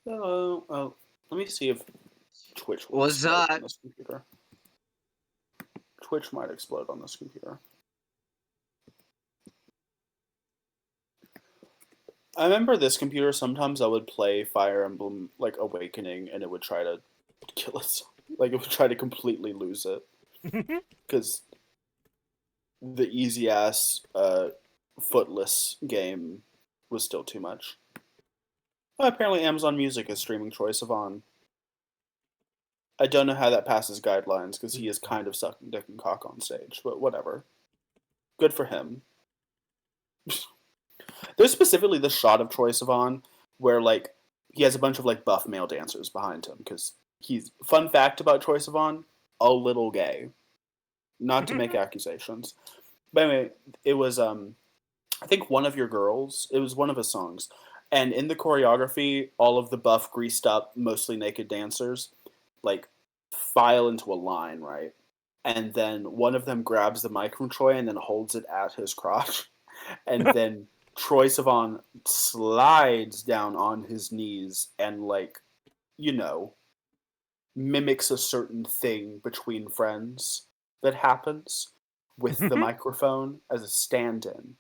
Let me see if Twitch will Was explode on this computer. Twitch might explode on this computer. I remember this computer, sometimes I would play Fire Emblem, like, Awakening, and it would try to kill us. Like, it would try to completely lose it. Because the easy-ass, footless game was still too much. Apparently Amazon Music is streaming Troye Sivan. I don't know how that passes guidelines, because he is kind of sucking dick and cock on stage, but whatever. Good for him. There's specifically the shot of Troye Sivan where, like, he has a bunch of, like, buff male dancers behind him, because he's... Fun fact about Troye Sivan, a little gay. Not to make accusations. But anyway, it was, I think One of Your Girls, it was one of his songs, and in the choreography, all of the buff, greased up, mostly naked dancers, like, file into a line, right? And then one of them grabs the mic from Troy and then holds it at his crotch. And then Troye Sivan slides down on his knees and, like, you know, mimics a certain thing between friends that happens with the microphone as a stand-in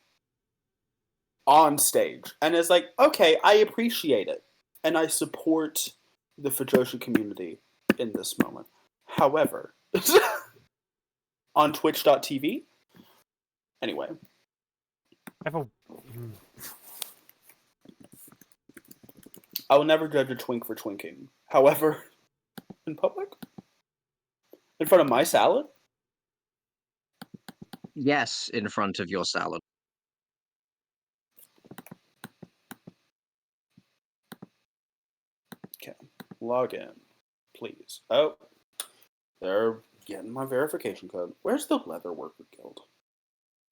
on stage. And it's like, okay, I appreciate it. And I support the Fujoshi community in this moment. However, on twitch.tv, anyway. I will never judge a twink for twinking. However, in public? In front of my salad? Yes, in front of your salad. Okay. Log in, please. Oh, they're getting my verification code. Where's the Leatherworker Guild?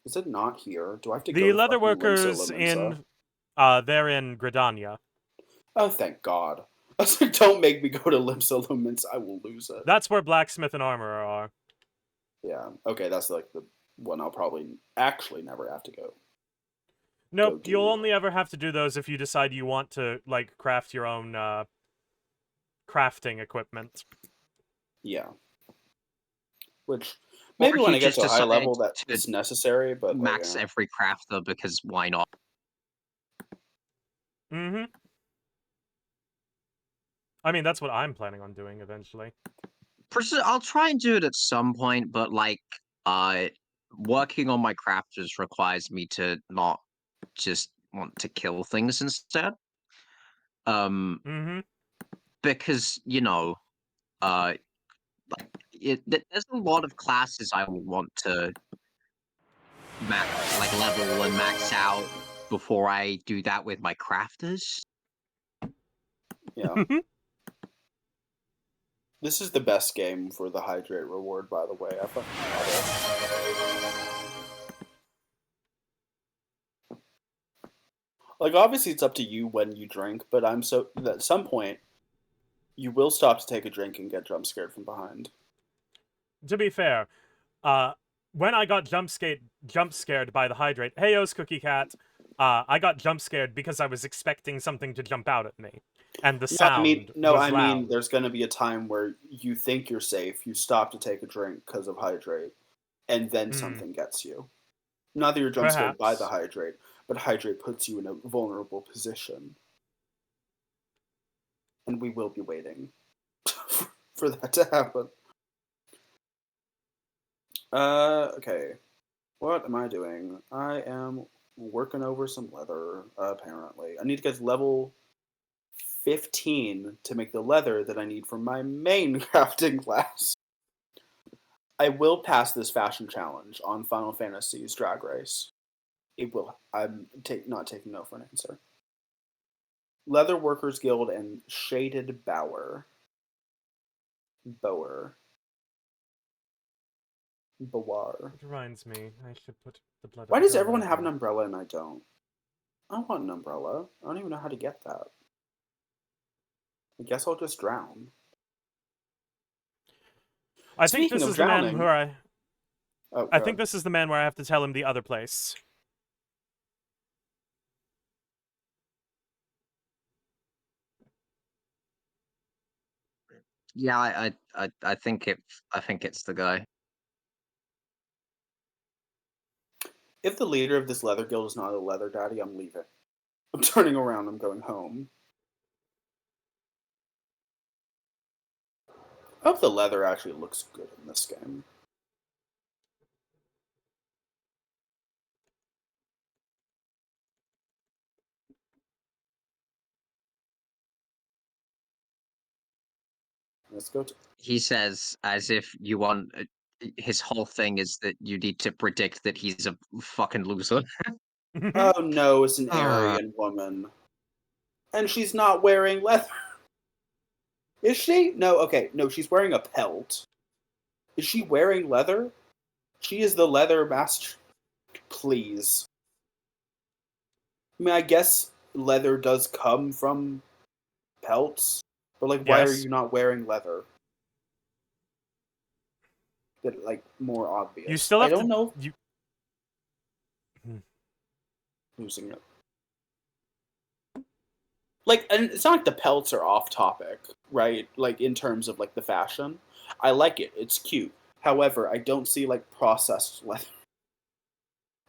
Is it not here? Do I have to go to The Leatherworkers in... they're in Gridania. Oh, thank God. I was like, don't make me go to Limsa Lumens. I will lose it. That's where Blacksmith and Armorer are. Yeah. Okay, that's like the one I'll probably actually never have to go. Nope, you'll only ever have to do those if you decide you want to, like, craft your own, crafting equipment. Yeah. Which, maybe when I get to a high level that's necessary, but... Max every crafter, because why not? Mm-hmm. I mean, that's what I'm planning on doing eventually. I'll try and do it at some point, but, like, working on my crafters requires me to not just want to kill things instead. Because, you know, there's a lot of classes I would want to level and max out before I do that with my crafters. Yeah. This is the best game for the hydrate reward, by the way. I fucking love it. Like, obviously it's up to you when you drink, but at some point, you will stop to take a drink and get jump scared from behind. To be fair, when I got jump scared by the hydrate, heyo's Cookie Cat, I got jump scared because I was expecting something to jump out at me. And the sound was loud. There's going to be a time where you think you're safe, you stop to take a drink because of hydrate, and then something gets you. Not that you're jump scared by the hydrate, but hydrate puts you in a vulnerable position. And we will be waiting for that to happen. Okay. What am I doing? I am working over some leather, apparently. I need to get level 15 to make the leather that I need for my main crafting class. I will pass this fashion challenge on Final Fantasy's Drag Race. It will. I'm not taking no for an answer. Leather Workers Guild and Shaded Bower. Bower. It reminds me, I should put the blood... Why does everyone have an umbrella and I don't? I want an umbrella. I don't even know how to get that. I guess I'll just drown. I think this is the man where I... I think this is the man where I have to tell him the other place. Yeah, I think it's the guy. If the leader of this leather guild is not a leather daddy, I'm leaving. I'm turning around. I'm going home. I hope the leather actually looks good in this game. Let's go to... He says as if you want. His whole thing is that you need to predict that he's a fucking loser. Oh no, it's an Ah. Aryan woman. And she's not wearing leather. Is she? No, okay. No, she's wearing a pelt. Is she wearing leather? She is the leather master. Please. I mean, I guess leather does come from pelts, but like, why are Yes. you not wearing leather? That like more obvious. You still I have don't to. know. You. Losing it. Like, and it's not like the pelts are off topic, right? Like in terms of like the fashion, I like it. It's cute. However, I don't see like processed leather,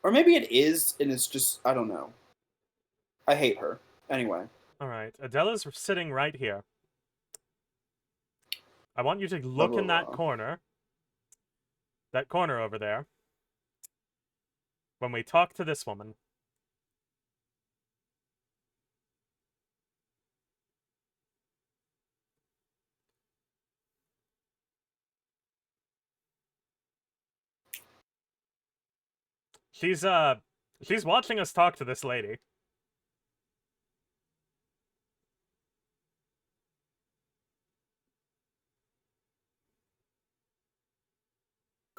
or maybe it is, and it's just I don't know. I hate her. Anyway. All right, Adela's sitting right here. I want you to Blah, look blah, in that blah. corner. That corner over there. When we talk to this woman. She's watching us talk to this lady.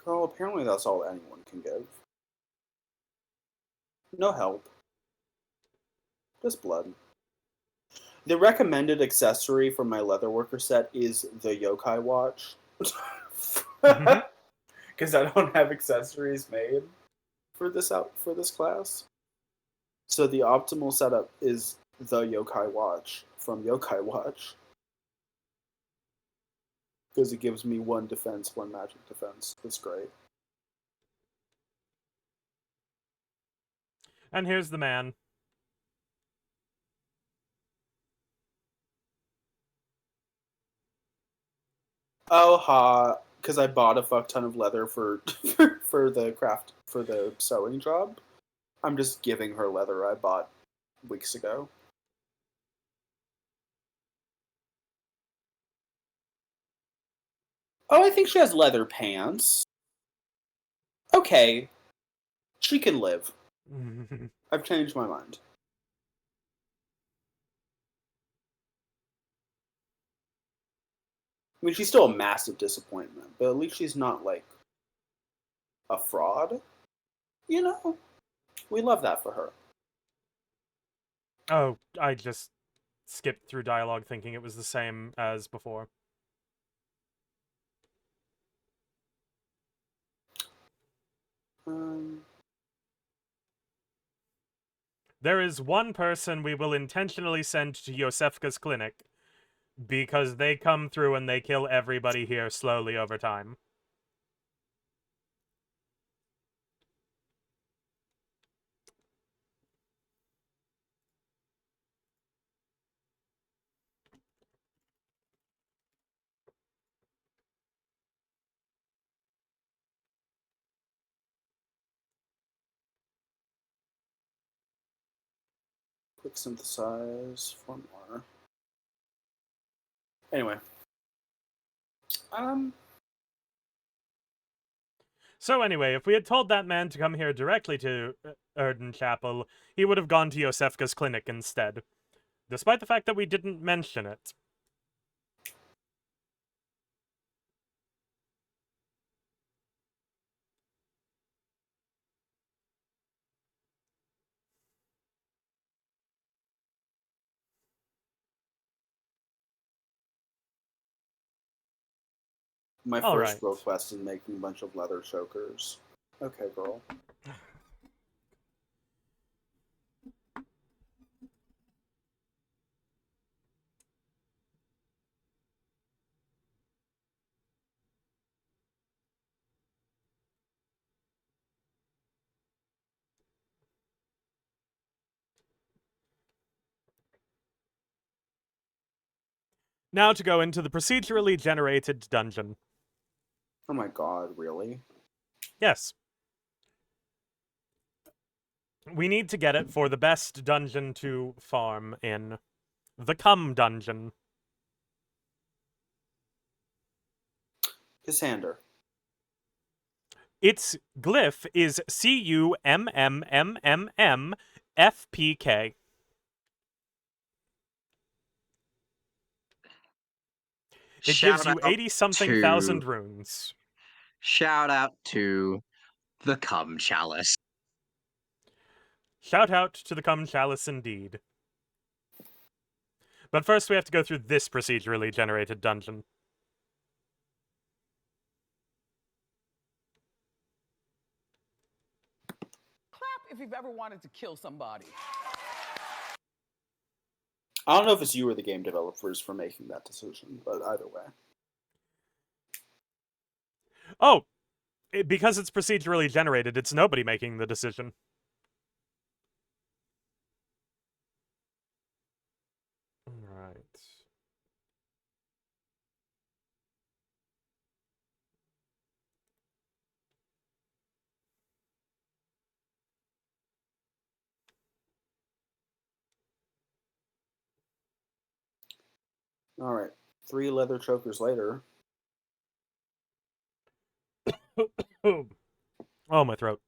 Girl, apparently that's all anyone can give. No help. Just blood. The recommended accessory for my leatherworker set is the yokai watch. Because I don't have accessories made for this class. So the optimal setup is the yokai watch from Yokai Watch. Because it gives me 1 defense, 1 magic defense. That's great. And here's the man. Oh ha! Because I bought a fuck ton of leather for for the sewing job. I'm just giving her leather I bought weeks ago. Oh, I think she has leather pants. Okay, she can live. I've changed my mind. I mean, she's still a massive disappointment, but at least she's not like a fraud. You know, we love that for her. Oh, I just skipped through dialogue thinking it was the same as before. There is one person we will intentionally send to Yosefka's clinic because they come through and they kill everybody here slowly over time. Quick synthesize for more. Anyway, So anyway, if we had told that man to come here directly to Erden Chapel, he would have gone to Yosefka's clinic instead. Despite the fact that we didn't mention it. my All first right. request is making a bunch of leather chokers. Okay, girl. Now to go into the procedurally generated dungeon. Oh my god, really? Yes. We need to get it for the best dungeon to farm in. The Cum Dungeon. Cassander. Its glyph is CUMMMMFPK. It gives you 80-something thousand runes. Shout out to the Cum Chalice. Shout out to the Cum Chalice indeed. But first we have to go through this procedurally generated dungeon. Clap if you've ever wanted to kill somebody. I don't know if it's you or the game developers for making that decision, but either way. Oh! Because it's procedurally generated, it's nobody making the decision. Alright. Alright. 3 leather chokers later. Oh, my throat.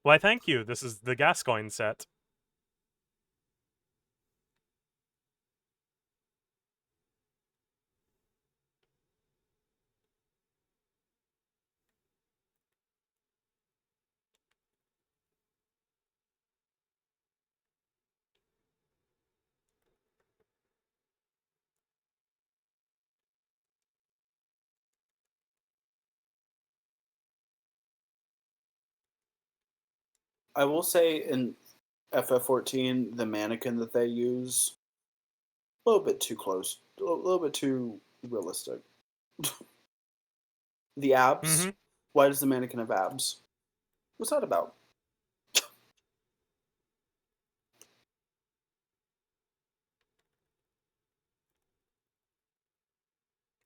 Why, thank you. This is the Gascoigne set. I will say in FF14, the mannequin that they use, a little bit too close. A little bit too realistic. The abs. Mhm. Why does the mannequin have abs? What's that about?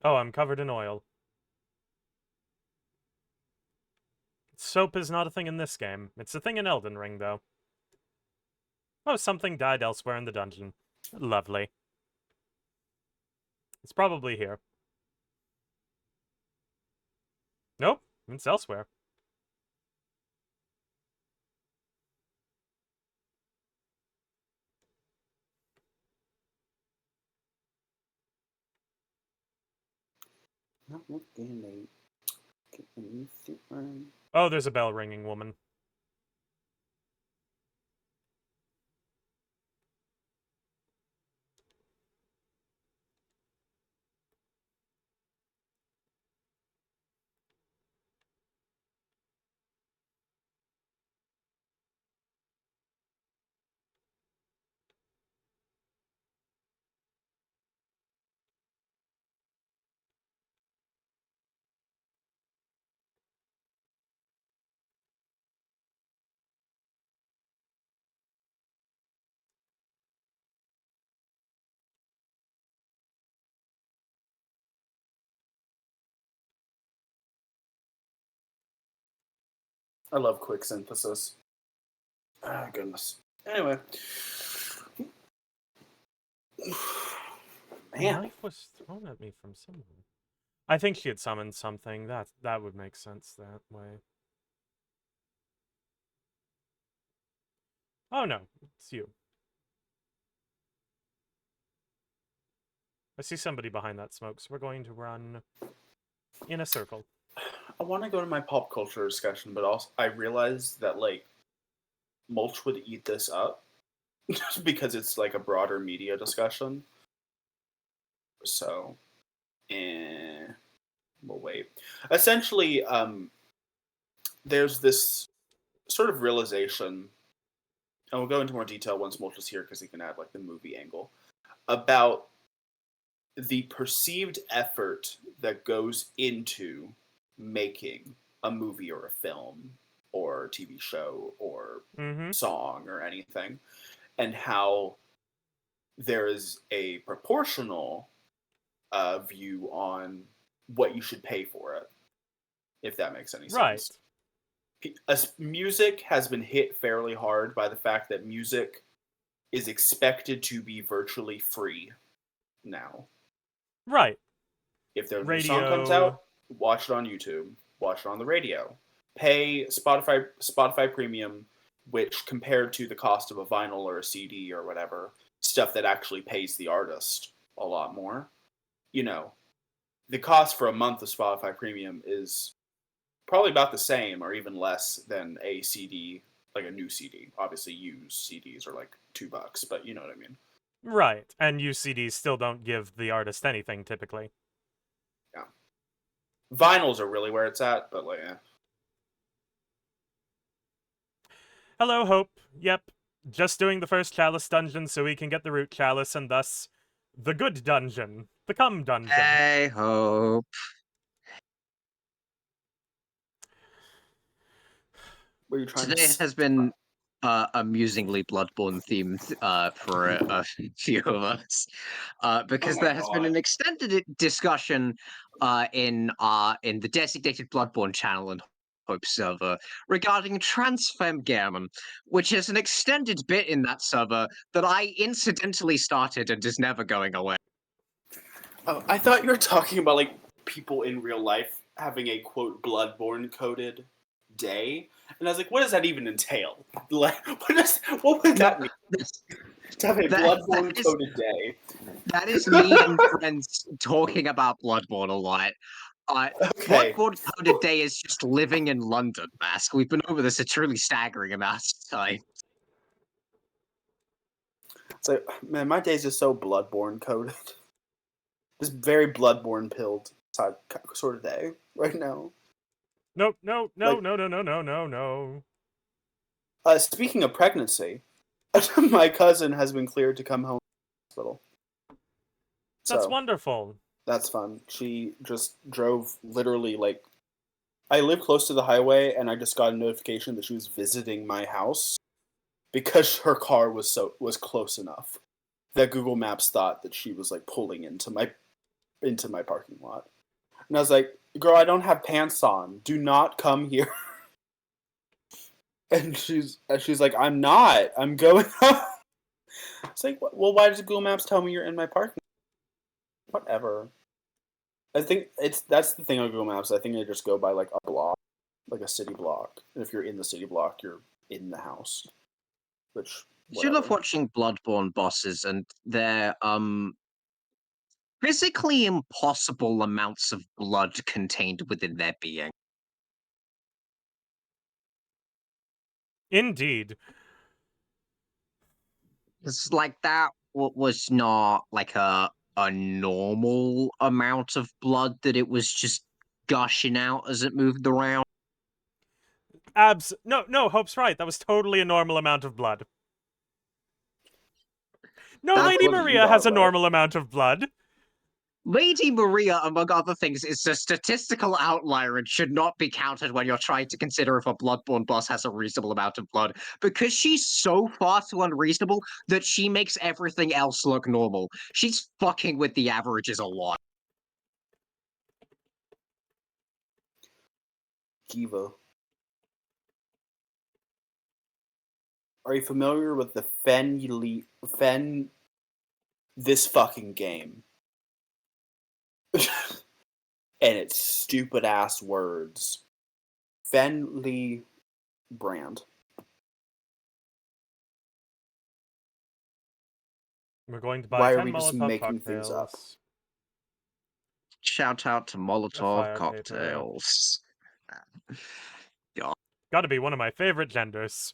Oh, I'm covered in oil. Soap is not a thing in this game. It's a thing in Elden Ring, though. Oh, something died elsewhere in the dungeon. Lovely. It's probably here. Nope, it's elsewhere. Not looking at anything. Oh, there's a bell ringing woman. I love quick synthesis. Ah, goodness. Anyway. A Man. knife was thrown at me from someone. I think she had summoned something. That would make sense that way. Oh no, it's you. I see somebody behind that smoke, so we're going to run in a circle. I want to go to my pop culture discussion, but also I realized that like Mulch would eat this up because it's like a broader media discussion. So, we'll wait. Essentially, there's this sort of realization, and we'll go into more detail once Mulch is here because he can add like the movie angle about the perceived effort that goes into making a movie or a film or a TV show or Mm-hmm. song or anything, and how there is a proportional view on what you should pay for it, if that makes any Right. sense. Music has been hit fairly hard by the fact that music is expected to be virtually free now. Right. If their new Radio. song comes out, watch it on YouTube, watch it on the radio. Pay Spotify Premium, which compared to the cost of a vinyl or a CD or whatever, stuff that actually pays the artist a lot more. You know, the cost for a month of Spotify Premium is probably about the same or even less than a CD, like a new CD. Obviously, used CDs are like $2, but you know what I mean. Right. And UCDs still don't give the artist anything typically. Yeah. Vinyls are really where it's at, but like, Hello, Hope. Yep. Just doing the first chalice dungeon so we can get the root chalice and thus the good dungeon. The cum dungeon. Hey, Hope. what are you trying Today to has been amusingly Bloodborne themed for a few of us, because Oh my there has been God. an extended discussion in the designated Bloodborne channel and Hope server regarding Transfemgammon, which is an extended bit in that server that I incidentally started and is never going away. Oh, I thought you were talking about like people in real life having a quote Bloodborne coded day, and I was like, what does that even entail? Like, what would that mean to have a Bloodborne coded day? That is me and friends talking about Bloodborne a lot. Okay, Bloodborne coded day is just living in London, Mask. We've been over this a truly staggering amount of time. it's like, man, my day's just so Bloodborne coded. Just very Bloodborne pilled sort of day right now. Nope, no, Like- no. Speaking of pregnancy, my cousin has been cleared to come home from the hospital. That's So, wonderful. that's fun. She just drove literally like I live close to the highway, and I just got a notification that she was visiting my house because her car was close enough that Google Maps thought that she was like pulling into my parking lot. And I was like, "Girl, I don't have pants on. Do not come here." And she's like, "I'm not. I'm going home." It's like, well, why does Google Maps tell me you're in my parking lot? Whatever. I think that's the thing on Google Maps. I think they just go by like a block, like a city block. And if you're in the city block, you're in the house. Which I love whatever. watching Bloodborne bosses and their physically impossible amounts of blood contained within their being. Indeed. It's like that was not like a normal amount of blood that it was just gushing out as it moved around. No, Hope's right. That was totally a normal amount of blood. No, That Lady blood you Maria has got, a right? normal amount of blood. Lady Maria, among other things, is a statistical outlier and should not be counted when you're trying to consider if a Bloodborne boss has a reasonable amount of blood, because she's so far too unreasonable that she makes everything else look normal. She's fucking with the averages a lot. Kiva. Are you familiar with the Fen this fucking game? And its stupid ass words. Fenley brand. We're going to buy Why are 10 we just Molotov making things up? cocktails. Shout out to Molotov fire cocktails. Gotta be one of my favorite genders.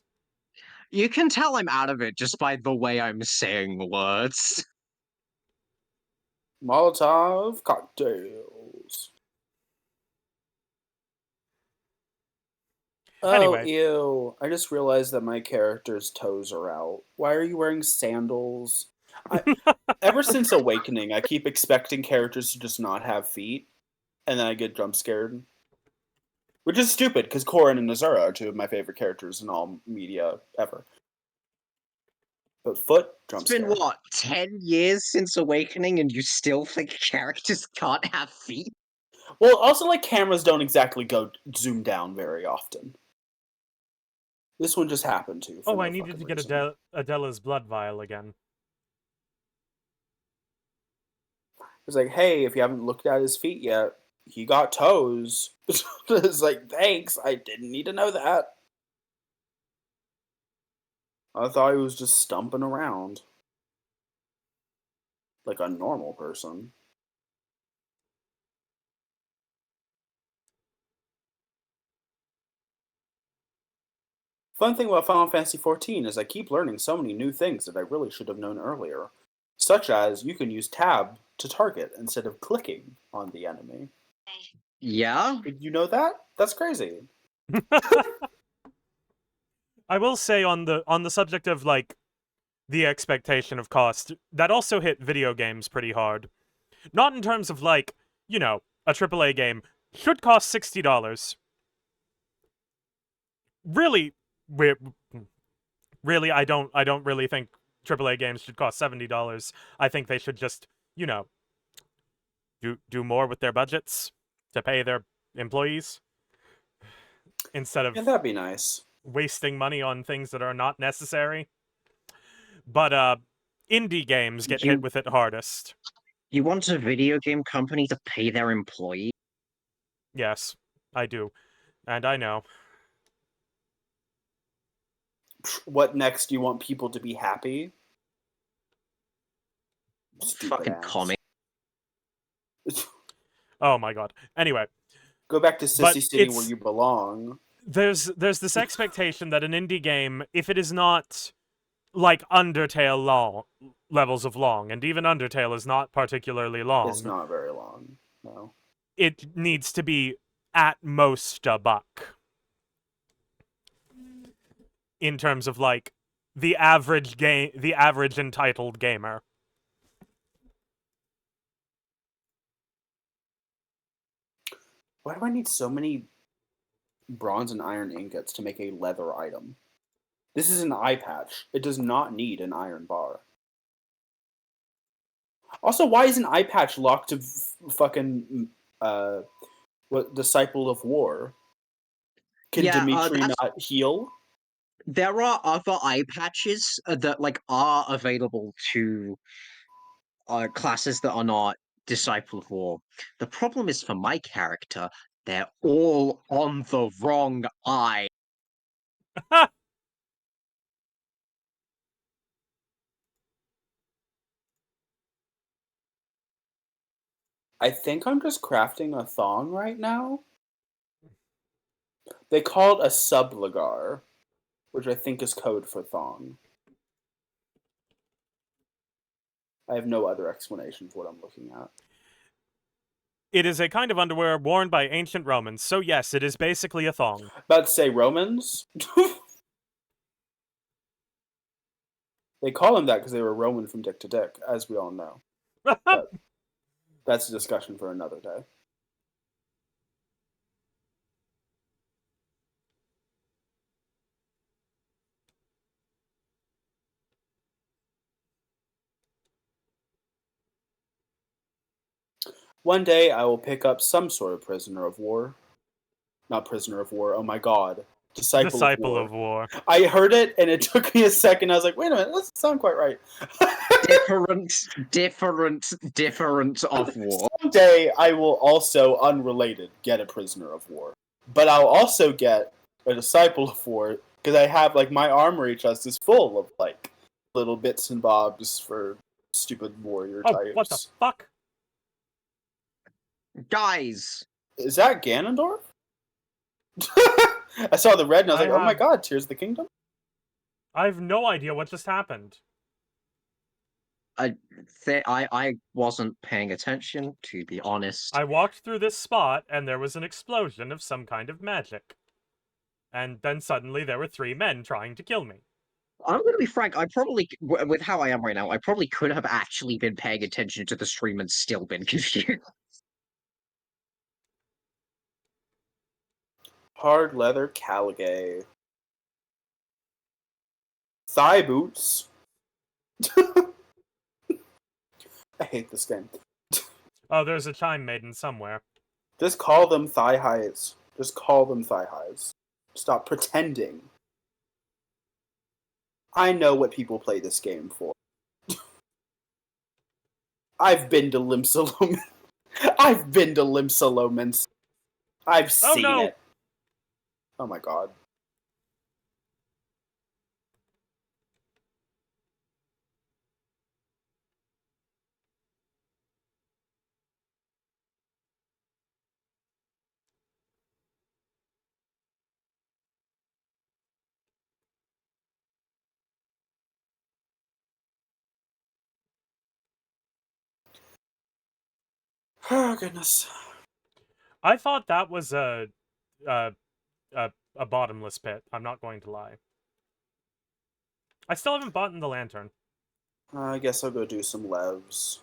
You can tell I'm out of it just by the way I'm saying words. Molotov cocktails. Oh, Anyway. ew. I just realized that my character's toes are out. Why are you wearing sandals? Ever since Awakening, I keep expecting characters to just not have feet, and then I get jump scared. Which is stupid, because Corrin and Azura are two of my favorite characters in all media ever. But foot, jump It's been, scare. what, 10 years since Awakening, and you still think characters can't have feet? Well, also, like, cameras don't exactly go zoom down very often. This one just happened to. For Oh, no I needed to get reason. Adela's blood vial again. It's like, hey, if you haven't looked at his feet yet, he got toes. It's like, thanks, I didn't need to know that. I thought he was just stumping around. Like a normal person. Fun thing about Final Fantasy XIV is I keep learning so many new things that I really should have known earlier. Such as, you can use tab to target instead of clicking on the enemy. Yeah? Did you know that? That's crazy. I will say on the subject of like the expectation of cost, that also hit video games pretty hard. Not in terms of like, you know, a AAA game should cost $60. Really, really, I don't really think AAA games should cost $70. I think they should just, you know, do more with their budgets to pay their employees instead of that'd be nice. wasting money on things that are not necessary. But indie games get hit with it hardest. You want a video game company to pay their employees? Yes, I do. And I know. What next? Do you want people to be happy? Stupid Fucking ass. comic. Oh my god. Anyway. Go back to Sissy City where you belong. There's this expectation that an indie game, if it is not like Undertale levels of long, and even Undertale is not particularly long. It's not very long, no. It needs to be at most $1. In terms of like the average entitled gamer. Why do I need so many bronze and iron ingots to make a leather item? This is an eye patch. It does not need an iron bar. Also, why is an eye patch locked to fucking Disciple of War? Can Dimitri not heal? There are other eye patches that like are available to classes that are not Disciple of War. The problem is for my character, they're all on the wrong eye. I think I'm just crafting a thong right now. They call it a subligar, which I think is code for thong. I have no other explanation for what I'm looking at. It is a kind of underwear worn by ancient Romans, so yes, it is basically a thong. About to say Romans? They call them that because they were Roman from dick to dick, as we all know. But that's a discussion for another day. One day I will pick up some sort of prisoner of war. Not prisoner of war, oh my god. Disciple of War. I heard it and it took me a second. I was like, wait a minute, that doesn't sound quite right. different of war. Someday I will also, unrelated, get a prisoner of war. But I'll also get a Disciple of War, because I have, like, my armory chest is full of, like, little bits and bobs for stupid warrior types. What the fuck? Guys! Is that Ganondorf? I saw the red and I was like, oh my god, Tears of the Kingdom? I have no idea what just happened. I wasn't paying attention, to be honest. I walked through this spot, and there was an explosion of some kind of magic. And then suddenly there were 3 men trying to kill me. I'm gonna be frank, I probably, with how I am right now, I probably could have actually been paying attention to the stream and still been confused. Hard leather Caligay. Thigh boots. I hate this game. Oh, there's a chime maiden somewhere. Just call them thigh highs. Just call them thigh highs. Stop pretending. I know what people play this game for. I've been to Limsalomans. I've been to Limsalomans. I've seen it. Oh my god. Oh goodness. I thought that was a bottomless pit. I'm not going to lie. I still haven't bought in the lantern. I guess I'll go do some levs.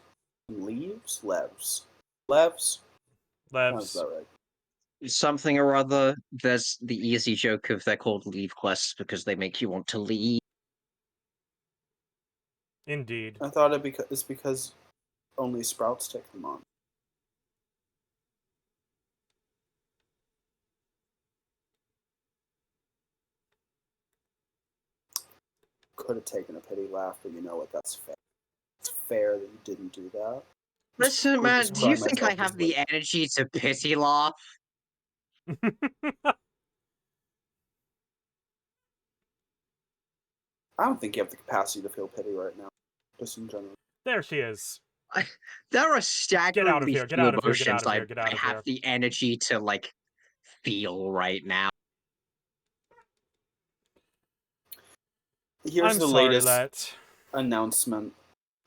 Leaves? Levs. Levs? Sounds Levs. about right. Something or other. There's the easy joke of they're called leave quests because they make you want to leave. Indeed. I thought it's because only sprouts take them on. Could have taken a pity laugh, but you know what? That's fair. It's fair that you didn't do that. Listen, I'll man, just do you cry think I myself to have the sleep. energy to pity laugh? I don't think you have the capacity to feel pity right now, just in general. There she is. There are Get out of staggeringly here, get few out of here, get emotions out of here, get out I of have here. the energy to, like, feel right now. Here's I'm the sorry, latest Let. announcement.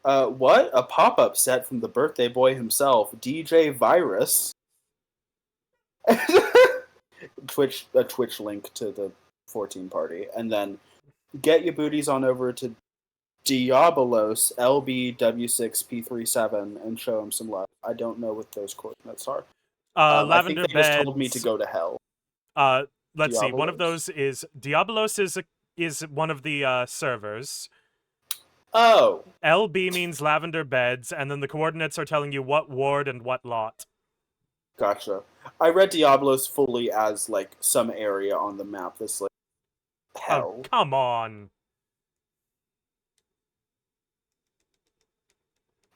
What? A pop-up set from the birthday boy himself, DJ Virus. A Twitch link to the 14 party. And then get your booties on over to Diabolos LBW6P37 and show him some love. I don't know what those coordinates are. I think Lavender they just told me to Beds. go to hell. Let's see. One of Diabolos. those is Diabolos is one of the servers. Oh. LB means lavender beds, and then the coordinates are telling you what ward and what lot. Gotcha. I read Diablos fully as like some area on the map that's like hell. Oh, come on.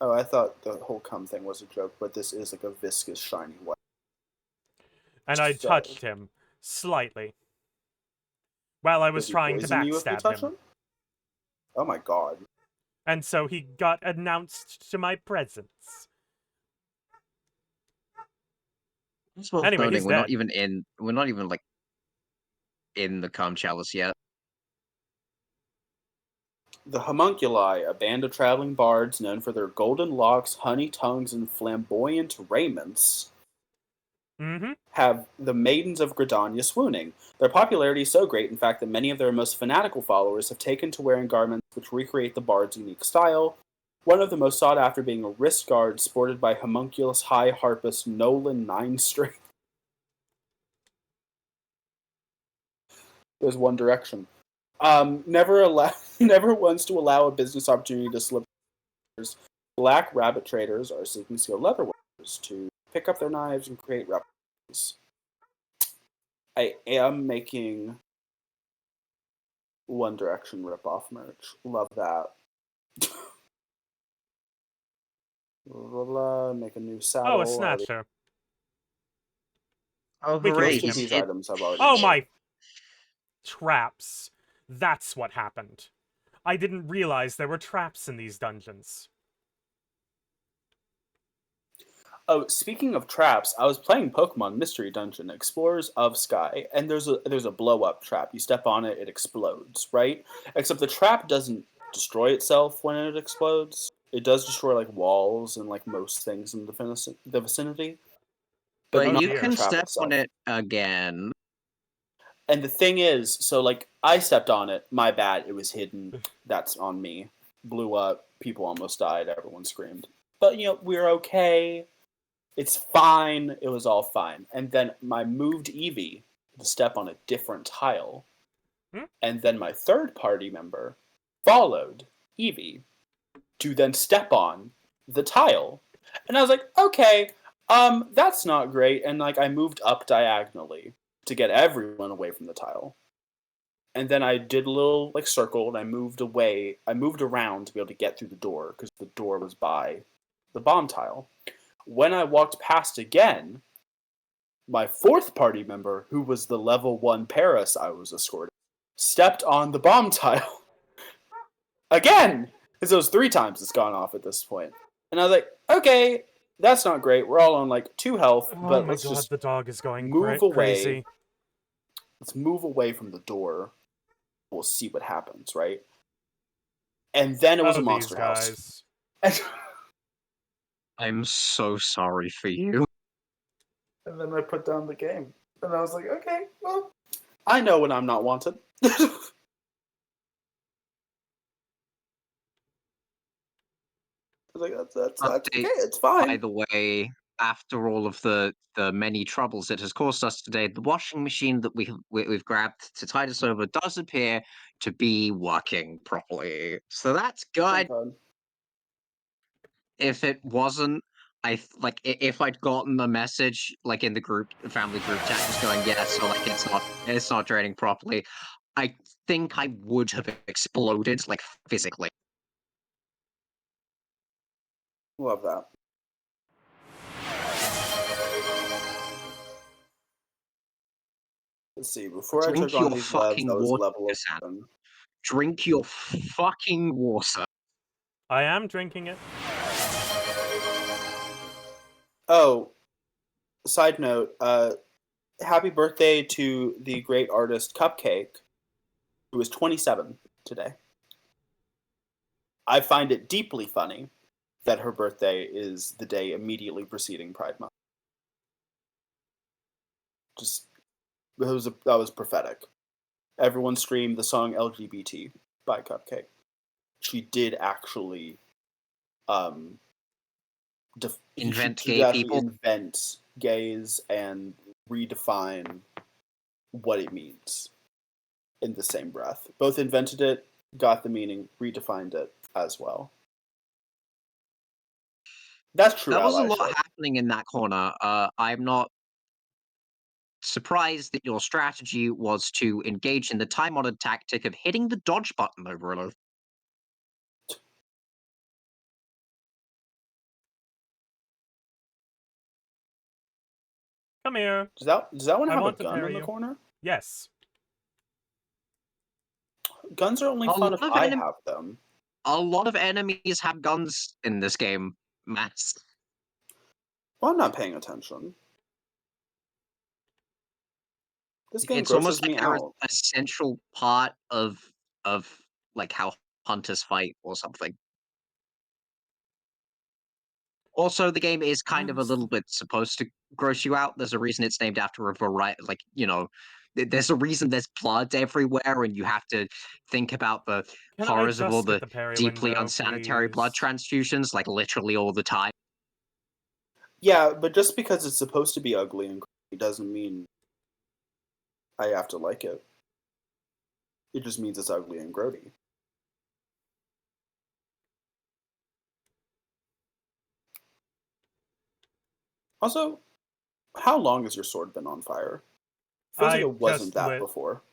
Oh, I thought the whole cum thing was a joke, but this is like a viscous, shiny white. And I So, touched him. Slightly. While I was does he trying to poison you if you backstab touch him. Oh my god. And so he got announced to my presence. It's worth Anyway, noting he's we're not dead. even like in the calm chalice yet. The Homunculi, a band of traveling bards known for their golden locks, honey tongues, and flamboyant raiments, have the Maidens of Gridania swooning. Their popularity is so great, in fact, that many of their most fanatical followers have taken to wearing garments which recreate the bard's unique style, one of the most sought after being a wrist guard sported by homunculus high harpist Nolan Ninestring. There's One Direction. Never wants to allow a business opportunity to slip. Black rabbit traders are seeking skilled leather workers to pick up their knives and create replicas. I am making One Direction ripoff merch. Love that. Blah, blah, blah. Make a new saddle. Oh, a snatcher. Oh, We can hooray! make Most of these items I've already Oh made. my... Traps. That's what happened. I didn't realize there were traps in these dungeons. Oh, speaking of traps, I was playing Pokemon Mystery Dungeon Explorers of Sky, and there's a blow-up trap. You step on it, it explodes, right? Except the trap doesn't destroy itself when it explodes. It does destroy like walls and like most things in the vicinity. But not you the can trap step itself. on it again. And the thing is, so like I stepped on it. My bad. It was hidden. That's on me. Blew up. People almost died. Everyone screamed. But we're okay. It's fine. It was all fine. And then I moved Evie to step on a different tile. And then my third party member followed Evie to then step on the tile. And I was like, okay, that's not great. And like I moved up diagonally to get everyone away from the tile. And then I did a little like circle and I moved away. I moved around to be able to get through the door because the door was by the bomb tile. When I walked past again, my fourth party member, who was the level 1 Paris I was escorting, stepped on the bomb tile. Again! Because it was 3 times it's gone off at this point. And I was like, okay, that's not great. We're all on like 2 health, Oh but my let's god, just the dog is going move crazy. away. Let's move away from the door. We'll see what happens, right? And then it was a monster house. I'm so sorry for you. And then I put down the game. And I was like, okay, well, I know when I'm not wanted. I was like, that's okay, it's fine. By the way, after all of the many troubles it has caused us today, the washing machine that we've grabbed to tide us over does appear to be working properly. So that's good. If it wasn't, if I'd gotten a message like in the family group chat just going, yeah, so like it's not draining properly, I think I would have exploded like physically. Love that. Let's see, before I took on these labs, I was level 11. Drink your fucking water. I am drinking it. Oh, side note, happy birthday to the great artist Cupcake, who is 27 today. I find it deeply funny that her birthday is the day immediately preceding Pride Month. That was prophetic. Everyone screamed the song LGBT by Cupcake. She did actually invent gays and redefine what it means in the same breath. Both invented it, got the meaning, redefined it as well. That's true. That was a lot happening in that corner. I'm not surprised that your strategy was to engage in the time-honored tactic of hitting the dodge button over and over. Come here. Does that one have a gun in the corner? Yes. Guns are only fun if I have them. A lot of enemies have guns in this game, Max. Well, I'm not paying attention. This game It's almost grosses me like out. a central part of like how hunters fight or something. Also, the game is kind of a little bit supposed to gross you out. There's a reason it's named after a variety, like, there's a reason there's blood everywhere, and you have to think about the horrors of all the deeply unsanitary blood transfusions, like, literally all the time. Yeah, but just because it's supposed to be ugly and creepy doesn't mean I have to like it. It just means it's ugly and grody. Also, how long has your sword been on fire? Feels like it wasn't that before.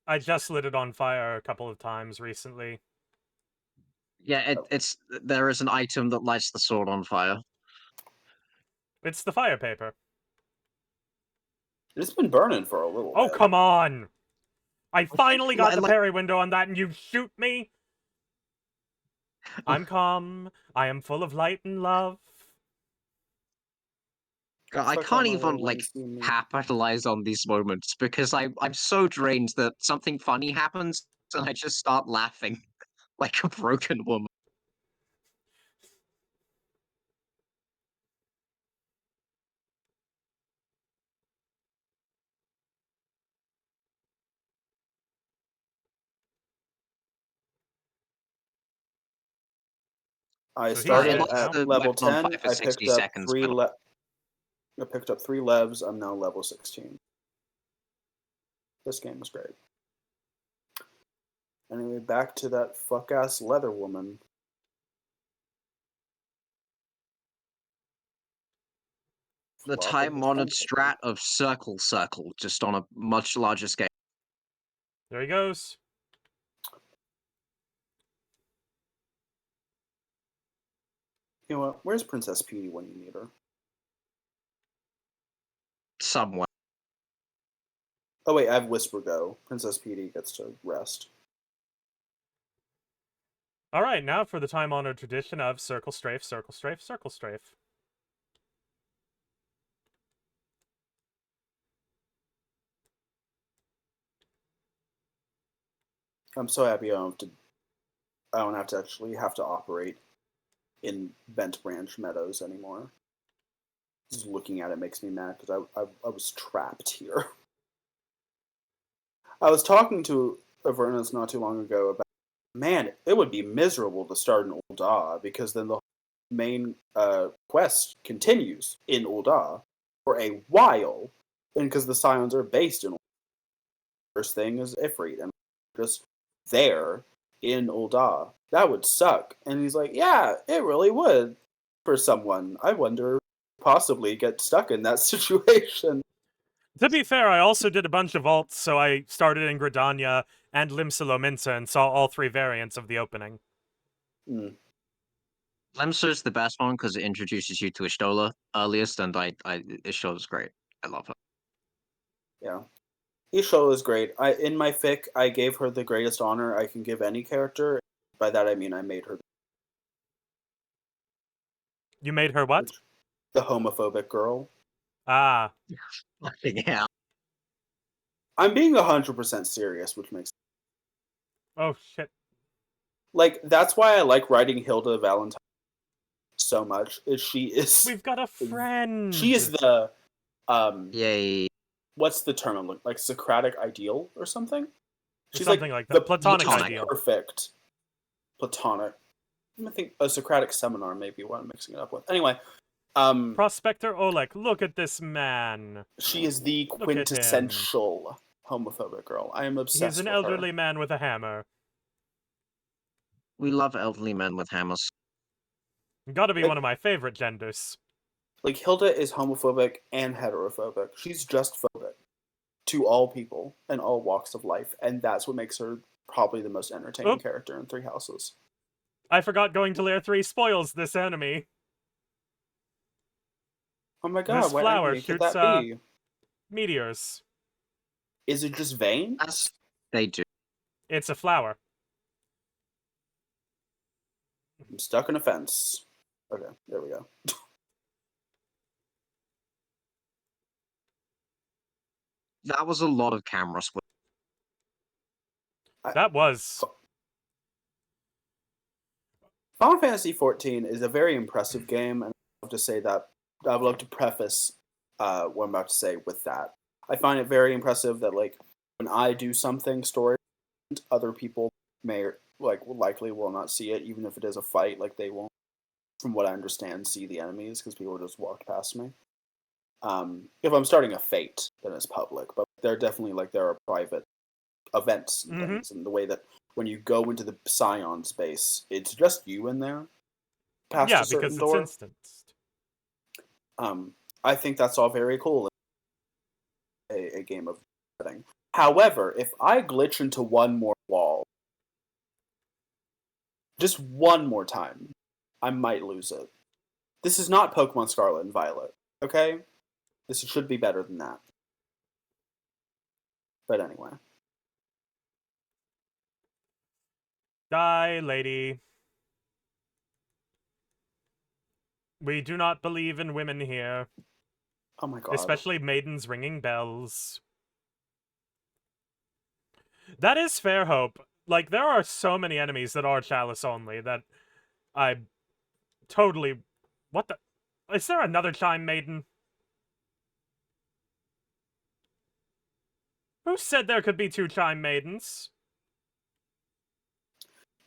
I just lit it on fire a couple of times recently. Yeah, there is an item that lights the sword on fire. It's the fire paper. It's been burning for a little bit. Oh, come on! I finally got the parry window on that, and you shoot me? I'm calm. I am full of light and love. I can't even, capitalize on these moments, because I'm so drained that something funny happens, and I just start laughing like a broken woman. I So he's started dead lost at now. the level weapon on 10. fire for I 60 picked up seconds, three. but- I picked up 3 levs. I'm now level 16. This game is great. Anyway, back to that fuck ass leather woman. The time-honored strat of circle, just on a much larger scale. There he goes. You know what? Where's Princess Peony when you need her? Somewhere. Oh wait, I have Whisper Go. Princess Peony gets to rest. All right, now for the time-honored tradition of circle strafe, circle strafe, circle strafe. I'm so happy I don't have to actually have to operate in Bent Branch Meadows anymore. Just looking at it makes me mad because I was trapped here. I was talking to Avernus not too long ago about, man, it would be miserable to start in Ul'dah because then the main quest continues in Ul'dah for a while, and because the Scions are based in Ul'dah. First thing is Ifrit, and just there in Ul'dah. That would suck. And he's like, yeah, it really would for someone. I wonder possibly get stuck in that situation. To be fair, I also did a bunch of alts, so I started in Gridania and Limsa Lominsa and saw all 3 variants of the opening. Mm. Lemsur's the best one because it introduces you to Ishtola earliest, and Ishtola's great. I love her. Yeah. Ishola is great. In my fic, I gave her the greatest honor I can give any character. By that I mean I made her You made her what? the homophobic girl. Ah. Yeah. I'm being 100% serious, which makes Oh, shit. like that's why I like writing Hilda Valentine so much. Is she is We've got a friend! she is the Yay. what's the term? Like Socratic ideal or something? She's Something like that. the Platonic Platonic. ideal. perfect platonic. I think a Socratic seminar may be what I'm mixing it up with. Anyway, Prospector Oleg, look at this man. she is the Look at him. quintessential homophobic girl. I am obsessed He's an with elderly her. man with a hammer. We love elderly men with hammers. Gotta be one of my favorite genders. Like Hilda is homophobic and heterophobic. She's just phobic to all people and all walks of life, and that's what makes her probably the most entertaining character in Three Houses. I forgot going to layer 3 spoils this enemy. Oh my god, This what flower enemy could shoots, that be? Meteors. Is it just veins? As they do. It's a flower. I'm stuck in a fence. Okay, there we go. That was a lot of camera switch. That was. Final Fantasy XIV is a very impressive game, and I would love to say that. I would love to preface what I'm about to say with that. I find it very impressive that like when I do something story, other people may likely will not see it, even if it is a fight. Like they won't, from what I understand, see the enemies because people just walked past me. If I'm starting a fate, then it's public, but there are private events and things, and the way that when you go into the Scion space, it's just you in there. Past Yeah, a certain because it's door. instanced. I think that's all very cool. A game of setting. However, if I glitch into one more wall, just one more time, I might lose it. This is not Pokemon Scarlet and Violet, okay? This should be better than that. But anyway. Die, lady. We do not believe in women here. Oh my god. Especially maidens ringing bells. That is fair hope. Like, there are so many enemies that are Chalice only that I totally... What the... Is there another Chime Maiden? Who said there could be 2 Chime Maidens?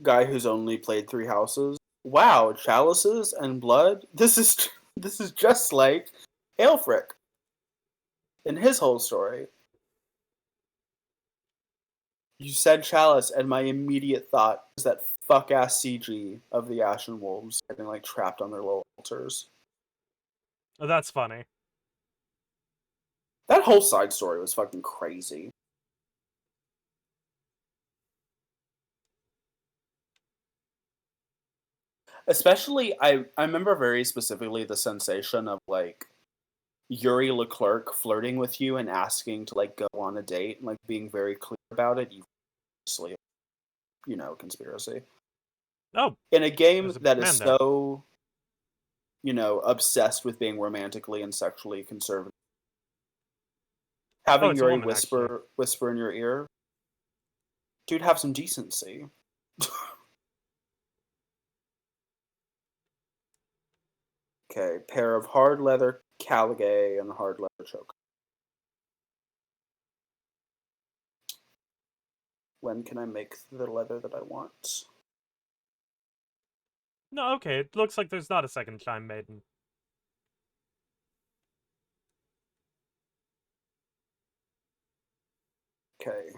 Guy who's only played 3 Houses. Wow, chalices and blood. This is just like Aelfric in his whole story. You said chalice, and my immediate thought is that fuck ass CG of the Ashen Wolves getting like trapped on their little altars. Oh, that's funny. That whole side story was fucking crazy. Especially, I remember very specifically the sensation of like Yuri Leclerc flirting with you and asking to like go on a date and like being very clear about it, even obviously, conspiracy. Oh, In a game there's a that is man there. so, obsessed with being romantically and sexually conservative. Having it's a Yuri woman, actually. whisper in your ear, dude, have some decency. Okay, pair of hard leather Caligay and hard leather choker. When can I make the leather that I want? No, okay, it looks like there's not a second Chime Maiden. Okay.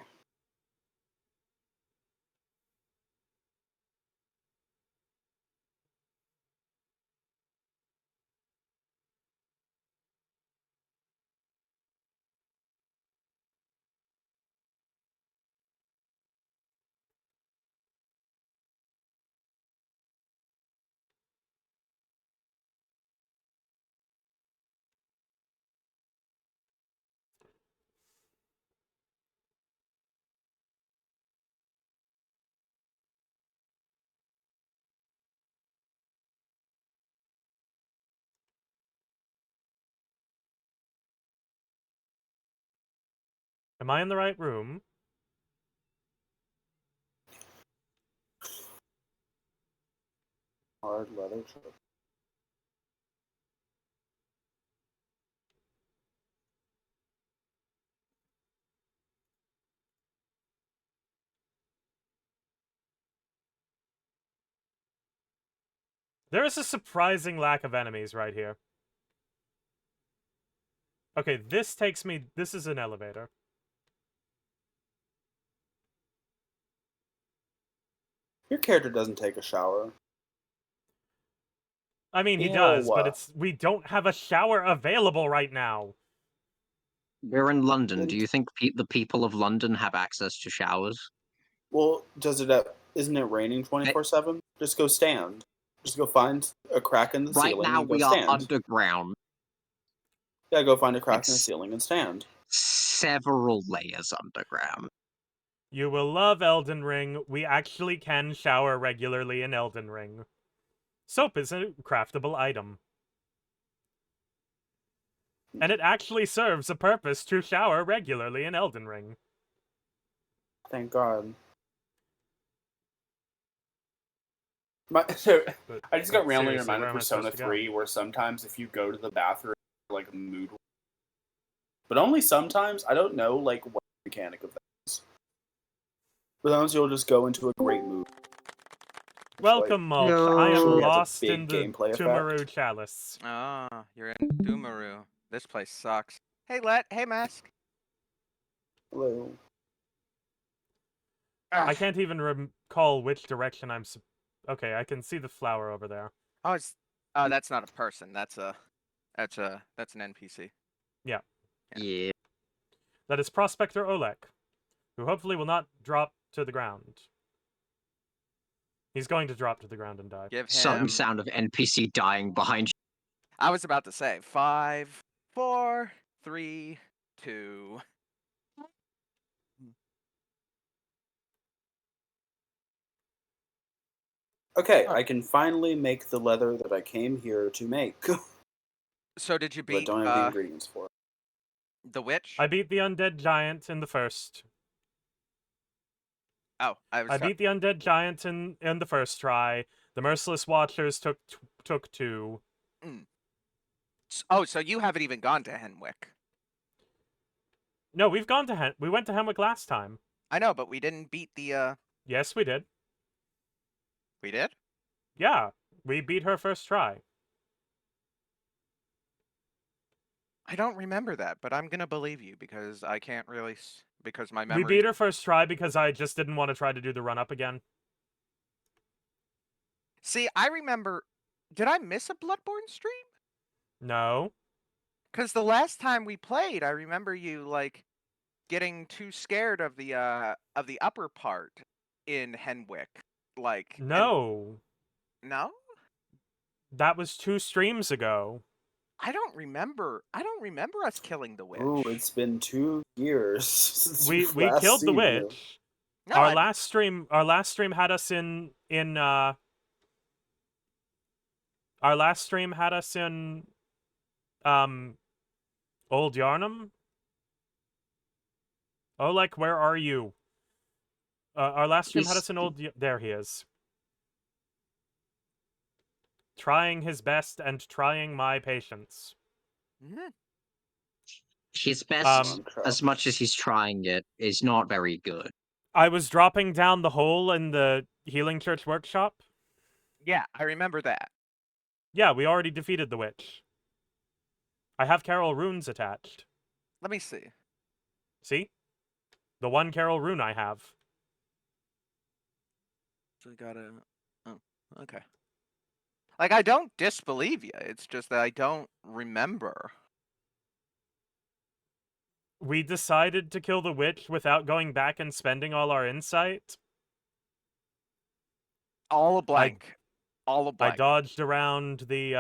Am I in the right room? Hard leather choker. There is a surprising lack of enemies right here. Okay, this takes me... This is an elevator. Your character doesn't take a shower. I mean, he Ew. does, but we don't have a shower available right now. We're in London. Do you think the people of London have access to showers? Well, isn't it raining 24/7? Just go stand. Just go find a crack in the Right ceiling now and go we are stand. underground. Yeah, go find a crack in the It's ceiling and stand. several layers underground. You will love Elden Ring. We actually can shower regularly in Elden Ring. Soap is a craftable item. And it actually serves a purpose to shower regularly in Elden Ring. Thank God. I just got randomly seriously, reminded where of am I supposed Persona to go? 3, where sometimes if you go to the bathroom, like a mood, but only sometimes. I don't know, like what the mechanic of that is. But sometimes you'll just go into a great mood. Welcome, Mulch. No. I am Actually has a lost in big the gameplay effect. Tumaru Chalice. Ah, you're in Dumaru. This place sucks. Hey, Let. Hey, Mask. Hello. I can't even recall which direction I'm... Okay, I can see the flower over there. Oh, that's not a person. That's an NPC. Yeah. That is Prospector Olek, who hopefully will not drop to the ground. He's going to drop to the ground and die. Give Sudden him. sound of NPC dying behind you. I was about to say 5, 4, 3, 2. Okay, I can finally make the leather that I came here to make. So did you But I beat don't have the ingredients for it. the witch? I beat the undead giant in the first. Oh, I beat the undead giant in the first try. The merciless watchers took 2. Oh, so you haven't even gone to Henwick. No, we went to Hemwick last time. I know, but we didn't beat the. Yes, we did. We did? Yeah, we beat her first try. I don't remember that, but I'm gonna believe you because I can't really because my We memory. beat her first try because I just didn't want to try to do the run-up again. See, I remember. Did I miss a Bloodborne stream? No. Because the last time we played, I remember you like getting too scared of the upper part in Henwick. Like No. no? That was 2 streams ago. I don't remember us killing the witch. Ooh, it's been 2 years since We we've last killed the seen you. witch. No, Our last stream had us in our last stream had us in Old Yarnum. Oleg, where are you? Our last stream had us in there he is. Trying his best and trying my patience. His best, as much as he's trying it, is not very good. I was dropping down the hole in the Healing Church workshop. Yeah, I remember that. Yeah, we already defeated the witch. I have Carol runes attached. Let me see. See? The 1 Carol rune I have. So we gotta. Oh, okay. Like, I don't disbelieve you. It's just that I don't remember. We decided to kill the witch without going back and spending all our insight. All a blank. All a blank. I dodged around the,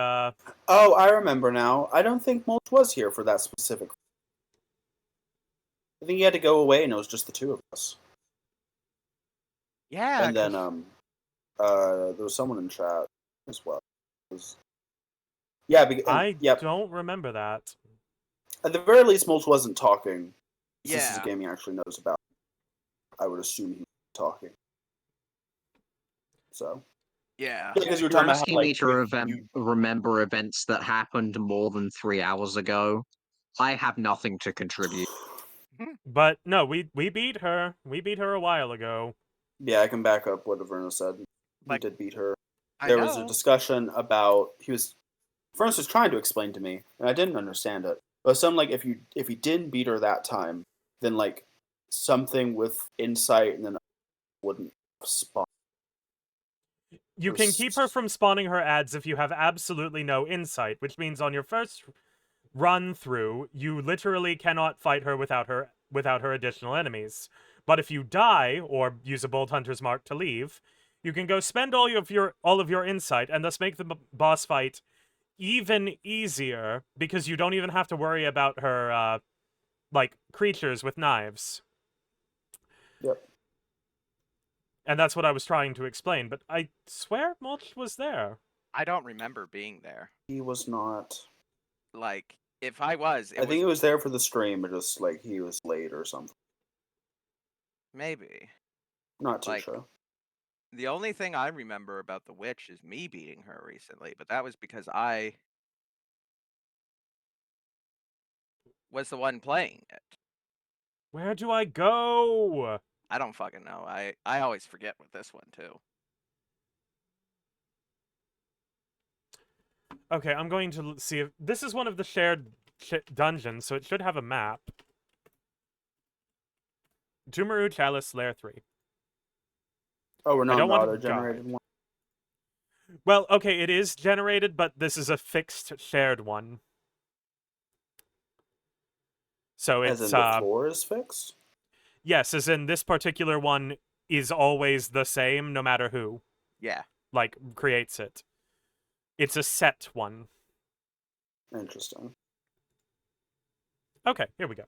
Oh, I remember now. I don't think Mulch was here for that specific. I think he had to go away, and it was just the 2 of us. Yeah. And then there was someone in chat as well. Yeah, I don't remember that. At the very least, Mulch wasn't talking. Yeah. This is a game he actually knows about. I would assume he was talking. So. Yeah. Because you were talking about Asking how, me like, to remember events that happened more than 3 hours ago, I have nothing to contribute. But no, we beat her. We beat her a while ago. Yeah, I can back up what Averna said. We Like, did beat her. I There was a know. discussion about Furnace was trying to explain to me, and I didn't understand it. But some like if you didn't beat her that time, then like something with insight and then wouldn't spawn. You can keep her from spawning her ads if you have absolutely no insight, which means on your first run through, you literally cannot fight her without her additional enemies. But if you die or use a Bold Hunter's Mark to leave, you can go spend all of your insight and thus make the boss fight even easier because you don't even have to worry about her like creatures with knives. Yep. And that's what I was trying to explain, but I swear Mulch was there. I don't remember being there. He was not. Like, if I was, I think he was there for the stream, but just like he was late or something. Maybe. Not too Like, sure. The only thing I remember about the witch is me beating her recently, but that was because I was the one playing it. Where do I go? I don't fucking know. I always forget with this one, too. Okay, I'm going to see if... This is one of the shared dungeons, so it should have a map. Tumaru Chalice Lair 3. Oh, we're not don't want to auto-generated one? Well, okay, it is generated, but this is a fixed shared one. So it's... As in the floor is fixed? Yes, as in this particular one is always the same, no matter who. Yeah. Like, creates it. It's a set one. Interesting. Okay, here we go.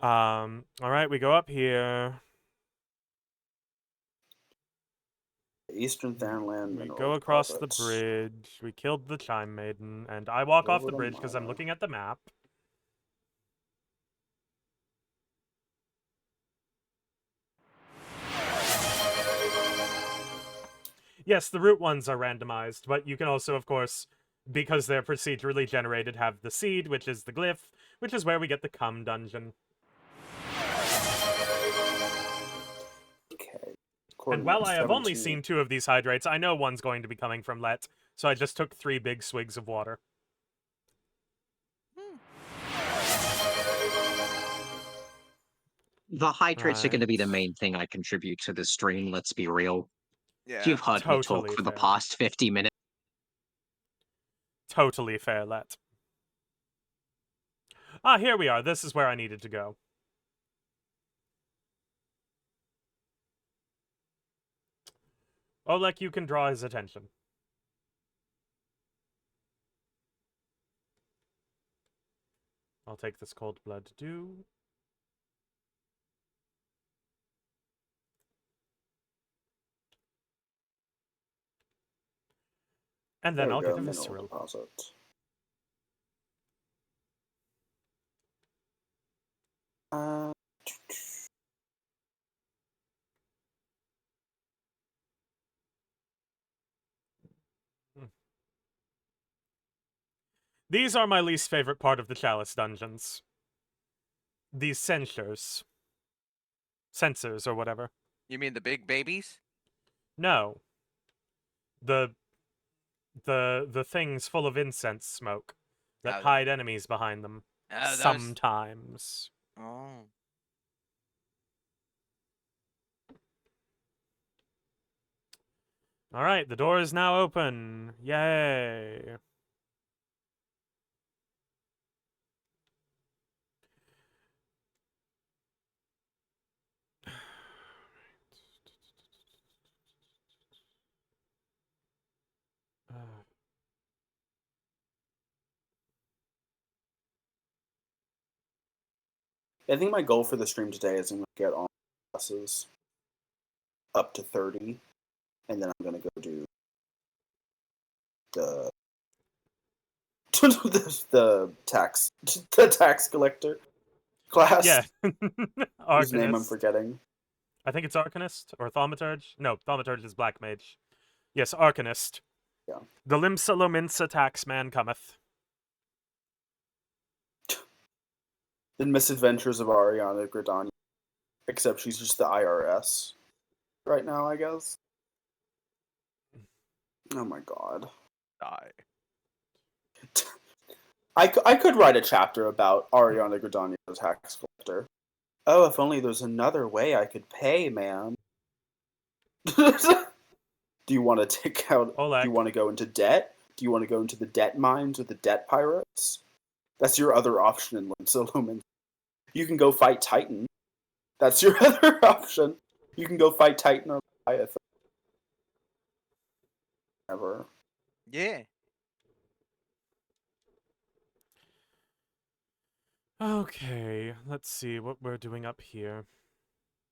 Alright, we go up here. Eastern Thernland. We go across the bridge. We killed the Chime Maiden, and I walk off the bridge because I'm looking at the map. Yes, the root ones are randomized, but you can also, of course, because they're procedurally generated, have the seed, which is the glyph, which is where we get the dungeon. Okay. And while I have only 17. seen 2 of these hydrates, I know one's going to be coming from Let, so I just took 3 big swigs of water. The hydrates are going to be the Right. main thing I contribute to this stream, let's be real. Yeah. You've heard me talk Totally for the fair. past 50 minutes. Totally fair, Let. Ah, here we are. This is where I needed to go. Oleg, you can draw his attention. I'll take this cold blood dew. And then There I'll we get go, a mineral visceral. deposit. Uh, These are my least favorite part of the Chalice dungeons. These censors. Sensors, or whatever. You mean the big babies? No. The things full of incense smoke that Oh, hide enemies behind them. those. Sometimes. Oh. Alright, the door is now open. Yay. I think my goal for the stream today is I'm going to get all classes up to 30, and then I'm going to go do the the tax collector class. Yeah. Whose name I'm Arcanist. forgetting. I think it's Arcanist or Thaumaturge. No, Thaumaturge is Black Mage. Yes, Arcanist. Yeah. The Limsa Lominsa taxman cometh. The Misadventures of Ariana Grandani. Except she's just the IRS right now, I guess. Oh my god. Die. I could write a chapter about Ariana Grandani as a tax collector. Oh, if only there's another way I could pay, man. Do you want to take out... Oleg. Do you want to go into debt? Do you want to go into the debt mines or the debt pirates? That's your other option in Limsa Lumen. You can go fight Titan. That's your other option. You can go fight Titan or Leviathan. Ever. Yeah. Okay, let's see what we're doing up here.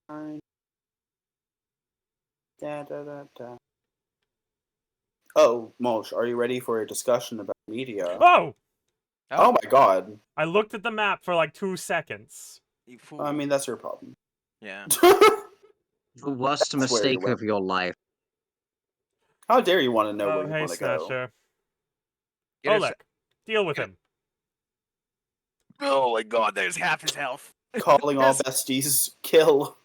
Fine. Da, da, da, da. Oh, Mulch, are you ready for a discussion about media? Oh! Oh my god. I looked at the map for like 2 seconds. You fool. I mean, that's your problem. Yeah. The worst That's where mistake you're of your life. How dare you want to know Oh, where you hey, want to go? Snatcher. Get Oleg, deal with get- him. Oh my god, there's half his health. Calling all Yes. besties, kill.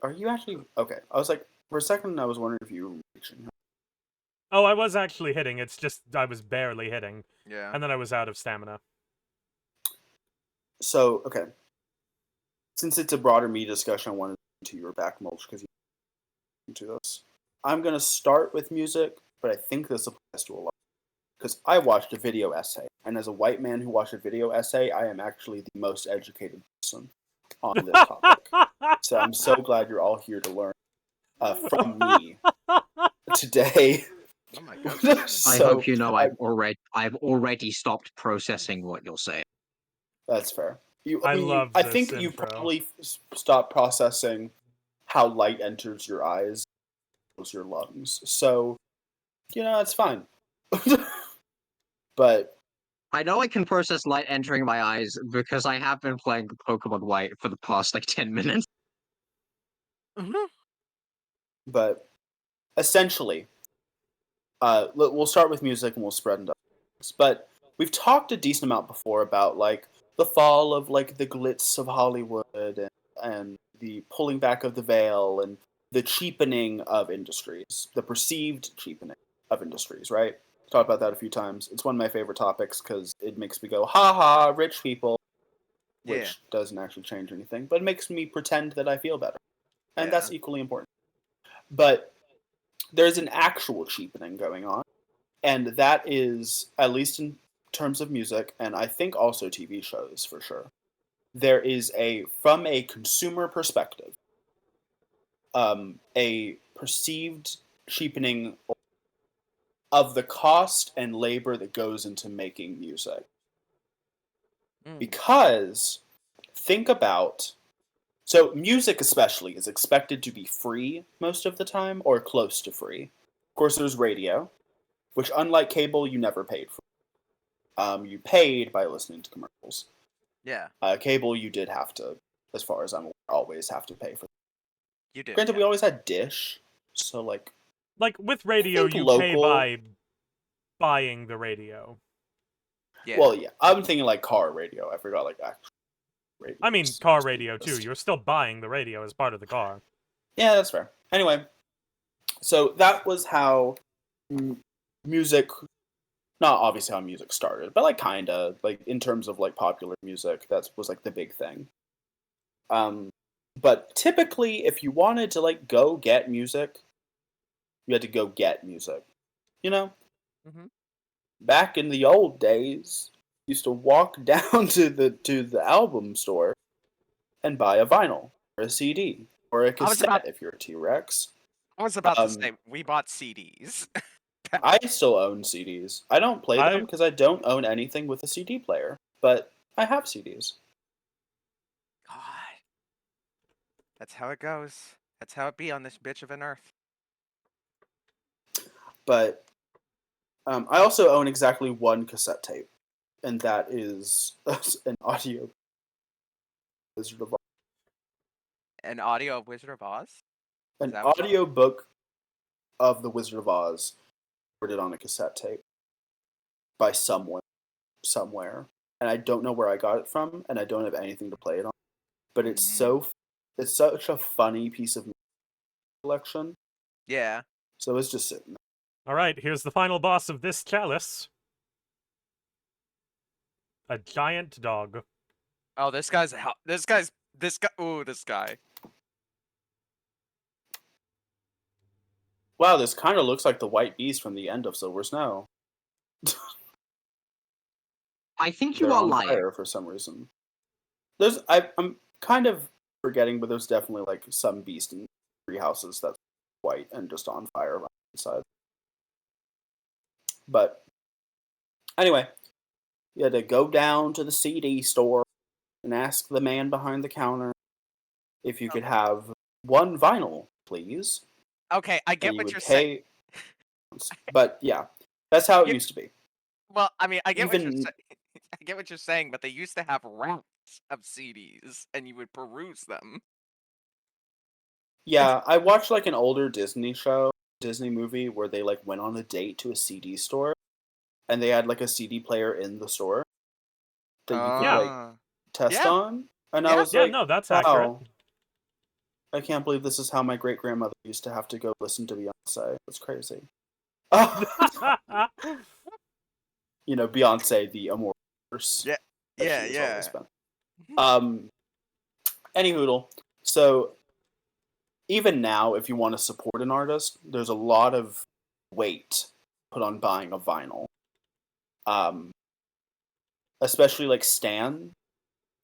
Are you actually... Okay, I was like, for a second I was wondering if you were reaching. Oh, I was actually hitting, it's just I was barely hitting. Yeah. And then I was out of stamina. So, okay. Since it's a broader media discussion, I wanted to your back, Mulch, because you into this. I'm going to start with music, but I think this applies to a lot. Because I watched a video essay, and as a white man who watched a video essay, I am actually the most educated person on this topic. So I'm so glad you're all here to learn from me today. Oh my god. I So, hope you know I've already stopped processing what you're saying. That's fair. I love I this think you intro. probably stopped processing how light enters your eyes, your lungs. So, it's fine. But I know I can process light entering my eyes because I have been playing Pokemon White for the past like 10 minutes. but essentially, we'll start with music and we'll spread into others. But we've talked a decent amount before about like the fall of like the glitz of Hollywood and the pulling back of the veil and the cheapening of industries, the perceived cheapening of industries, right? Talked about that a few times. It's one of my favorite topics because it makes me go, ha ha, rich people, which Yeah. doesn't actually change anything, but it makes me pretend that I feel better. And Yeah. that's equally important. But there's an actual cheapening going on, and that is, at least in terms of music, and I think also TV shows for sure, there is from a consumer perspective, a perceived cheapening of the cost and labor that goes into making music. Because think about, so music especially is expected to be free most of the time or close to free. Of course, there's radio, which unlike cable, you never paid for. You paid by listening to commercials. Yeah. Cable, you did have to, as far as I'm aware, always have to pay for. You did. Granted, yeah. we always had Dish, so like with radio, think you pay local- by buying the radio. Yeah. Well, yeah, I'm thinking like car radio. I forgot like actual radio. I mean, car radio too. You're still buying the radio as part of the car. Yeah, that's fair. Anyway, so that was how music, not obviously how music started, but like kinda, like in terms of like popular music, that was like the big thing. But typically, if you wanted to like go get music, you had to go get music. You know? Mhm. Back in the old days, you used to walk down to the album store and buy a vinyl or a CD or a cassette if you're a T-Rex. I was about to say we bought CDs. I still own CDs. I don't play them because I don't own anything with a CD player, but I have CDs. God. That's how it goes. That's how it be on this bitch of an earth. But I also own exactly one cassette tape, and that is an audio Wizard of Oz. An audio of Wizard of Oz? An that what- audio book of the Wizard of Oz recorded on a cassette tape by someone somewhere, and I don't know where I got it from, and I don't have anything to play it on. But it's such a funny piece of collection. Yeah. So it's just sitting there. All right, here's the final boss of this chalice. A giant dog. Oh, this guy. Ooh, this guy. Wow, this kind of looks like the white beast from the end of Silver Snow. I think you They're are on lying. fire for some reason. I'm kind of forgetting, but there's definitely like some beast in three houses that's white and just on fire on the inside. But anyway, you had to go down to the CD store and ask the man behind the counter if you could have one vinyl, please. Okay, I get And you what would you're saying. pay. But yeah, that's how it used to be. Well, I mean, I get what you're Even- saying. I get what you're saying, but they used to have racks of CDs, and you would peruse them. Yeah, I watched like an older Disney movie where they like went on a date to a CD store, and they had like a CD player in the store that you could like test Yeah. on, and I Yeah. was Yeah, like, no, that's wow, accurate. I can't believe this is how my great grandmother used to have to go listen to Beyonce. That's crazy. You know, Beyonce, the immortal force. Yeah, that yeah, she has yeah. always been. Anyhoodle. So even now, if you want to support an artist, there's a lot of weight put on buying a vinyl. Especially like Stan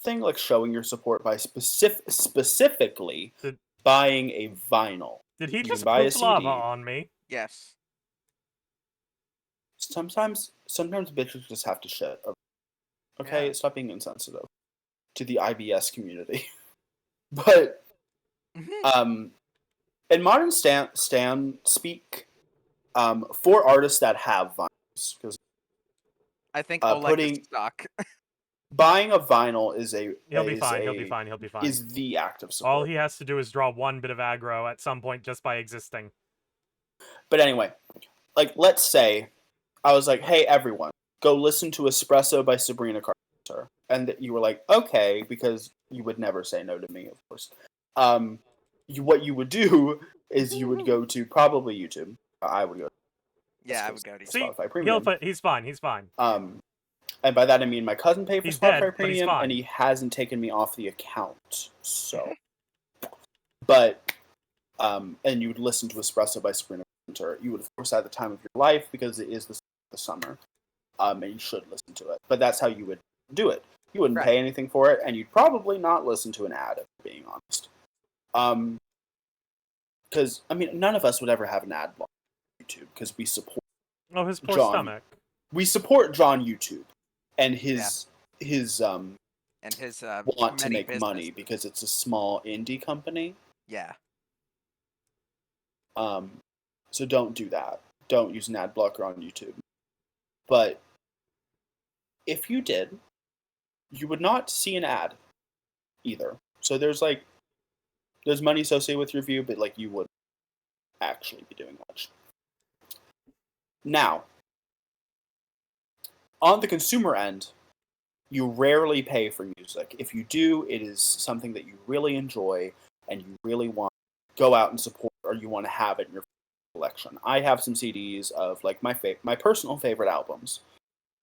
thing, like showing your support by specifically buying a vinyl. Did he You just can buy a poop lava CD. on me? Yes. Sometimes bitches just have to shit. Okay, Yeah. stop being insensitive to the IBS community. But in modern Stan speak, for artists that have vinyls, because I think Oleg putting- is stuck. buying a vinyl is He'll be fine. He'll be fine. He'll be fine. is the act of support. All he has to do is draw one bit of aggro at some point just by existing. But anyway, like let's say I was like, hey everyone, go listen to Espresso by Sabrina Carpenter Carpenter, and that you were like, okay, because you would never say no to me, of course. What you would do is you would go to probably YouTube. I would go. Yeah, I would go to See, you. Spotify Premium. he's fine. He's fine. And by that I mean my cousin paid for He's Spotify dead, but he's Premium, fine. and he hasn't taken me off the account. So, but and you would listen to Espresso by Sabrina Carpenter. You would, of course, at the time of your life, because it is the summer, and you should listen to it. But that's how you would do it. You wouldn't pay anything for it, and you'd probably not listen to an ad, if we're being honest. Because I mean, none of us would ever have an ad block on YouTube because we support. Oh, his poor John. stomach. We support John YouTube and his And his want to many make money businesses. because it's a small indie company. Yeah. So don't do that. Don't use an ad blocker on YouTube. But if you did, you would not see an ad either. So there's money associated with your view, but like you wouldn't actually be doing much. Now, on the consumer end, you rarely pay for music. If you do, it is something that you really enjoy and you really want to go out and support, or you want to have it in your collection. I have some CDs of like my personal favorite albums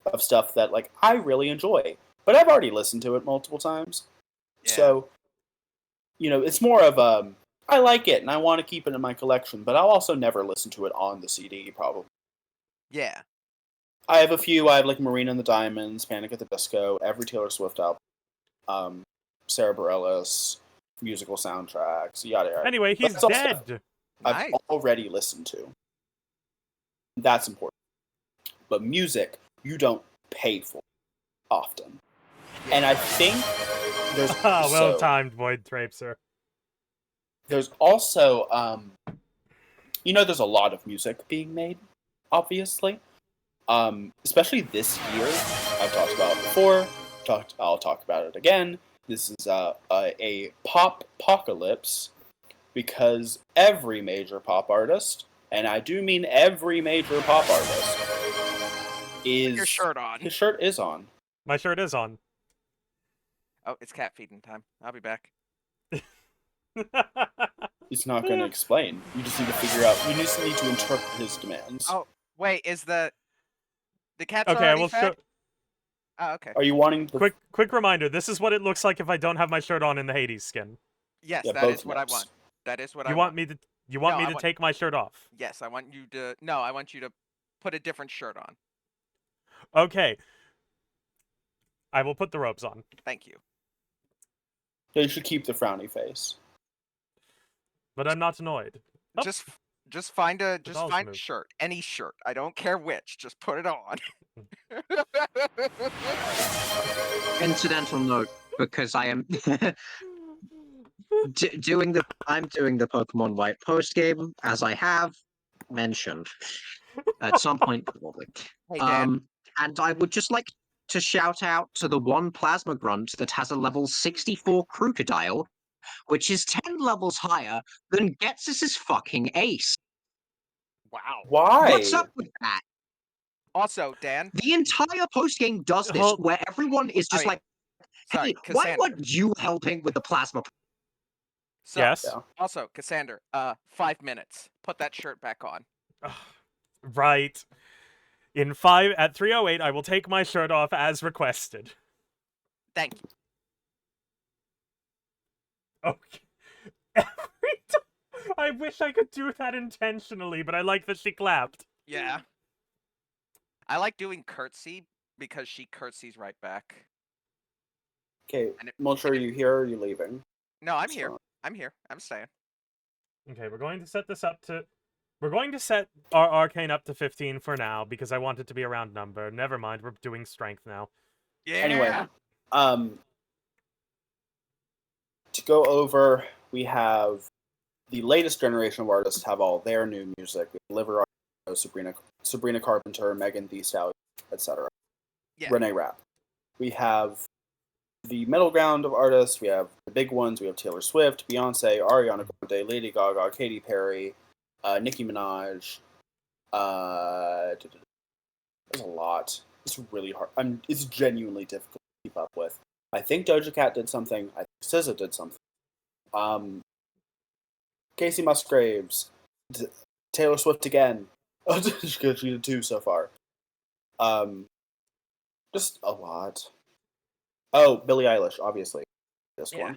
of stuff that like I really enjoy, but I've already listened to it multiple times. Yeah. So, it's more of I like it and I want to keep it in my collection, but I'll also never listen to it on the CD probably. Yeah. I have a few. I have like Marina and the Diamonds, Panic at the Disco, every Taylor Swift album, Sarah Bareilles, musical soundtracks, yada yada. Anyway, he's That's all dead. stuff Nice. I've already listened to. That's important. But music, you don't pay for often. And I think there's Well timed, Void Traipser. There's also there's a lot of music being made, obviously. Especially this year, I've talked about it before. I'll talk about it again. This is a pop apocalypse because every major pop artist, and I do mean every major pop artist, is Your shirt on. His shirt is on. My shirt is on. Oh, it's cat feeding time. I'll be back. He's not going to explain. You just need to figure out. You just need to interpret his demands. Oh, wait, is the cat's Okay, I already will fed? show. Oh, okay. Are you wanting the Quick reminder. This is what it looks like if I don't have my shirt on in the Hades skin. Yes, Yeah, that both is what I nips. want. That is what I You want. want me to? You want No, me I to want- take my shirt off? Yes, I want you to. No, I want you to put a different shirt on. Okay. I will put the robes on. Thank you. Yeah, you should keep the frowny face. But I'm not annoyed. Oh. Just find a dolls move. shirt, any shirt. I don't care which. Just put it on. Incidental note, because I am doing the Pokemon White post game, as I have mentioned at some point probably. Hey, Dan. And I would just like to shout out to the one Plasma Grunt that has a level 64 Crocodile, which is 10 levels higher than Getsus's fucking ace. Wow. Why? What's up with that? Also, Dan. The entire post game does this, Hold- where everyone is just Sorry, hey, why Cassander. weren't you helping with the plasma? So, Yes. Yeah. Also, Cassander. 5 minutes. Put that shirt back on. Right. In 5 at 3:08, I will take my shirt off as requested. Thank you. Okay. Every time. I wish I could do that intentionally, but I like that she clapped. Yeah. I like doing curtsy because she curtsies right back. Okay, And it- Mulcher, are you here or are you leaving? No, I'm It's here. fine. I'm here. I'm staying. Okay, we're going to set this up to... We're going to set our arcane up to 15 for now, because I want it to be a round number. Never mind, we're doing strength now. Yeah. Anyway, to go over, we have the latest generation of artists have all their new music. We have Liver, Sabrina Carpenter, Megan Thee Stallion, etc. Yeah. Renee Rapp. We have the middle ground of artists. We have the big ones. We have Taylor Swift, Beyonce, Ariana Grande, Lady Gaga, Katy Perry, Nicki Minaj. There's a lot. It's really hard. It's genuinely difficult keep up with. I think Doja Cat did something. I think SZA did something. Casey Musgraves, Taylor Swift again. She did 2 so far. Just a lot. Oh, Billie Eilish, obviously. This one.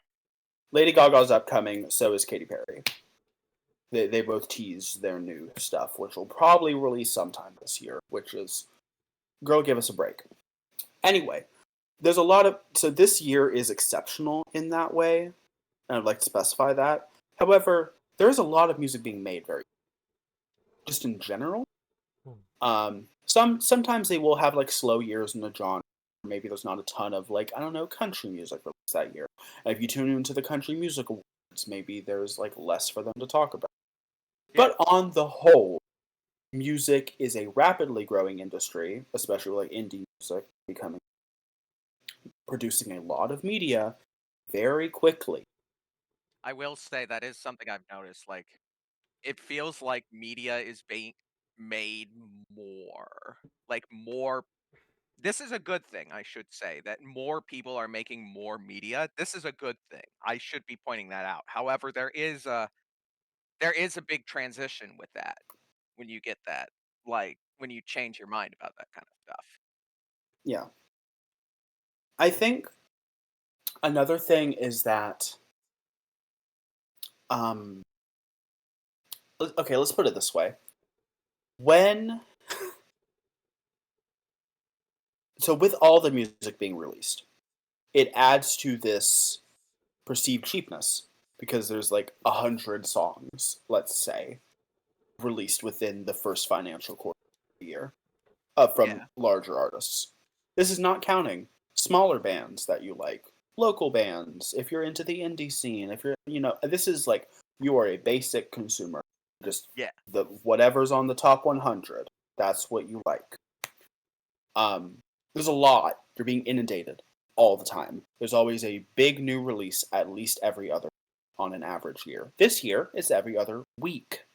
Lady Gaga's upcoming, so is Katy Perry. They both tease their new stuff, which will probably release sometime this year, which is, girl, give us a break. Anyway, there's a lot of, so this year is exceptional in that way, and I'd like to specify that. However, there's a lot of music being made just in general. Sometimes they will have like slow years in the genre. Maybe there's not a ton of like, I don't know, country music released that year. And if you tune into the Country Music Awards, maybe there's like less for them to talk about. Yeah. But on the whole, music is a rapidly growing industry, especially like indie music producing a lot of media very quickly. I will say that is something I've noticed. Like, it feels like media is being made more. Like, more. This is a good thing, I should say, that more people are making more media. This is a good thing. I should be pointing that out. However, there is a big transition with that when you get that, like, when you change your mind about that kind of stuff. Yeah. I think another thing is that, okay, let's put it this way. So with all the music being released, it adds to this perceived cheapness because there's like 100 songs, let's say, released within the first financial quarter of the year from larger artists. This is not counting smaller bands that you like, local bands, if you're into the indie scene, if you're, this is like, you are a basic consumer. Just the whatever's on the top 100, that's what you like. There's a lot. You're being inundated all the time. There's always a big new release at least every other on an average year. This year, it's every other week.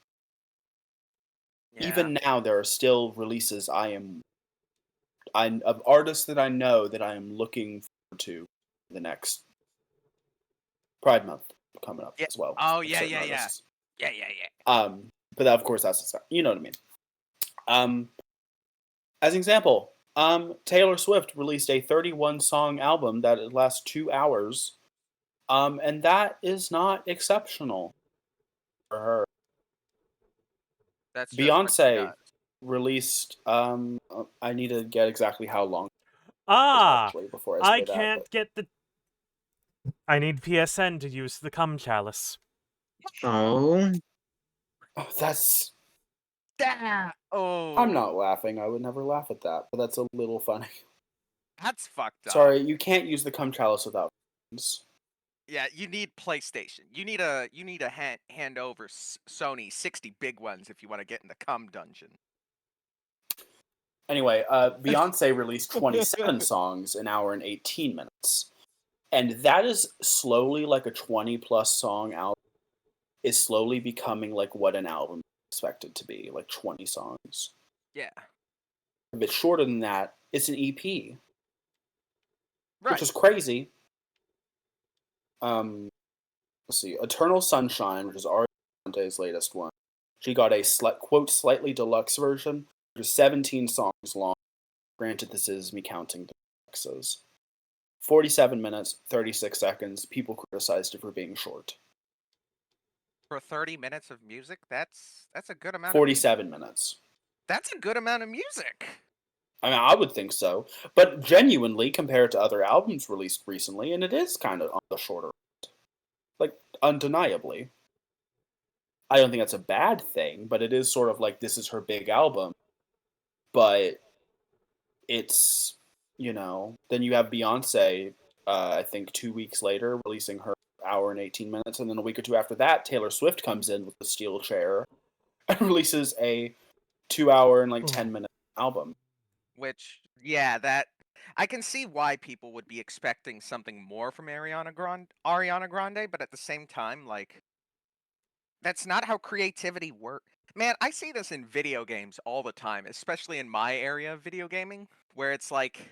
Yeah. Even now, there are still releases of artists that I know that I am looking forward to the next Pride Month coming up as well. Oh, yeah. But of course, that's you know what I mean. As an example, Taylor Swift released a 31-song album that lasts 2 hours, and that is not exceptional for her. That's Beyonce released. I need to get exactly how long. Before I can't get the. I need PSN to use the cum chalice. Oh, that's. Oh, I'm not laughing. I would never laugh at that, but that's a little funny. That's fucked up. Sorry, you can't use the cum chalice without friends. Yeah, you need PlayStation. You need a hand over Sony 60 big ones if you want to get in the cum dungeon. Anyway, Beyonce released 27 songs, an hour and 18 minutes. And that is slowly like a 20-plus song album is slowly becoming like what an album is expected to be, like 20 songs. Yeah. If it's shorter than that, it's an EP. Right. Which is crazy. Let's see. Eternal Sunshine, which is Ariana Grande's latest one. She got a quote slightly deluxe version, which is 17 songs long. Granted, this is me counting the deluxes. 47 minutes, 36 seconds. People criticized it for being short. For 30 minutes of music, that's a good amount. 47 minutes. That's a good amount of music. I mean, I would think so. But genuinely, compared to other albums released recently, and it is kind of on the shorter end. Like, undeniably. I don't think that's a bad thing, but it is sort of like this is her big album. But it's, then you have Beyonce, I think 2 weeks later, releasing her hour and 18 minutes, and then a week or two after that, Taylor Swift comes in with the steel chair and releases a 2 hour and 10-minute album. Which, that I can see why people would be expecting something more from Ariana Grande, but at the same time, like, that's not how creativity works. Man, I see this in video games all the time, especially in my area of video gaming, where it's like,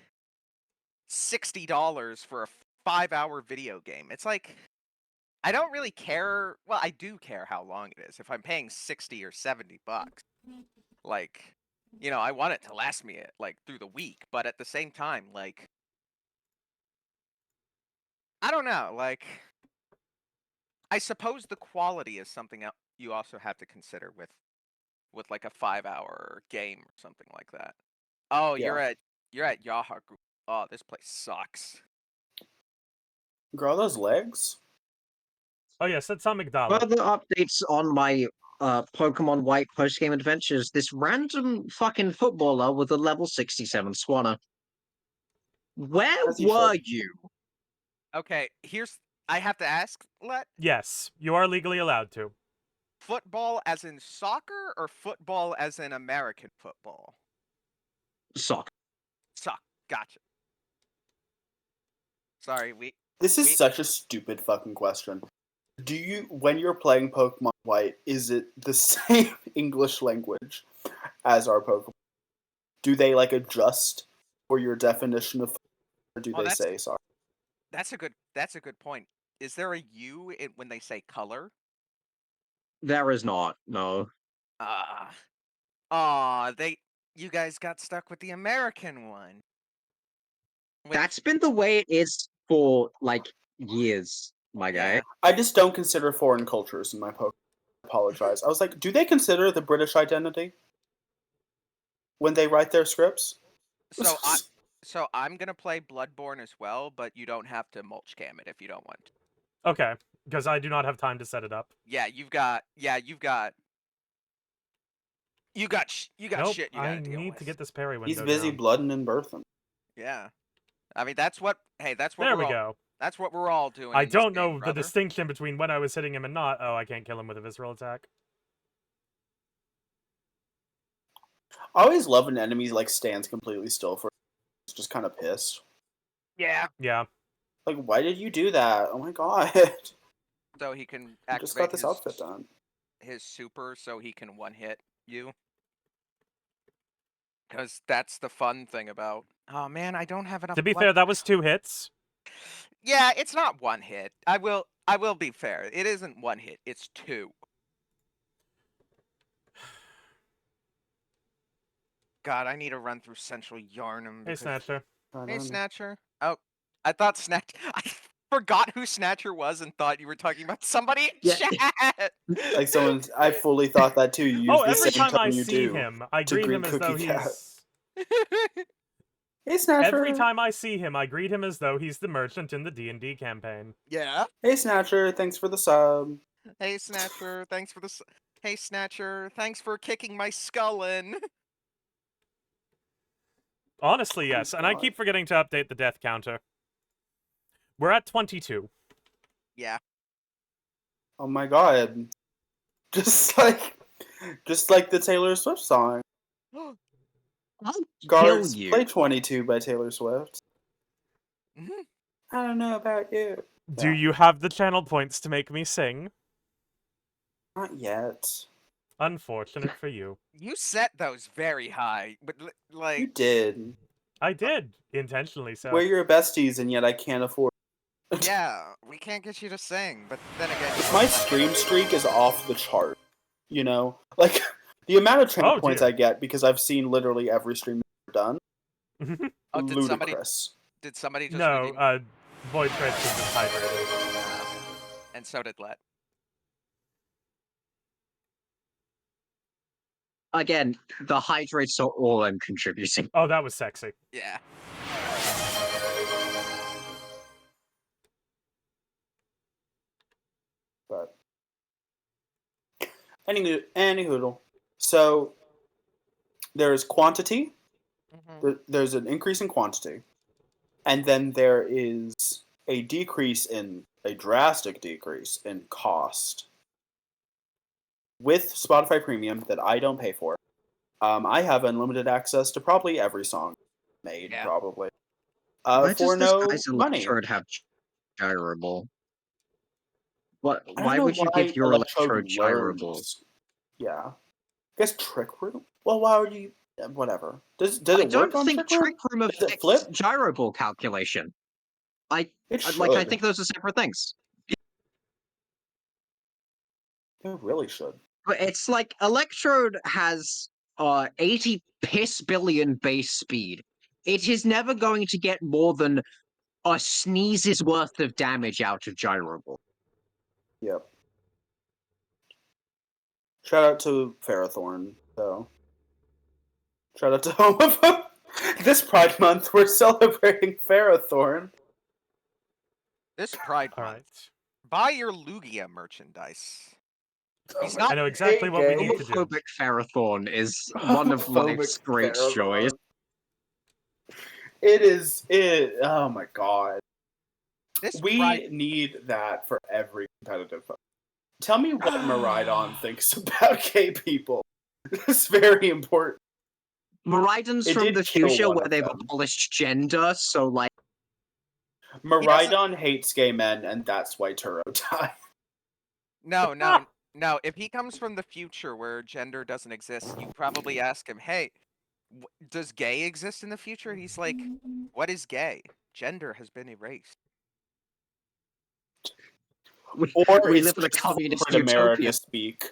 $60 for a 5-hour video game. It's like, I don't really care. Well, I do care how long it is. If I'm paying 60 or $70, like, you know, I want it to last me like through the week. But at the same time, like, I don't know. Like, I suppose the quality is something you also have to consider with like a 5-hour game or something like that. Oh, Yeah. you're at Yaha Group. Oh, this place sucks. Girl, those legs. Oh yes, that's Amygdala. Further updates on my Pokemon White post-game adventures. This random fucking footballer with a level 67 Swanna. Where As you were should. you? Okay, I have to ask, Yes, you are legally allowed to. football as in soccer or football as in American football? Soccer. Gotcha. Sorry, This is we- such a stupid fucking question. Do you, when you're playing Pokemon White, is it the same English language as our Pokemon? Do they like adjust for your definition of, or do Oh, they say sorry? that's a good point. Is there a U when they say color? There is not, no. You guys got stuck with the American one. That's been the way it is for, like, years, my guy. Yeah. I just don't consider foreign cultures in my Pokemon. I apologize. I was like, do they consider the British identity when they write their scripts? So I'm gonna play Bloodborne as well, but you don't have to mulch cam it if you don't want to. Okay, because I do not have time to set it up. You've got Nope, shit you I gotta deal need with. to get this parry window He's busy down. blooding and birthing. Yeah. I mean, that's what There we go. That's what we're all doing. I in this don't game, know the brother. distinction between when I was hitting him and not. Oh, I can't kill him with a visceral attack. I always love when enemies like stands completely still for just kind of pissed. Yeah. Yeah. Like, why did you do that? Oh my god. So he can I just got activate this his, outfit done. his super so he can one-hit you. Because that's the fun thing about... Oh man, I don't have enough... To be fair, that was 2 hits. Yeah, it's not one hit. I will be fair. It isn't one hit, it's 2. God, I need to run through Central Yarnum. Hey, Snatcher. Hey, Snatcher. Oh, I thought I forgot who Snatcher was and thought you were talking about somebody in chat. Like I fully thought that too. You use Oh, the every same time I tone you see do him, I to greet greet him as though Cookie Cat. he's... Hey, Snatcher. Every time I see him, I greet him as though he's the merchant in the D&D campaign. Yeah. Hey, Snatcher. Thanks for the sub. Hey, Snatcher. Thanks for the... Hey, Snatcher. Thanks for kicking my skull in. Honestly, yes, and I God. keep forgetting to update the death counter. We're at 22. Yeah. Oh my god. Just like the Taylor Swift song. I'll Guards, kill you. play 22 by Taylor Swift. Mhm. I don't know about you. Do Yeah. you have the channel points to make me sing? Not yet. Unfortunate for you. You set those very high, but You like... did. I did, intentionally so. We're your besties, and yet I can't afford. Yeah, we can't get you to sing, but then again... My stream streak is off the chart. You know? Like, the amount of channel Oh, points dear. I get because I've seen literally every stream you've ever done. Oh, Ludicrous. Did somebody just No, redeem... Void Crates is just hydrated. And so did Let. Again, the hydrates are all I'm contributing. Oh, that was sexy. Yeah. But any hoodle. So there's quantity. There's an increase in quantity, and then there is a drastic decrease in cost. With Spotify Premium that I don't pay for, I have unlimited access to probably every song made. Yeah. Probably Why for does no this guy's money. electrode have gyrable? What? I don't Why know would you why give your electrode gyrable? learns. Yeah. I guess Trick Room? Well, why would you... whatever. Did I it don't work on think Trick Room? Trick Room Does it flip? affects gyro ball calculation. It I should. think those are separate things. It really should. But it's like Electrode has 80 piss billion base speed. It is never going to get more than a sneeze's worth of damage out of gyro ball. Yep. Shout out to Ferrothorn, though. Shout out to Homophobe. This Pride Month, we're celebrating Ferrothorn. This Pride All Month, right. buy your Lugia merchandise. He's Oh not I know exactly what we need to do. Homophobic Ferrothorn is one of life's great joys. It is. Oh my god. this We Pride. need that for every competitive. Tell me what Maridon thinks about gay people. It's very important. Maridon's It from did the kill future one where of they've them. abolished gender, so like Maridon hates gay men, and that's why Turo died. No. If he comes from the future where gender doesn't exist, you probably ask him, "Hey, does gay exist in the future?" He's like, "What is gay? Gender has been erased." Or we it's live in a just communist corporate America utopia. speak.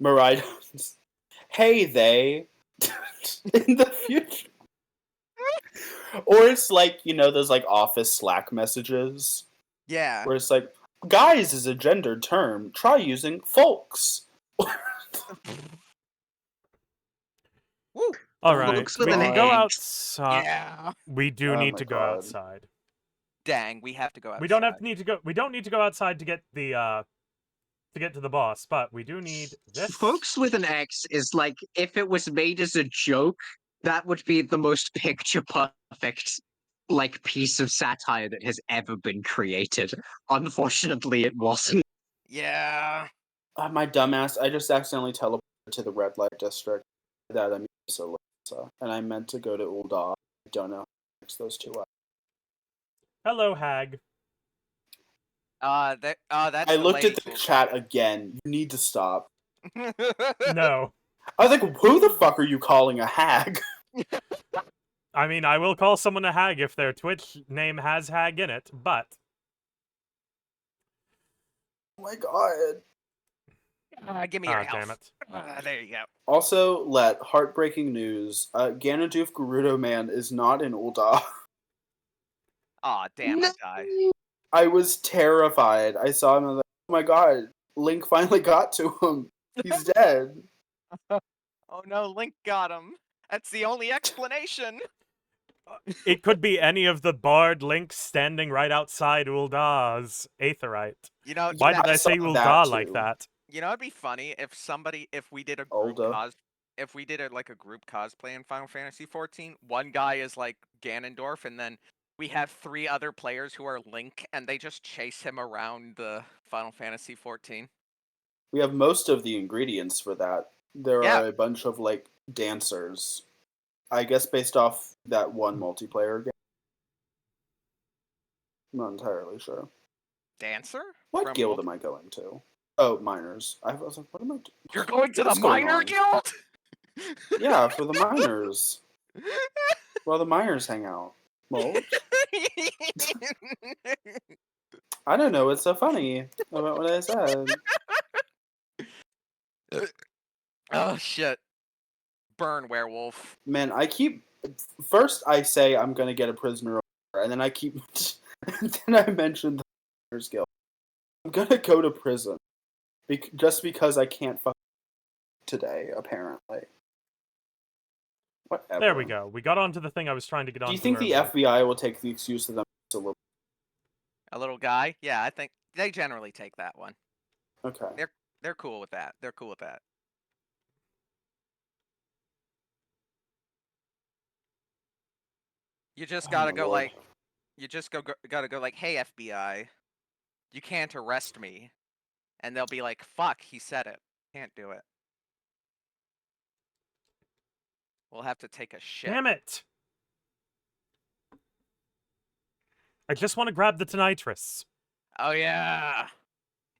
Maridon's, hey, they, in the future. Or it's like, those like office Slack messages Yeah. where it's like, guys is a gendered term. Try using folks. Woo. All right. Looks We with an can go egg. outside. Yeah. We do Oh need my to go God. outside. Dang, we have to go outside. We don't need to go outside to get the to get to the boss, but we do need this. Folks with an X is like, if it was made as a joke, that would be the most picture perfect like piece of satire that has ever been created. Unfortunately, it wasn't. Yeah. My dumbass, I just accidentally teleported to the red light district. That I mean, and I meant to go to Ul'dah. I don't know how to mix those two up. Hello, Hag. That's I the looked at lady the who- chat again. You need to stop. No. I was like, who the fuck are you calling a hag? I mean, I will call someone a hag if their Twitch name has hag in it, but Oh my god. Give me your damn health. it. There you go. Also, heartbreaking news. Ganondorf Gerudo Man is not in Ul'dah. Aw, damn, No. I died. I was terrified. I saw him and I was like, oh my god, Link finally got to him. He's dead. Oh no, Link got him. That's the only explanation. It could be any of the barred links standing right outside Uldah's Aetherite. You know, Why Yeah, did I say saw that Ul'dah like too. that? You know, it'd be funny if we did a group Ul'dah. if we did a group cosplay in Final Fantasy 14. One guy is like Ganondorf, and then we have 3 other players who are Link, and they just chase him around the Final Fantasy 14. We have most of the ingredients for that. There Yeah. are a bunch of dancers. I guess based off that one multiplayer game. I'm not entirely sure. Dancer? What From guild am I going to? Oh, miners. I was like, what am I doing? You're going to the What's going Miner on? Guild? Yeah, for the miners. Well, the miners hang out. Well, I don't know what's so funny about what I said. Oh shit. Burn, werewolf. Man, first I say I'm gonna get a prisoner, and then and then I mentioned the miners guild. I'm gonna go to prison, just because I can't fuck today, apparently. Whatever. There we go. We got onto the thing I was trying to get onto. Do you think the earlier. FBI will take the excuse of them a little? A little guy? Yeah, I think they generally take that one. Okay. They're cool with that. They're cool with that. You just gotta my go lord. gotta go like, hey FBI, you can't arrest me. And they'll be like, fuck, he said it. Can't do it. We'll have to take a shit. Damn it! I just want to grab the Tonitrus. Oh yeah.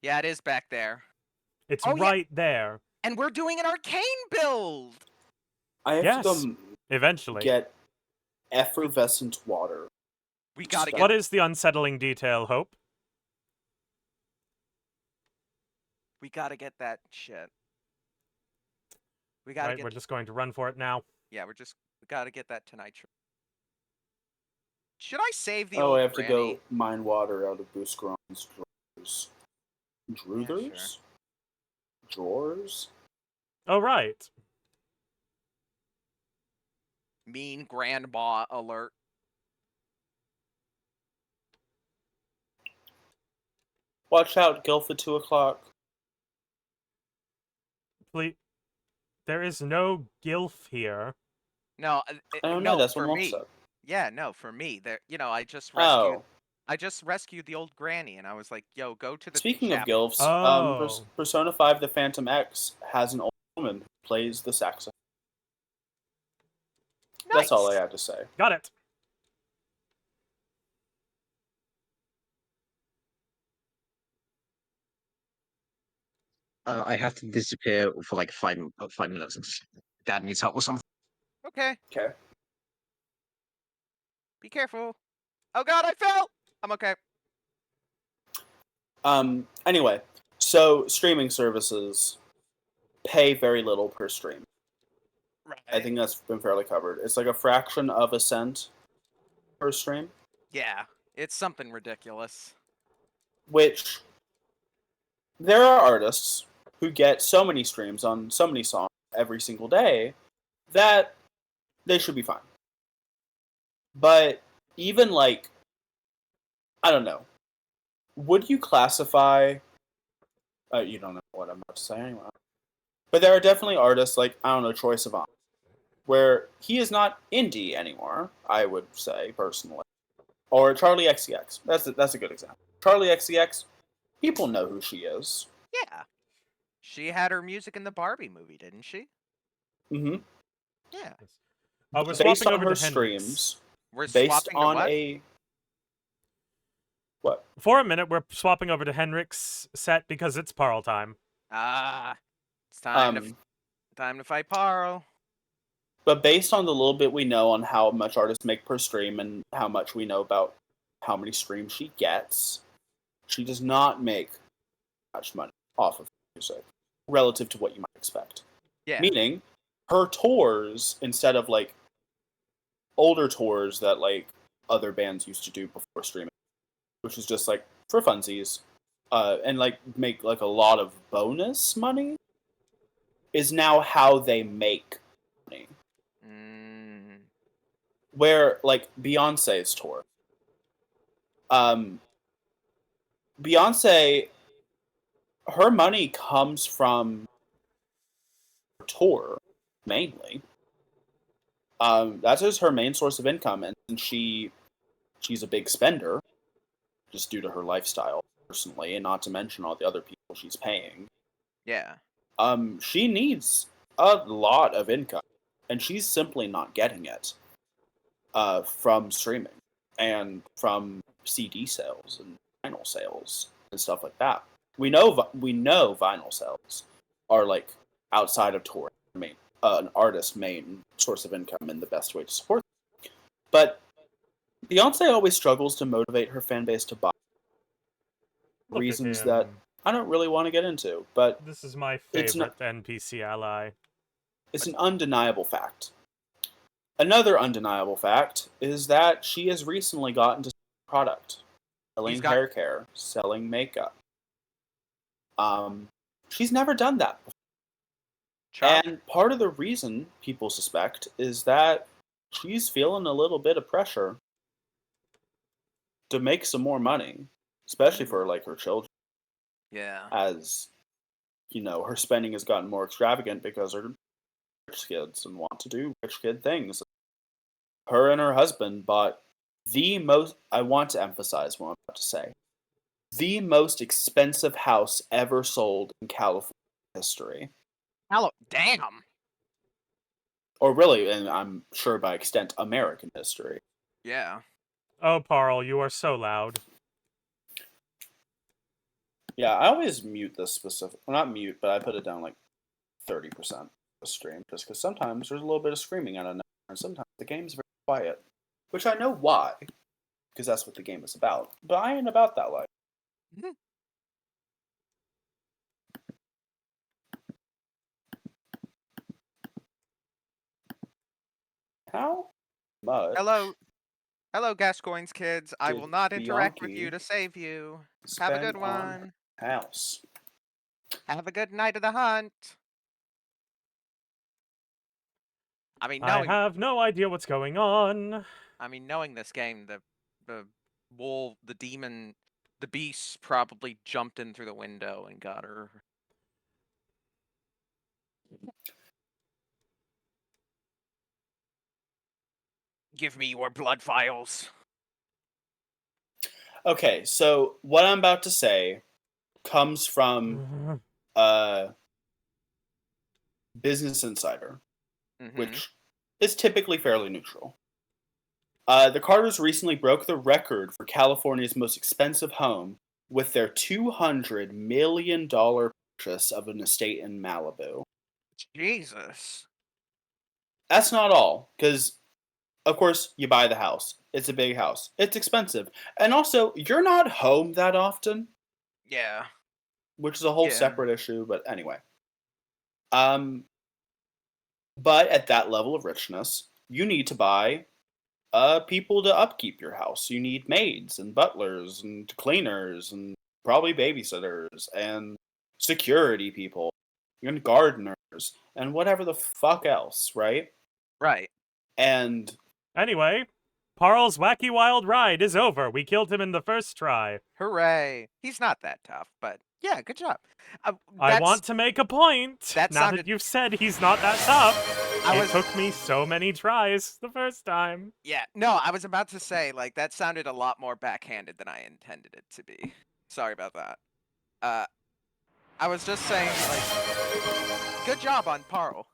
Yeah, it is back there. It's Oh, yeah. right there. And we're doing an arcane build! I have Yes, to go eventually. get effervescent water. We gotta Stop. get. What is the unsettling detail, Hope? We gotta get that shit. We gotta Right, get. we're just going to run for it now. Yeah, we gotta get that tonight. Should I save the Oh, old I have to granny? go mine water out of Buscaron's drawers. Druthers? Drawers? Oh, right. Mean grandma alert. Watch out, Gilf at 2 o'clock. Please. There is no gilf here. No, I don't know, no, that's what for Wolf me. said. Yeah, no, for me. There, I just rescued. Oh. I just rescued the old granny, and I was like, "Yo, go to the." Speaking of chapel." Gilfs, Oh. Persona 5 The Phantom X has an old woman who plays the saxophone. That's all I Nice. had to say. Got it. I have to disappear for like 5 minutes. Dad needs help with something. Okay, Okay. be careful. Oh God, I fell. I'm okay. Anyway, so streaming services pay very little per stream. Right. I think that's been fairly covered. It's like a fraction of a cent per stream, Yeah, it's something ridiculous. which there are artists who get so many streams on so many songs every single day that they should be fine. But even like, I don't know, would you classify? You don't know what I'm about to say anyway. But there are definitely artists like, I don't know, Troye Sivan, where he is not indie anymore. I would say personally, or Charlie XCX. That's a good example. Charlie XCX, people know who she is. Yeah, she had her music in the Barbie movie, didn't she? Mm-hmm. Yeah. We're Based swapping on over her to Hendrix. streams, We're based swapping to on what? a what? For a minute, we're swapping over to Henrik's set because it's Parl time. Ah, it's time to fight Paro. But based on the little bit we know on how much artists make per stream and how much we know about how many streams she gets, she does not make much money off of music relative to what you might expect. Yeah. Meaning, her tours, instead of like older tours that like other bands used to do before streaming, which was just like for funsies, and like make like a lot of bonus money, is now how they make money. Where like Beyonce's tour, Beyonce, her money comes from tour mainly. That is her main source of income, and she's a big spender, just due to her lifestyle personally, and not to mention all the other people she's paying. Yeah. She needs a lot of income, and she's simply not getting it from streaming and from CD sales and vinyl sales and stuff like that. We know vinyl sales are like outside of touring. I mean, an artist's main source of income and the best way to support them. But Beyonce always struggles to motivate her fan base to buy. Look at Reasons him. that I don't really want to get into, but This is my it's favorite NPC ally. It's an undeniable fact. Another undeniable fact is that she has recently gotten to product, selling hair care, selling makeup. She's never done that before. And part of the reason people suspect is that she's feeling a little bit of pressure to make some more money, especially for like her children. Yeah. As you know, her spending has gotten more extravagant because her rich kids and want to do rich kid things. Her and her husband bought the most, I want to emphasize what I'm about to say, the most expensive house ever sold in California history. Damn. Or really, and I'm sure by extent, American history. Yeah. Oh, Parl, you are so loud. Yeah, I always mute this specific, well, not mute, but I put it down like 30% the stream, just because sometimes there's a little bit of screaming out of nowhere, and sometimes the game's very quiet. Which I know why, because that's what the game is about. But I ain't about that life. Mhm. How much Hello, Gascoigne's kids. I did will not interact with you Bianchi to save you. Have a spend good on one. her house? Have a good night of the hunt. I mean, I have no idea what's going on. knowing this game, the demon, the beast probably jumped in through the window and got her. Give me your blood vials. Okay, so what I'm about to say comes from Business Insider, Mhm. which is typically fairly neutral. The Carters recently broke the record for California's most expensive home with their $200 million purchase of an estate in Malibu. Jesus. That's not all, because, of course, you buy the house. It's a big house. It's expensive. And also, you're not home that often, Yeah. which is a whole Yeah. separate issue, but anyway. But at that level of richness, you need to buy people to upkeep your house. You need maids and butlers and cleaners and probably babysitters and security people and gardeners and whatever the fuck else, right? Right. And Anyway, Parl's wacky wild ride is over. We killed him in the first try. Hooray. He's not that tough, but yeah, good job. I want to make a point. that Now sounded- that you've said he's not that tough. I It was- took me so many tries the first time. Yeah, no, I was about to say, like, that sounded a lot more backhanded than I intended it to be. Sorry about that. I was just saying, like, good job on Parl.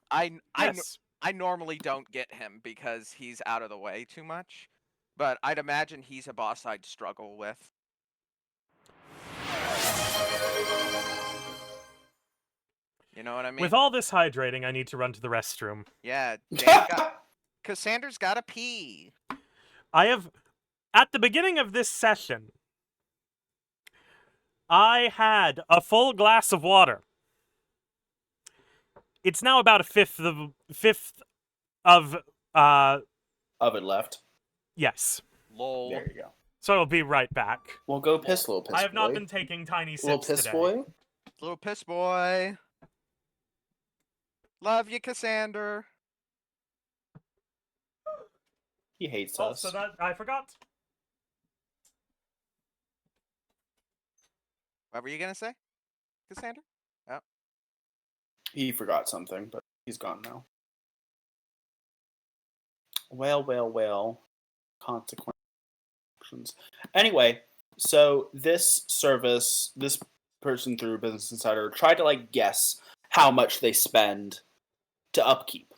Yes. I normally don't get him because he's out of the way too much, but I'd imagine he's a boss I'd struggle with. You know what I mean? With all this hydrating, I need to run to the restroom. Yeah, Cassander's gotta pee. I have, at the beginning of this session, I had a full glass of water. It's now about a fifth of of it left. yes. Lol. There you go. So I'll be right back. Well, go piss, little piss boy. I have not been taking tiny little sips piss today. boy. Little piss boy. Love you, Cassander. He hates Oh, us. so that I forgot. What were you gonna say, Cassander? Oh. He forgot something, but he's gone now. Well. Consequences. Anyway, so this service, this person through Business Insider tried to like guess how much they spend to upkeep.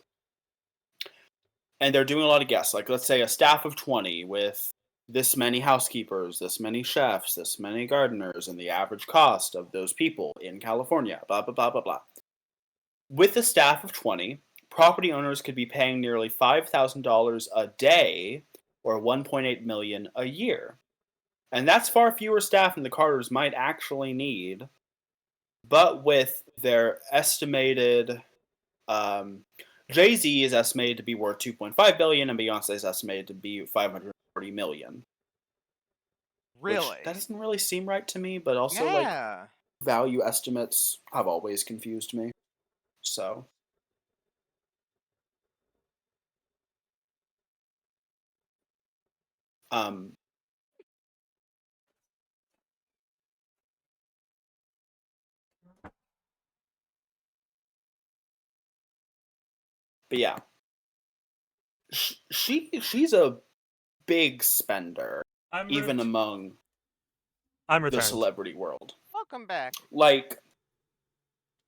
And they're doing a lot of guess. Like, let's say a staff of 20 with this many housekeepers, this many chefs, this many gardeners, and the average cost of those people in California, blah, blah, blah, blah, blah. With a staff of 20, property owners could be paying nearly $5,000 a day or $1.8 million a year. And that's far fewer staff than the Carters might actually need. But with their estimated... Jay-Z is estimated to be worth $2.5 billion, and Beyonce is estimated to be $540 million. Really? Which, that doesn't really seem right to me, but also yeah. like value estimates have always confused me. So but yeah. She's a big spender, even among I'm the returned. celebrity world. Welcome back. Like,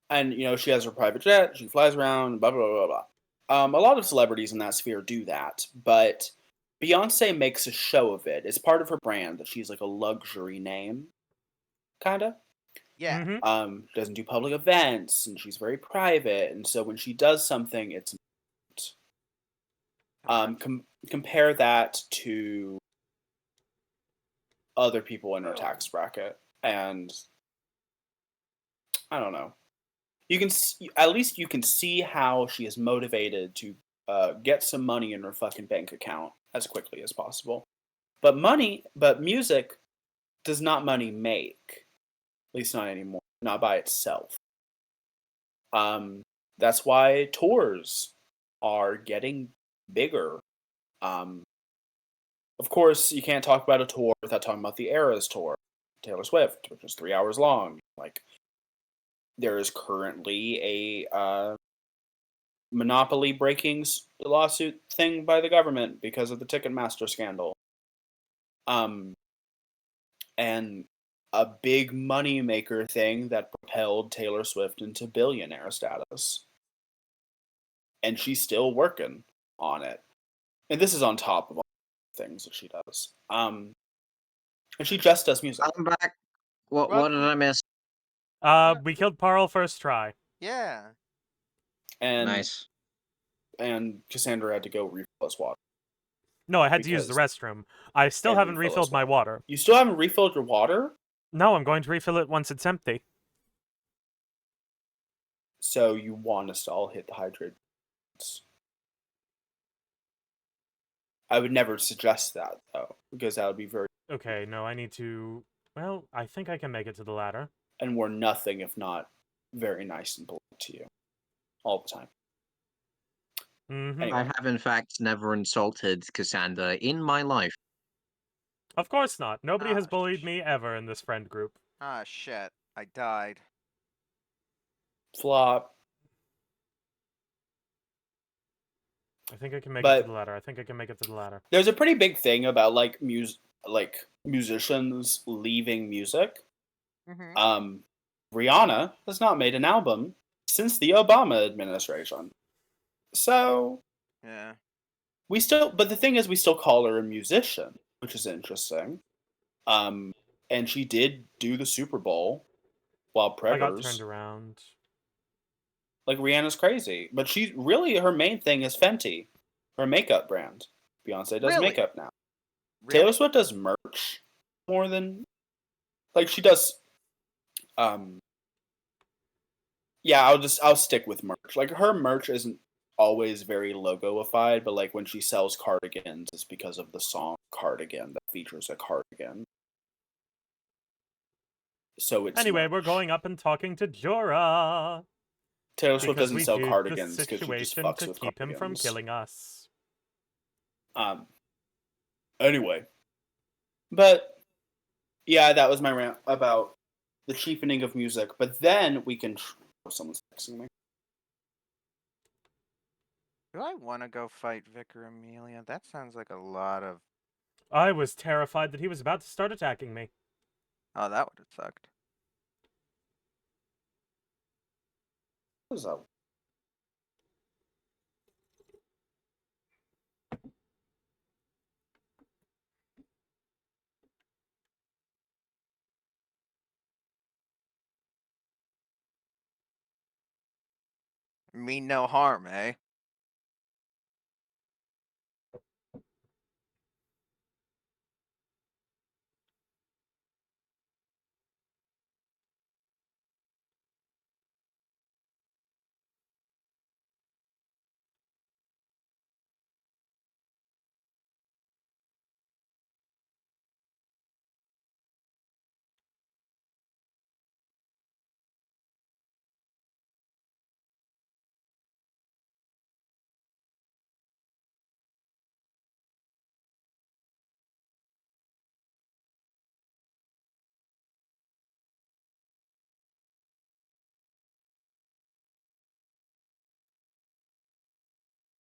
and you know, she has her private jet, she flies around, blah blah blah blah. A lot of celebrities in that sphere do that, but Beyonce makes a show of it. It's part of her brand that she's like a luxury name, kinda. Yeah. Mm-hmm. Doesn't do public events, and she's very private. And so when she does something, it's compare that to other people in her tax bracket, and I don't know. You can at least you can see how she is motivated to get some money in her fucking bank account as quickly as possible. But music does not money make, at least not anymore, not by itself. That's why tours are getting bigger. Of course, you can't talk about a tour without talking about the Eras tour, Taylor Swift, which is 3 hours long. Like, there is currently a monopoly breaking lawsuit thing by the government because of the Ticketmaster scandal. And a big money maker thing that propelled Taylor Swift into billionaire status. And she's still working on it. And this is on top of all the things that she does. And she just does music. I'm back. What did I miss? We killed Parl first try. Yeah. And Nice. and Cassander had to go refill his water. No, I had to use the restroom. I still And haven't refill his refilled my water. You still haven't refilled your water? No, I'm going to refill it once it's empty. So you want us to all hit the hydrate. I would never suggest that, though, because that would be very... Okay, no, I need to... Well, I think I can make it to the ladder. And we're nothing if not very nice and polite to you. All the time. Mm-hmm. Anyway. I have, in fact, never insulted Cassander in my life. Of course not. Nobody has bullied me ever in this friend group. Ah, shit. I died. Flop. I think I can make it But to the ladder. I think I can make it to the ladder. there's a pretty big thing about like musicians leaving music. Mm-hmm. Rihanna has not made an album since the Obama administration. So Yeah. but the thing is, we still call her a musician, which is interesting. And she did do the Super Bowl while preppers. I got turned around. Like, Rihanna's crazy, but her main thing is Fenty, her makeup brand. Beyonce does makeup now. Really? Taylor Swift does merch more than, like, she does. Yeah, I'll stick with merch. Like, her merch isn't always very logoified, but like when she sells cardigans, it's because of the song "Cardigan" that features a cardigan. So it's Anyway, merch. we're going up and talking to Jorah. Taylor Swift Because doesn't we sell did cardigans the because she just situation fucks to with keep him from cardigans. killing us. Anyway, but yeah, that was my rant about the cheapening of music. But then we can. Someone's texting me. Do I want to go fight Vicar Amelia? That sounds like a lot of... I was terrified that he was about to start attacking me. Oh, that would have sucked. What is that? Mean no harm, eh?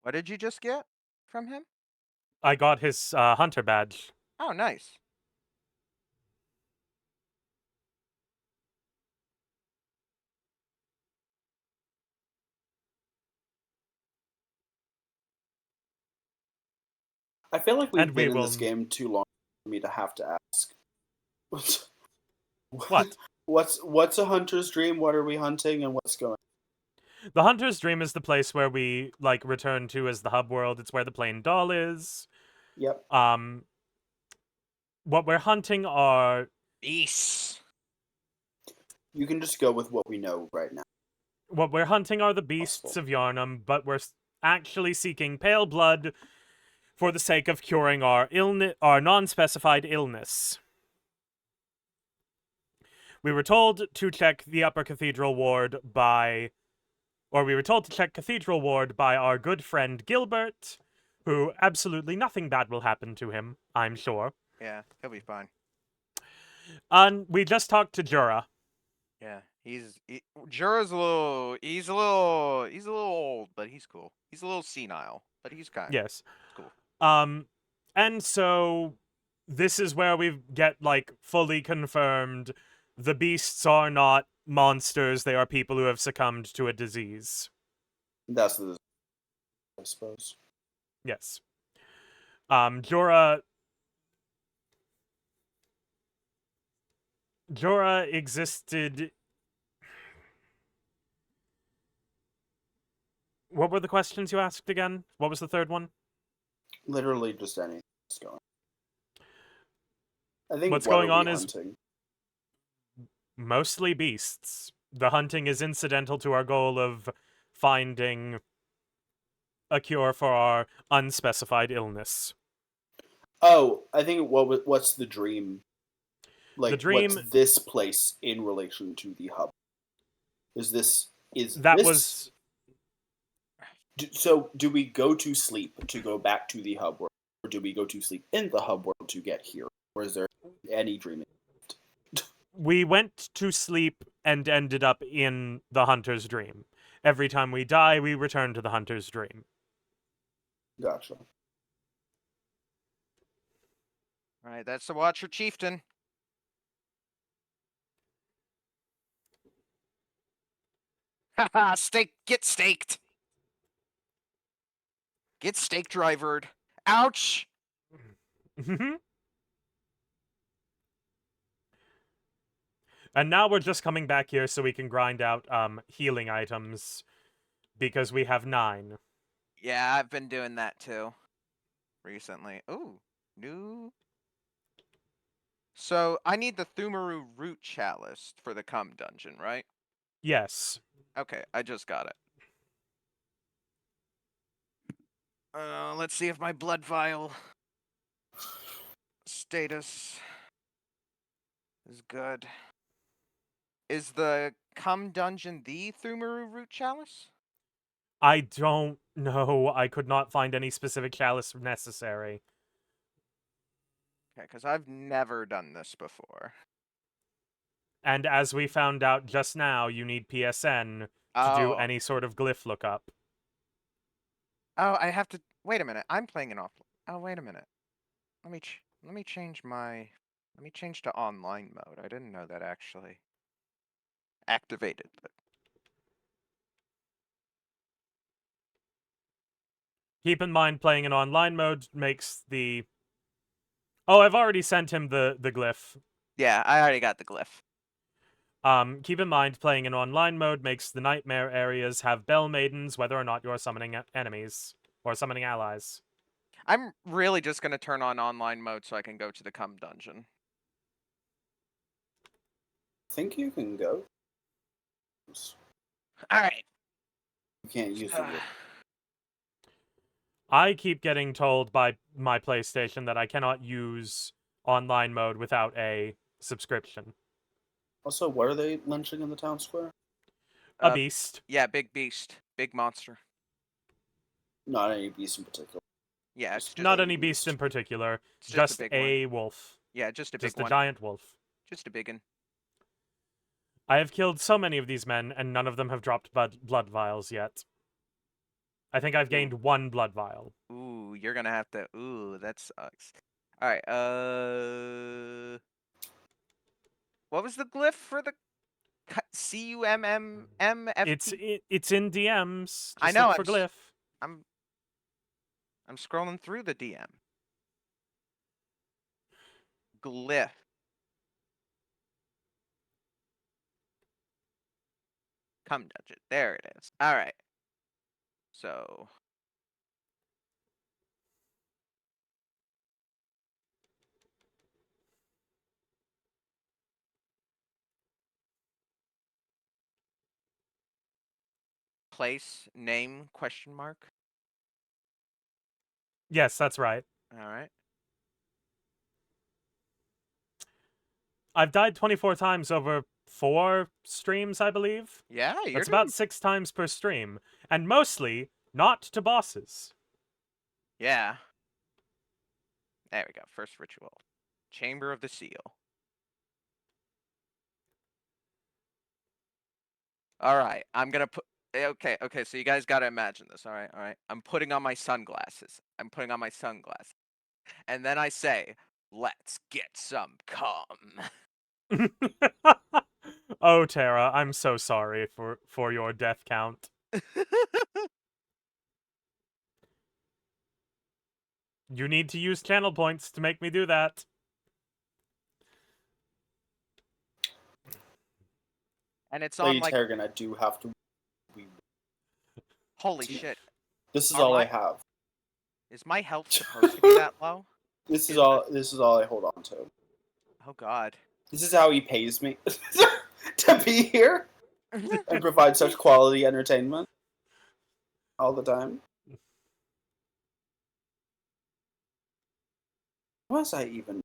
What did you just get from him? I got his hunter badge. Oh, nice. I feel like we've And been we in this will- game too long for me to have to ask. What? What's a hunter's dream? What are we hunting, and what's going? The Hunter's Dream is the place where we return to as the hub world. It's where the plain doll is. Yep. What we're hunting are Beasts. You can just go with what we know right now. the beasts of Yharnam, but we're actually seeking pale blood for the sake of curing our non-specified illness. We were told to check the upper cathedral ward by our good friend Gilbert, who absolutely nothing bad will happen to him, I'm sure. Yeah, he'll be fine. And we just talked to Jura. Yeah, Jura's he's a little old, but he's cool. He's a little senile, but he's kind. Yes. Cool. And so this is where we get fully confirmed the beasts are not monsters, they are people who have succumbed to a disease. That's the, I suppose. Yes. Jorah existed. What were the questions you asked again? What was the third one? Literally just anything that's going. I think what's going on hunting? is mostly beasts. The hunting is incidental to our goal of finding a cure for our unspecified illness. Oh, I think what's the dream? The dream. What's this place in relation to the hub? So do we go to sleep to go back to the hub world, or do we go to sleep in the hub world to get here? Or is there any dreaming? We went to sleep and ended up in the hunter's dream. Every time we die, we return to the hunter's dream. Gotcha. Alright, that's the Watcher Chieftain. Haha, get staked! Get stake drivered. Ouch! And now we're just coming back here so we can grind out healing items, because we have 9. Yeah, I've been doing that too. Recently. Ooh, new. So, I need the Thumaru Root Chalice for the Cum Dungeon, right? Yes. Okay, I just got it. Let's see if my blood vial status is good. Is the Cum Dungeon the Thumaru Root Chalice? I don't know. I could not find any specific chalice necessary. Okay, because I've never done this before. And as we found out just now, you need PSN to do any sort of glyph lookup. Oh, I have to... Wait a minute. I'm playing it off... Oh, wait a minute. Let me change my... Let me change to online mode. I didn't know that actually activated. But... Keep in mind, playing in online mode makes the... Oh, I've already sent him the glyph. Yeah, I already got the glyph. Keep in mind, playing in online mode makes the nightmare areas have bell maidens, whether or not you're summoning enemies or summoning allies. I'm really just going to turn on online mode so I can go to the Cum Dungeon. I think you can go. Alright. You can't use it. I keep getting told by my PlayStation that I cannot use online mode without a subscription. Also, what are they lynching in the town square? A beast. Yeah, big beast. Big monster. Not any beast in particular. Yeah, it's just not any beast in particular. It's just a, big a one. wolf. Yeah, just a big just one. Just a giant wolf. Just a big one. I have killed so many of these men, and none of them have dropped blood vials yet. I think I've gained 1 blood vial. Ooh, you're gonna have to... Ooh, that sucks. Alright, what was the glyph for the CUMMFT? It's in DMs. Just I know. Look for glyph. I'm scrolling through the DM. Glyph. Come dungeon. There it is. All right. So. Place, name, question mark. Yes, that's right. All right. I've died 24 times over 4 streams, I believe. Yeah, you're That's doing... about 6 times per stream. And mostly, not to bosses. Yeah. There we go. First ritual. Chamber of the Seal. All right. I'm going to put... Okay, so you guys got to imagine this. All right. I'm putting on my sunglasses. And then I say, let's get some cum. Oh, Tara, I'm so sorry for your death count. You need to use channel points to make me do that. And it's on Lady like... Tarragon, I do have to. Holy shit. This is Are all I my- have. Is my health supposed to be that low? This is all. This is all I hold on to. Oh, God. This is how he pays me to be here and provide such quality entertainment all the time. What was I even?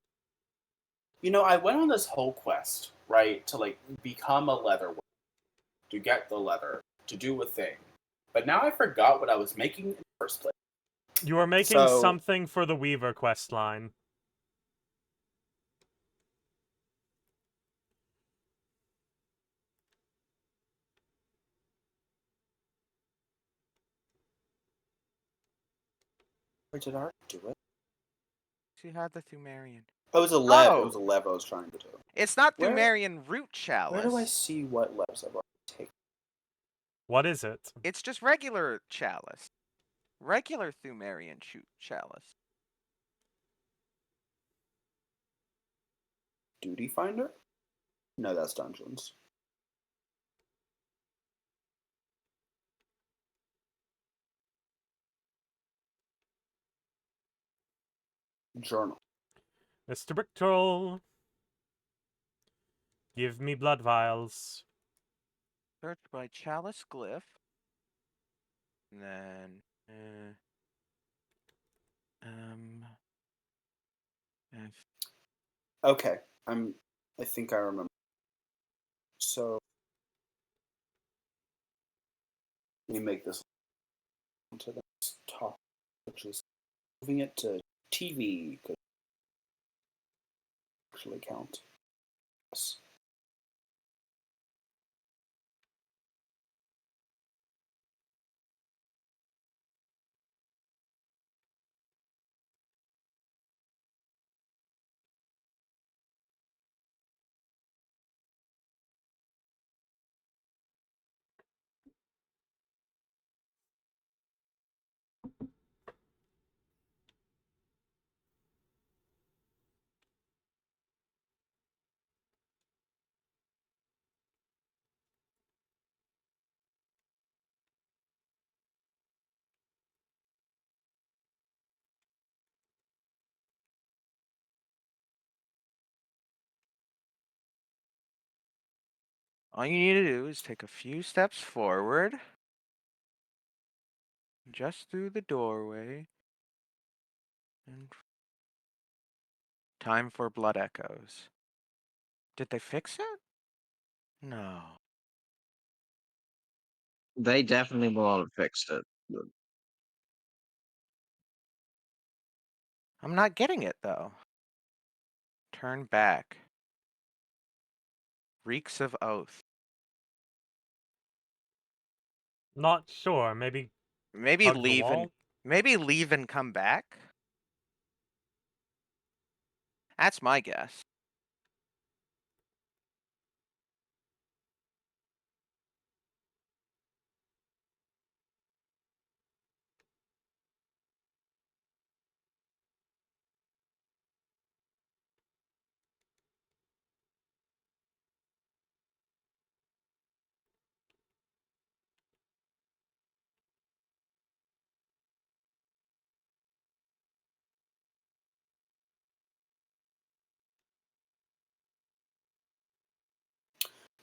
You know, I went on this whole quest, right, to like become a leather worker, to get the leather, to do a thing. But now I forgot what I was making in the first place. You are making something for the Weaver quest line. Wait, did I already do it? She had the Thumerian. Oh, it was a lev. Oh! It was a lev I was trying to do. It's not Where- Thumerian root chalice. Where do I see what levs I've already taken? What is it? It's just regular chalice. Regular Thumerian chalice. Duty Finder? No, that's Dungeons. Journal. Mr. Bricktroll. Give me blood vials. Search by chalice glyph. And then... Okay, I think I remember. So let me make this onto the top, which is moving it to TV could actually count. Yes. All you need to do is take a few steps forward. Just through the doorway. And... Time for blood echoes. Did they fix it? No. They definitely will have fixed it. I'm not getting it, though. Turn back. Reeks of oath. Not sure. Maybe Maybe hug the leave and... wall? Maybe leave and come back? That's my guess.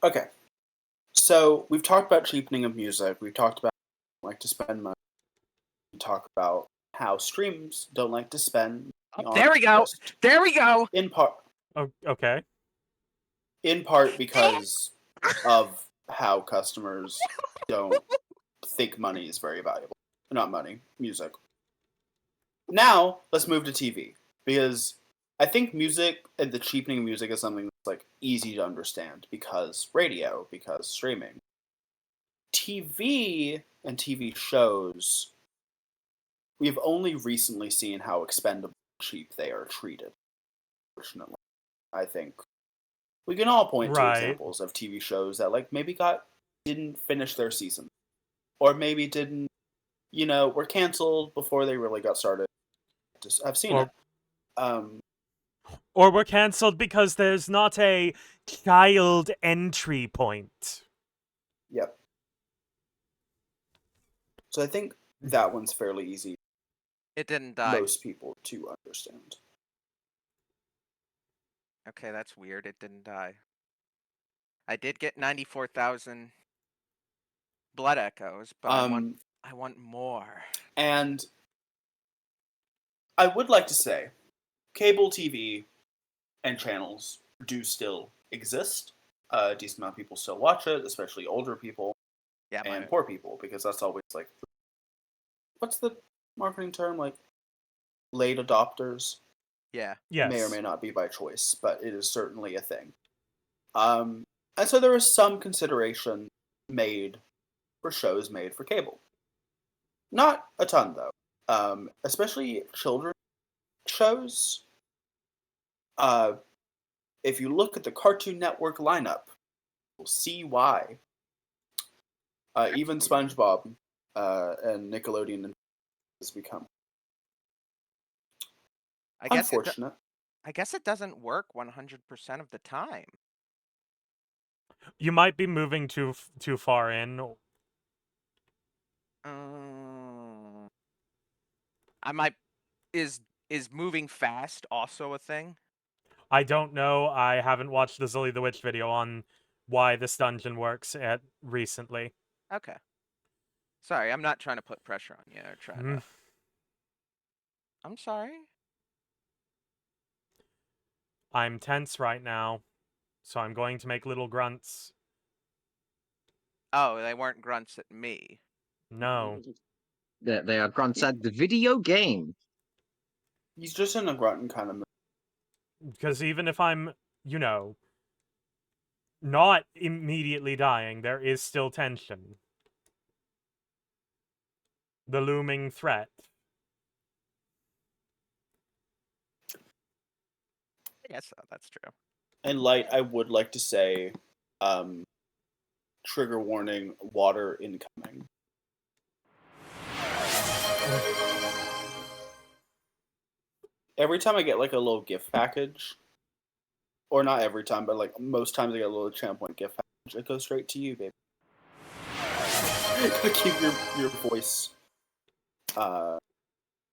Okay. So we've talked about cheapening of music. We've talked about like to spend money. We talk about how streams don't like to spend Oh, on there we go. just There we go. in part Oh, okay. because of how customers don't think money is very valuable. Not money, music. Now let's move to TV because I think music and the cheapening of music is something that's like easy to understand because radio, because streaming. TV and TV shows, we've only recently seen how expendable and cheap they are treated. Fortunately, I think we can all point to Right. examples of TV shows that like maybe didn't finish their season, or maybe didn't, were canceled before they really got started. I've seen it. Or were cancelled because there's not a child entry point. Yep. So I think that one's fairly easy. It didn't die. Most people to understand. Okay, that's weird. It didn't die. I did get 94,000 blood echoes, but I want more. And I would like to say, cable TV and channels do still exist. A decent amount of people still watch it, especially older people and poor people, because that's always like, what's the marketing term? Like, late adopters. Yeah. Yes. May or may not be by choice, but it is certainly a thing. And so there is some consideration made for shows made for cable. Not a ton, though. Especially children's shows. If you look at the Cartoon Network lineup, you'll see why. Even SpongeBob and Nickelodeon has become unfortunate. I guess it doesn't work 100% of the time. You might be moving too far in. I might. Is moving fast also a thing? I don't know. I haven't watched the Zilly the Witch video on why this dungeon works recently. Okay. Sorry, I'm not trying to put pressure on you or trying to. I'm sorry. I'm tense right now, so I'm going to make little grunts. Oh, they weren't grunts at me. No. They are grunts at the video game. He's just in a grunting kind of mood. Because even if I'm, not immediately dying, there is still tension. The looming threat. I guess so, that's true. And Light, I would like to say, trigger warning, water incoming. Every time I get like a little gift package, or not every time, but like most times I get a little Champ Point gift package, it goes straight to you, baby. Gotta keep your voice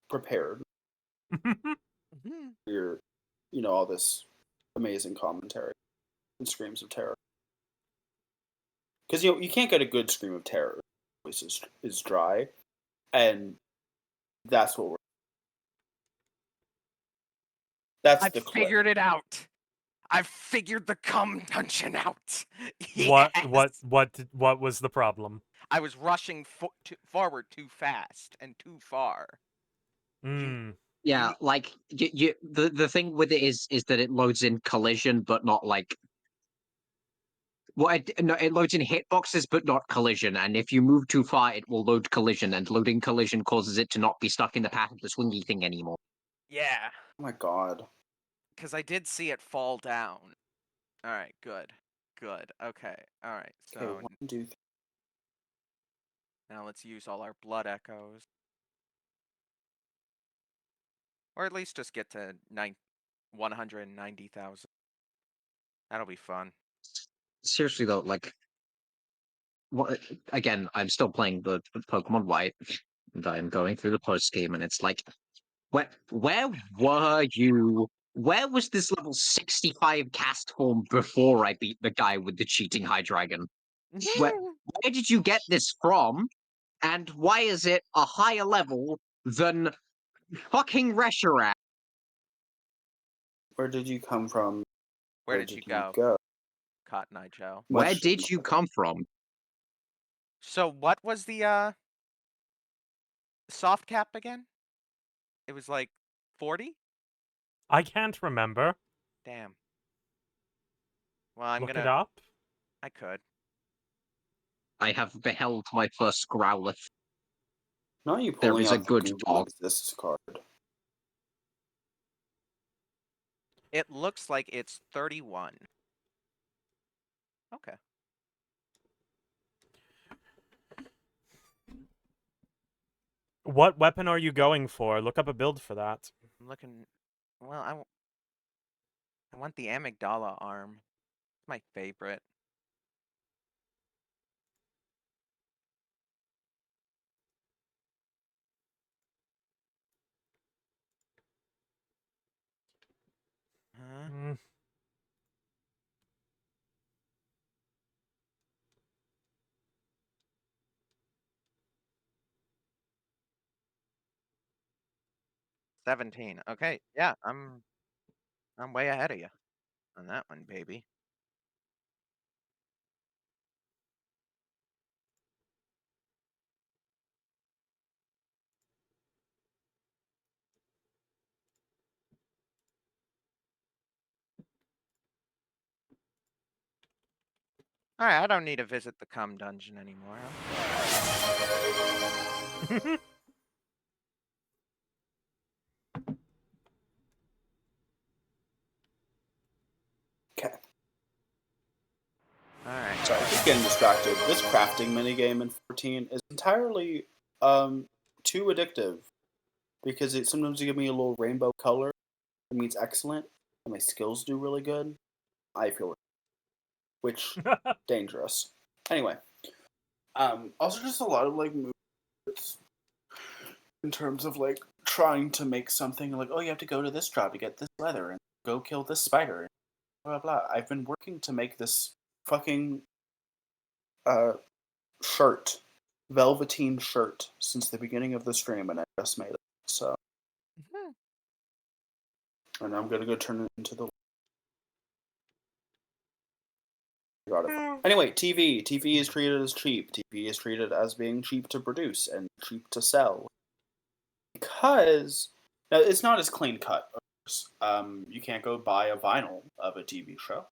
prepared. Your, all this amazing commentary and screams of terror. Because you can't get a good scream of terror. The voice is dry, and that's what we're. That's the clip. Figured it out. I've figured the cum dungeon out. Yes. What was the problem? I was rushing forward too fast and too far. Yeah, like the thing with it is that it loads in collision, but not like. Well, it loads in hitboxes, but not collision. And if you move too far, it will load collision, and loading collision causes it to not be stuck in the path of the swingy thing anymore. Yeah. Oh my god. Because I did see it fall down. All right, good. Okay, all right. So okay, 1, 2, 3. Now let's use all our blood echoes. Or at least just get to 190,000. That'll be fun. Seriously though, like, again, I'm still playing the Pokemon White, and I'm going through the post game, and it's like, where were you Where was this level 65 cast form before I beat the guy with the cheating high dragon? Where did you get this from? And why is it a higher level than fucking Reshiram? Where did you come from? Where did you go, Cotton Eye Joe? Where did you come from? So what was the soft cap again? It was like 40? I can't remember. Damn. Well, I'm Look it gonna. up. I could. I have beheld my first Growlithe. Not you There pulling is a out the good Google dog. Exists card. It looks like it's 31. Okay. What weapon are you going for? Look up a build for that. I'm looking. Well, I want the amygdala arm. It's my favorite. Huh? Mm. $17. Okay, yeah, I'm way ahead of you on that one, baby. All right, I don't need to visit the cum dungeon anymore. Okay. All right. Sorry, I keep getting distracted. This crafting minigame in 14 is entirely too addictive because it sometimes give me a little rainbow color. It means excellent, and my skills do really good. I feel which dangerous. Anyway, also just a lot of like movements in terms of like trying to make something like, oh, you have to go to this job to get this leather and go kill this spider and blah blah. I've been working to make this fucking shirt, velveteen shirt, since the beginning of the stream, and I just made it. So, and I'm gonna go turn it into the. Got it. Anyway, TV. TV is treated as cheap. TV is treated as being cheap to produce and cheap to sell. Because now it's not as clean cut. Of course. You can't go buy a vinyl of a TV show.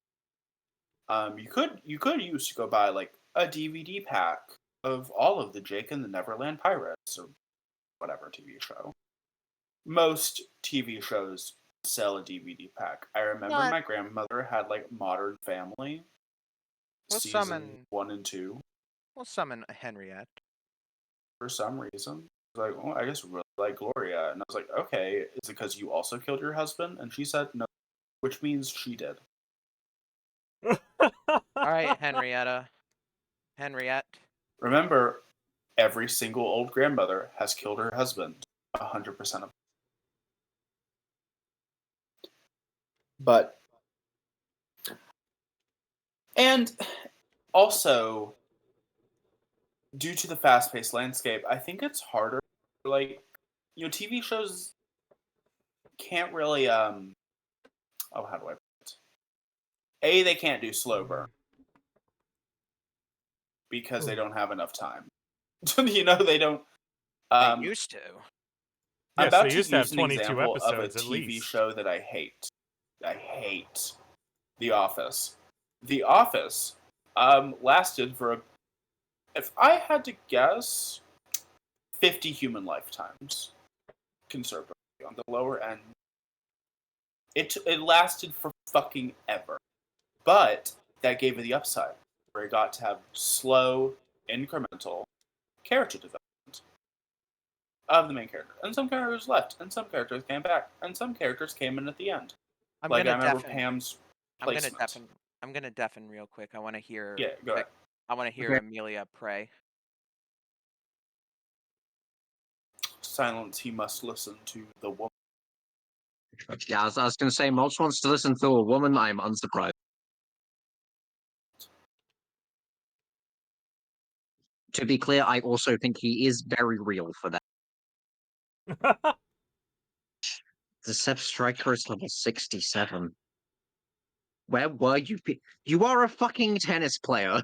You could use to go buy like a DVD pack of all of the Jake and the Neverland Pirates or whatever TV show. Most TV shows sell a DVD pack. I remember Not- my grandmother had like Modern Family We'll season summon- 1 and 2 We'll summon Henriette. for some reason. I was like, oh, I just really like Gloria, and I was like, okay, is it because you also killed your husband? And she said no, which means she did. All right, Henrietta. Henriette. Remember, every single old grandmother has killed her husband 100% of. But and also due to the fast-paced landscape, I think it's harder. Like, TV shows can't really oh, how do I put it? They can't do slow burn because they don't have enough time. They don't. They used to. I'm Yes, about they to used to have use an 22 example of a episodes at TV least. show that I hate. I hate The Office. The Office lasted for, if I had to guess, 50 human lifetimes, conservatively, on the lower end. It lasted for fucking ever. But that gave it the upside, where it got to have slow, incremental character development of the main character. And some characters left, and some characters came back, and some characters came in at the end. I'm Like, I gonna remember deafen. Pam's placement. I'm gonna deafen real quick. I want to hear. Yeah, go ahead. I want to hear Okay. Amelia pray. Silence, he must listen to the woman. Yeah, I was going to say, Mulch wants to listen to a woman. I'm unsurprised. To be clear, I also think he is very real for that. The Sep Striker is level 67. Where were you? You are a fucking tennis player.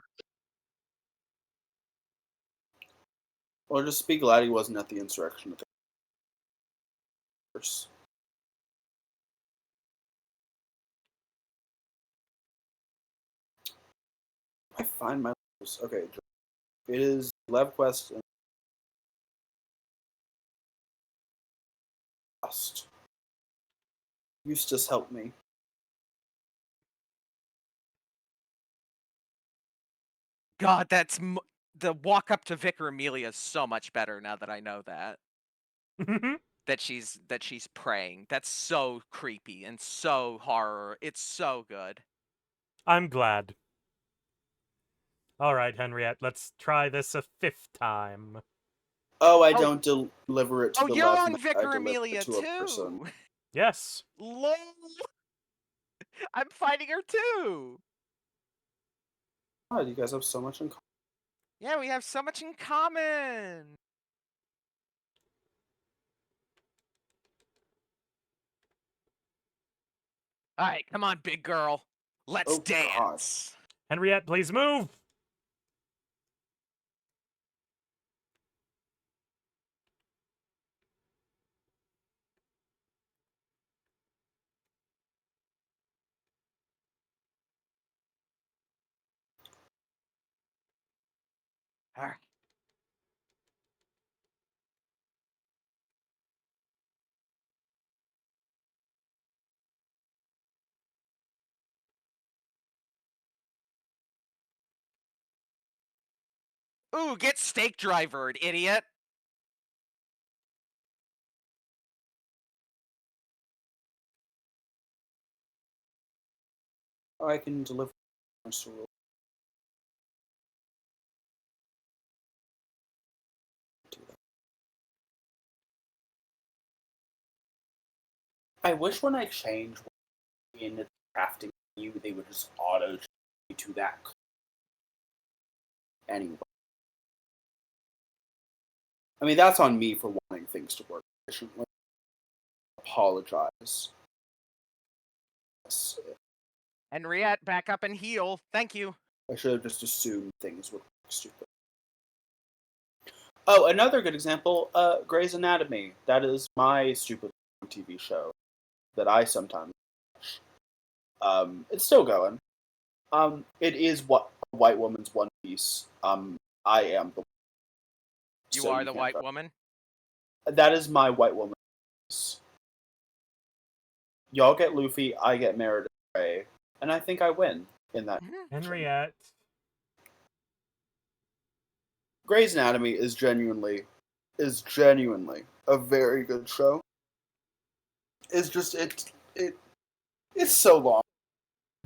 Or just be glad he wasn't at the insurrection. I find my okay. It is LevQuest and Lost. Eustace help me. God, that's the walk up to Vicar Amelia is so much better now that I know that. that she's praying. That's so creepy and so horror. It's so good. I'm glad. All right, Henriette, let's try this a 5th time. Oh, I don't deliver it to the you're left. on I Vicar deliver Amelia it to a person. too. Yes. Lol. I'm fighting her too. God, you guys have so much in common. Yeah, we have so much in common. All right, come on, big girl. Let's dance. Henriette, please move! All right. Ooh, get stake drivered, idiot. Oh, I can deliver. I wish when I change in the crafting menu, they would just auto change me to that. Anyway. I mean, that's on me for wanting things to work efficiently. Apologize. Henriette, back up and heal. Thank you. I should have just assumed things would work stupid. Oh, another good example, Grey's Anatomy. That is my stupid TV show that I sometimes watch. It's still going. It is what a white woman's One Piece. I am the. You so are the white vote. woman? That is my white woman. Y'all get Luffy, I get Meredith Grey, and I think I win in that. Henriette. Grey's Anatomy is genuinely a very good show. It's just it's so long,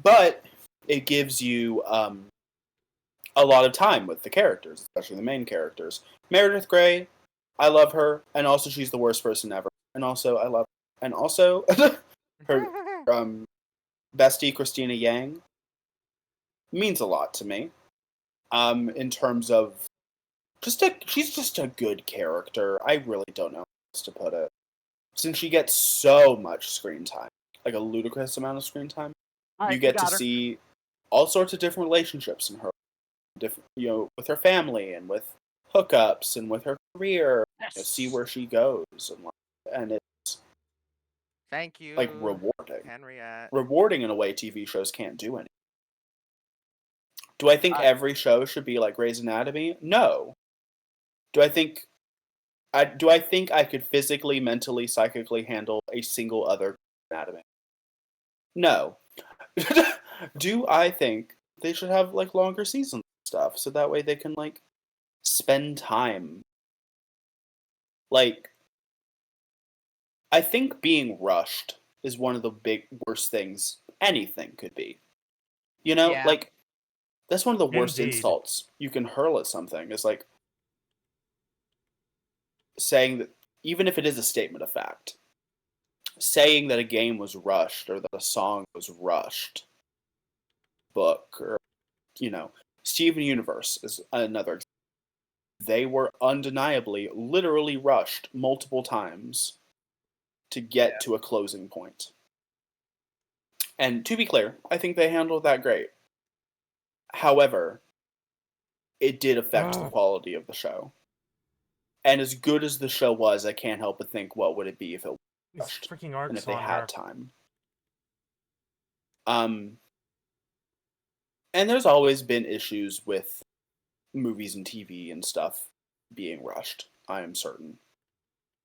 but it gives you a lot of time with the characters, especially the main characters. Meredith Grey, I love her, and also she's the worst person ever. And also I love her. And also her bestie Christina Yang means a lot to me. In terms of she's just a good character. I really don't know how else to put it. Since she gets so much screen time, like a ludicrous amount of screen time, you get to see all sorts of different relationships in her, different, with her family and with hookups and with her career. Yes. See where she goes, and it's thank you, like rewarding. Henriette. Rewarding in a way TV shows can't do any. Do I think every show should be like Grey's Anatomy? No. Do I think I could physically, mentally, psychically handle a single other anatomy? No. Do I think they should have like longer seasons and stuff so that way they can like spend time? Like, I think being rushed is one of the big worst things anything could be. Yeah. Like that's one of the worst Indeed. insults you can hurl at something. Is like saying that even if it is a statement of fact, saying that a game was rushed or that a song was rushed, book, or, Steven Universe is another example. They were undeniably, literally rushed multiple times to get to a closing point. And to be clear, I think they handled that great. However, it did affect the quality of the show. And as good as the show was, I can't help but think, what would it be if it was These rushed freaking and arcs if they on had her. time? And there's always been issues with movies and TV and stuff being rushed, I am certain.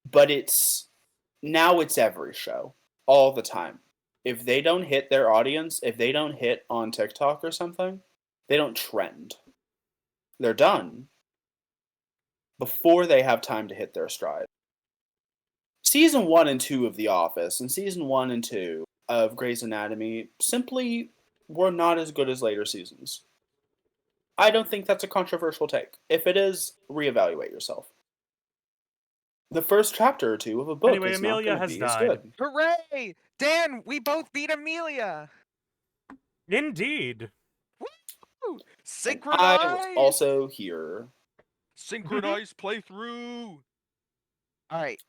But now it's every show, all the time. If they don't hit their audience, if they don't hit on TikTok or something, they don't trend. They're done before they have time to hit their stride. Season 1 and 2 of The Office and Season 1 and 2 of Grey's Anatomy simply were not as good as later seasons. I don't think that's a controversial take. If it is, reevaluate yourself. The first chapter or two of a book Anyway, is not Amelia going to has be as died. good. Hooray! Dan, we both beat Amelia! Indeed. Woo! And I was Synchronized! also here. Synchronized playthrough! Alright.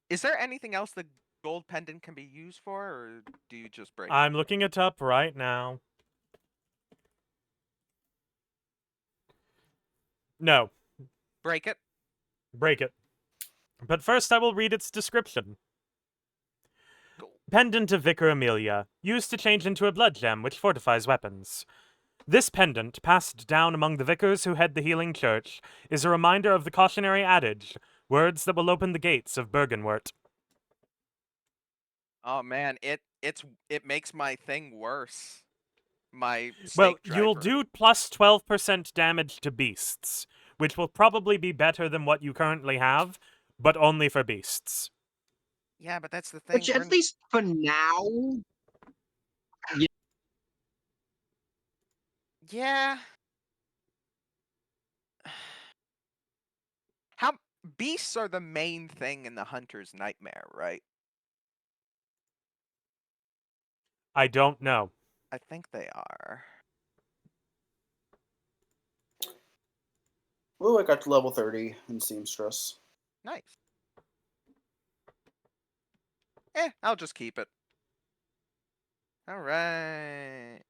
Is there anything else the gold pendant can be used for, or do you just break it? I'm looking it up right now. No. Break it? Break it. But first I will read its description. Go. Pendant of Vicar Amelia, used to change into a blood gem which fortifies weapons. This pendant, passed down among the vicars who head the healing church, is a reminder of the cautionary adage, words that will open the gates of Bergenwort. Oh man, it makes my thing worse. My Well, snake you'll driver. do plus 12% damage to beasts, which will probably be better than what you currently have, but only for beasts. Yeah, but that's the thing. Which, at least for now, Yeah. How beasts are the main thing in the hunter's nightmare, right? I don't know. I think they are. Ooh, I got to level 30 in Seamstress. Nice. I'll just keep it. Alright.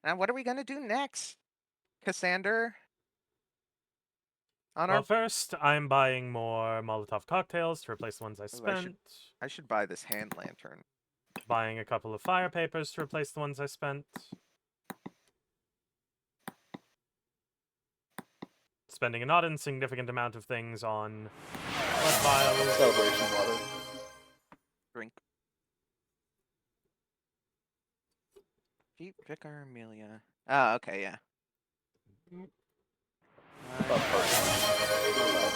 Now what are we gonna do next? Cassander? On Well, our... first, I'm buying more Molotov cocktails to replace the ones I Ooh, spent. I should buy this hand lantern. Buying a couple of fire papers to replace the ones I spent. Spending a not insignificant amount of things on blood vials. Celebration water. Drink. Jeep Vicar Amelia. Oh, okay, yeah.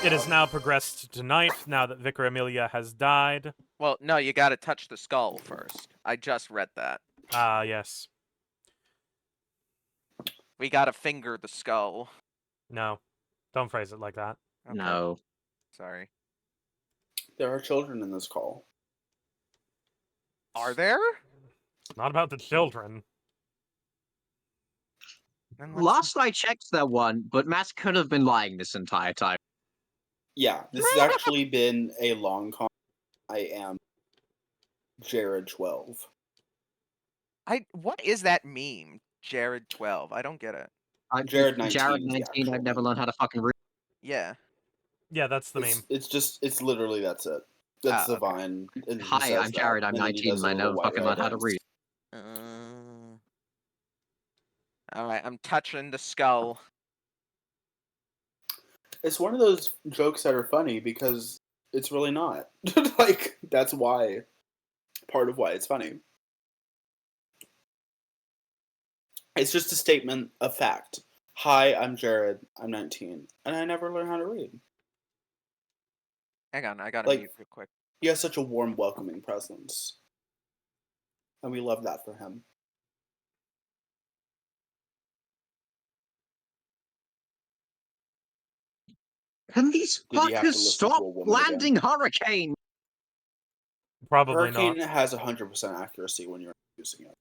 It has now progressed to night, now that Vicar Amelia has died. Well, no, you gotta touch the skull first. I just read that. Ah, yes. We gotta finger the skull. No. Don't phrase it like that. Okay. no. Sorry. There are children in this call. Are there? It's not about the children. Then what's Last I checked, there one, but Matt could have been lying this entire time. Yeah, this has actually been a long con. I am Jared 12. What is that meme? Jared 12. I don't get it. Jared 19 Jared is the 19, I've actual never meme. learned how to fucking read. Yeah. Yeah, that's the meme. It's literally that's it. That's the okay. Vine. And he Hi, says I'm Jared, that, I'm and then he 19, does and a I little never white fucking guy learned how to dance. read. Alright, I'm touching the skull. It's one of those jokes that are funny because it's really not. Like, that's why. Part of why it's funny. It's just a statement of fact. Hi, I'm Jared. I'm 19, and I never learned how to read. Hang on, I gotta Like- mute real quick. He has such a warm, welcoming presence, and we love that for him. Can these Did he have to fuckers listen to stop a woman again? landing hurricane? Probably Hurricane not. has 100% accuracy when you're using it.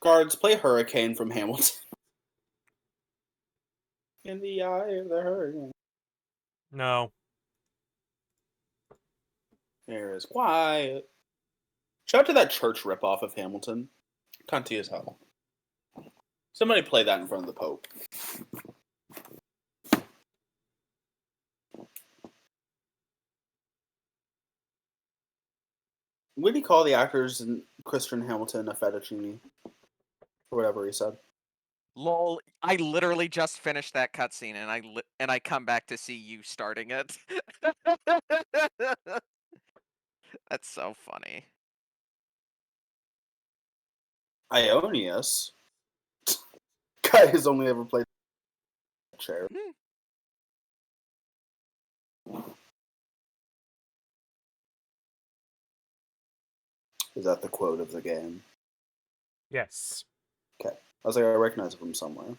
Guards, play Hurricane from Hamilton. In the eye of the hurricane. No. There is quiet. Shout out to that church ripoff of Hamilton. Cunty as hell. Somebody play that in front of the Pope. What did he call the actors in Christian Hamilton a fettuccine? Or whatever he said. Lol, I literally just finished that cutscene, and I come back to see you starting it. That's so funny. Ionius? Guy has only ever played chair. Is that the quote of the game? Yes. Okay. I was like, I recognize it from somewhere.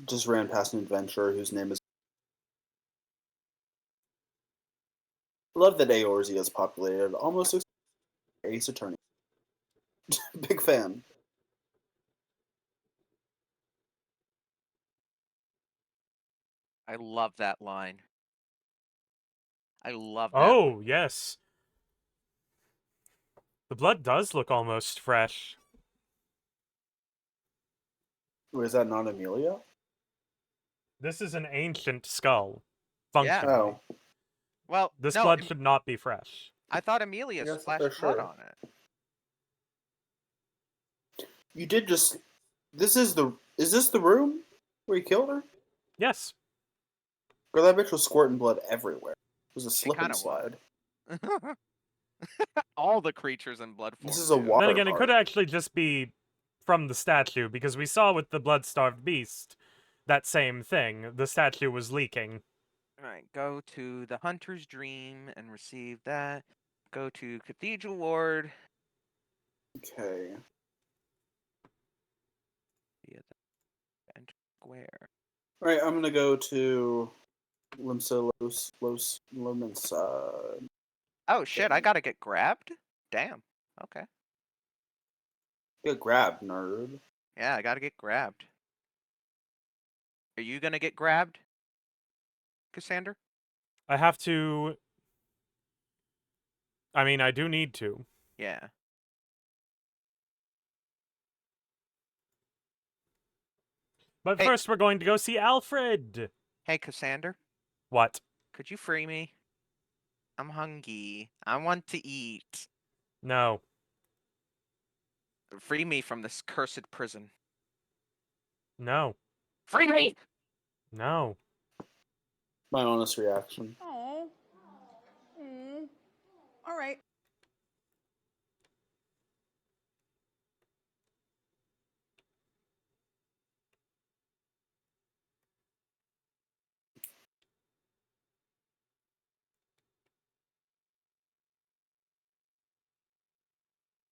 Just ran past an adventurer whose name is... Love that Eorzea is populated almost Ace Attorney. Big fan. I love that line. I love that. Oh, yes. The blood does look almost fresh. Wait, is that not Amelia? This is an ancient skull. Yeah. Functionally. Oh. Well, This no, blood should not be fresh. I thought Amelia Yes, splashed for blood sure. on it. You did just... Is this the room where you killed her? Yes. Girl, that bitch was squirting blood everywhere. It was a slip and kinda slide. All the creatures in Bloodborne. This is a do. water Then again, it park. could actually just be from the statue, because we saw with the blood-starved beast that same thing. The statue was leaking. Alright, go to the Hunter's Dream and receive that. Go to Cathedral Ward. Okay. Via the Enter Square. Alright, I'm gonna go to Limsa Los Lomensa. Oh shit, I gotta get grabbed? Damn. Okay. Get grabbed, nerd. Yeah, I gotta get grabbed. Are you gonna get grabbed, Cassander? I have to... I mean, I do need to. Yeah. But Hey. first, we're going to go see Alfred! Hey, Cassander, What? could you free me? I'm hungry. I want to eat. No. Free me from this cursed prison. No. Free me! No. My honest reaction. Oh. All right.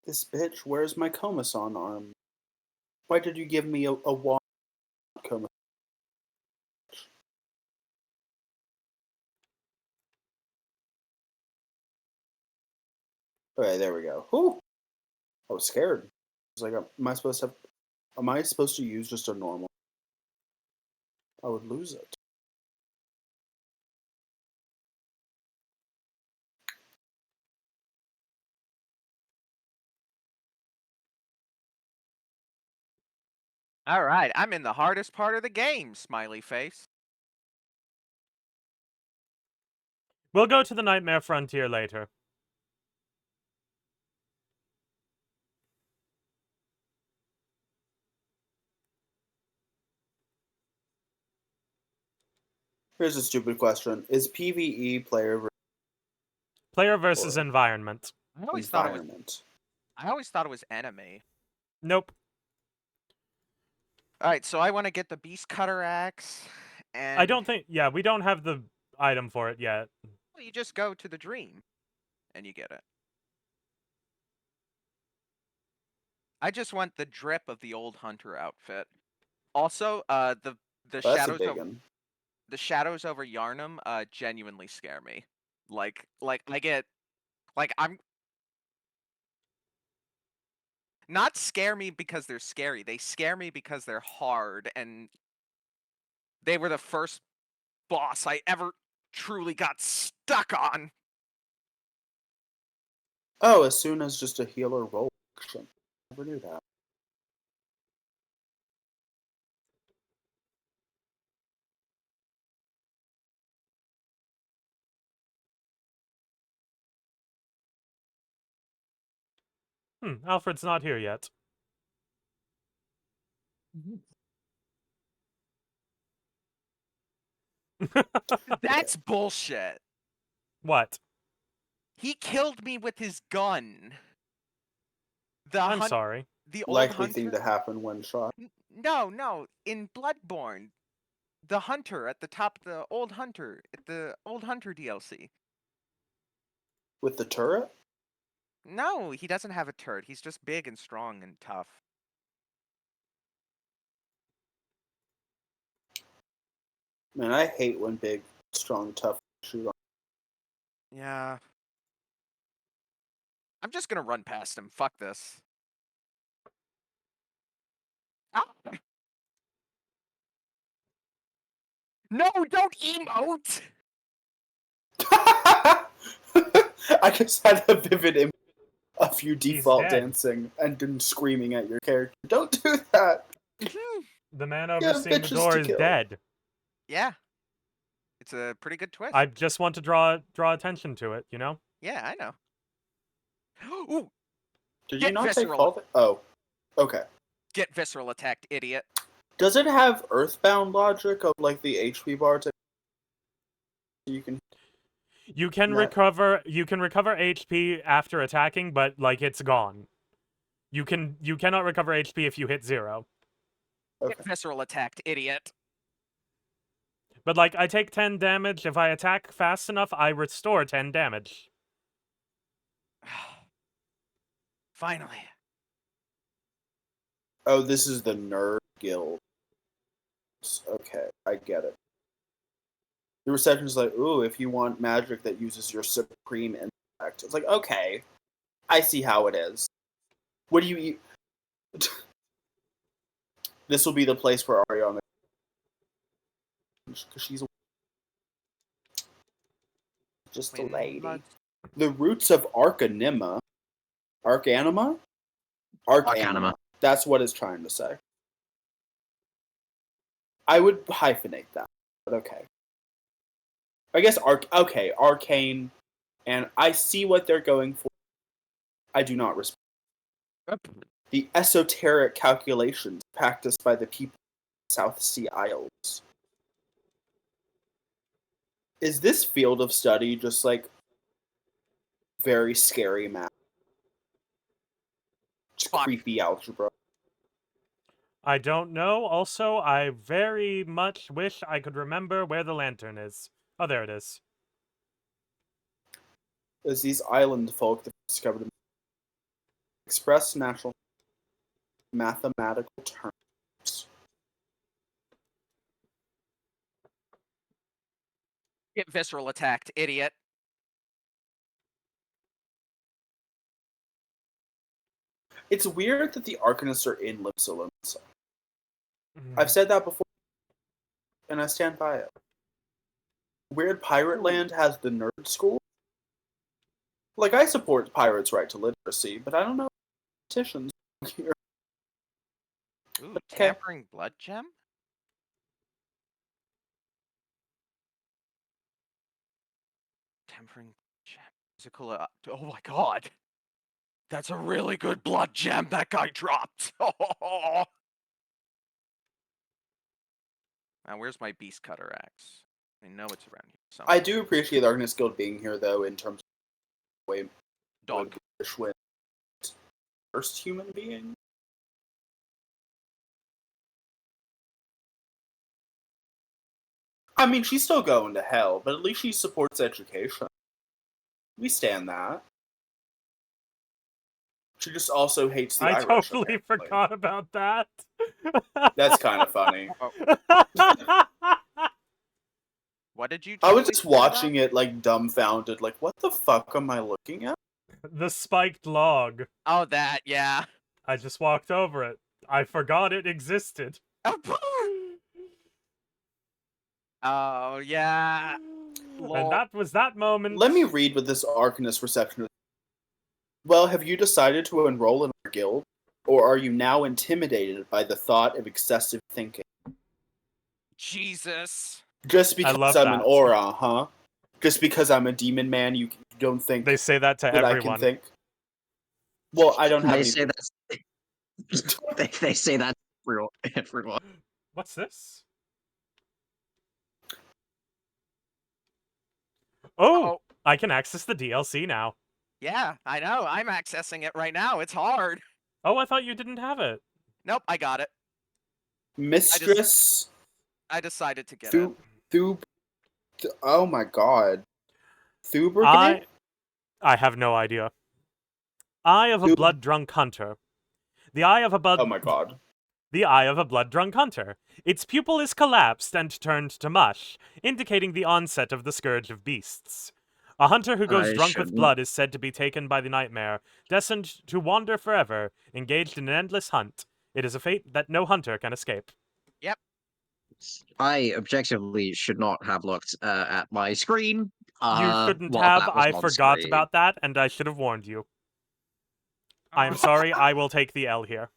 This bitch, where's my Komasan arm? Why did you give me a wand, Komasan? Okay, there we go. Whew. I was scared. I was like, am I supposed to use just a normal? I would lose it. Alright, I'm in the hardest part of the game, smiley face. We'll go to the Nightmare Frontier later. Here's a stupid question. Is PvE player Player versus Or- environment. I always thought it was environment? enemy. Nope. Alright, so I want to get the Beast Cutter Axe, and I don't think... Yeah, we don't have the item for it yet. Well, you just go to the dream, and you get it. I just want the drip of the old hunter outfit. Also, the That's a shadows big one. the shadows over Yarnum genuinely scare me. Like I get I'm not scare me because they're scary. They scare me because they're hard, and they were the first boss I ever truly got stuck on. Oh, as soon as just a healer roll action. Never knew that. Alfred's not here yet. That's bullshit. What? He killed me with his gun. I'm sorry. The old Likely hunter. thing to happen when shot. No. In Bloodborne, the hunter at the top, the old hunter DLC. With the turret? No, he doesn't have a turret. He's just big and strong and tough. Man, I hate when big, strong, tough shoot on. Yeah. I'm just gonna run past him. Fuck this. Ah! No, don't emote! I just had a vivid image of you default dead. dancing and then screaming at your character. Don't do that! The man have overseeing the bitches door to is kill. dead. Yeah. It's a pretty good twist. I just want to draw attention to it, you know? Yeah, I know. Ooh, Did Get you not visceral. take fall? Oh. Okay. get visceral attacked, idiot. Does it have earthbound logic of like the HP bar to you can You can No. recover HP after attacking, but like it's gone. You cannot recover HP if you hit 0. Okay. Get visceral attacked, idiot. But like I take 10 damage if I attack fast enough, I restore 10 damage. Finally. Oh, this is the nerd guild. Okay, I get it. The reception's like, ooh, if you want magic that uses your supreme intellect. It's like, okay, I see how it is. What do you eat? This will be the place for Ariana. Because she's just a Wind lady. blood. The roots of Arcanima. Arcanima? Arcanima. That's what it's trying to say. I would hyphenate that, but okay. I guess arcane, and I see what they're going for. I do not respect the esoteric calculations practiced by the people of the South Sea Isles. Is this field of study just like very scary math? Just Fuck. creepy algebra. I don't know. Also, I very much wish I could remember where the lantern is. Oh, there it is. As these island folk that discovered express natural mathematical terms. Get visceral attacked, idiot. It's weird that the Arcanists are in Lipsalon. Mhm. I've said that before, and I stand by it. Weird Pirate Land has the nerd school. Like, I support pirates' right to literacy, but I don't know petitions here. Ooh, Okay. tampering blood gem? Tampering gem. Physical. Oh my god. That's a really good blood gem that guy dropped. Now, where's my beast cutter axe? I know it's around here somewhere. I do appreciate the Arcanist Guild being here, though, in terms of way Dog. Schwinn, first human being. I mean, she's still going to hell, but at least she supports education. We stand that. She just also hates the I Irish. totally apparently. forgot about that. That's kind of funny. What did you? I was totally just forget about? watching it, like, dumbfounded. Like, what the fuck am I looking at? The spiked log. Oh, that, yeah. I just walked over it. I forgot it existed. Oh, yeah. Lol. And that was that moment. Let me read what this Arcanist receptionist. Well, have you decided to enroll in our guild? Or are you now intimidated by the thought of excessive thinking? Jesus. Just I because love I'm an that. aura, huh? Just because I'm a demon man, you don't think They say that to that I everyone. can think? Well, I don't have They any... say that's they say that everyone. What's this? Oh, Oh, I can access the DLC now. yeah, I know. I'm accessing it right now. It's hard. Oh, I thought you didn't have it. Nope, I got it. Mistress... I decided to get it. Oh my god. Thubergane? I have no idea. Eye of a Thub- blood-drunk hunter. The eye of a blood... Oh my god. The eye of a blood-drunk hunter. Its pupil is collapsed and turned to mush, indicating the onset of the scourge of beasts. A hunter who goes I drunk with shouldn't. blood is said to be taken by the nightmare, destined to wander forever, engaged in an endless hunt. It is a fate that no hunter can escape. I objectively should not have looked at my screen. You shouldn't while have. that was I on forgot screen. about that, and I should have warned you. I am sorry. I will take the L here.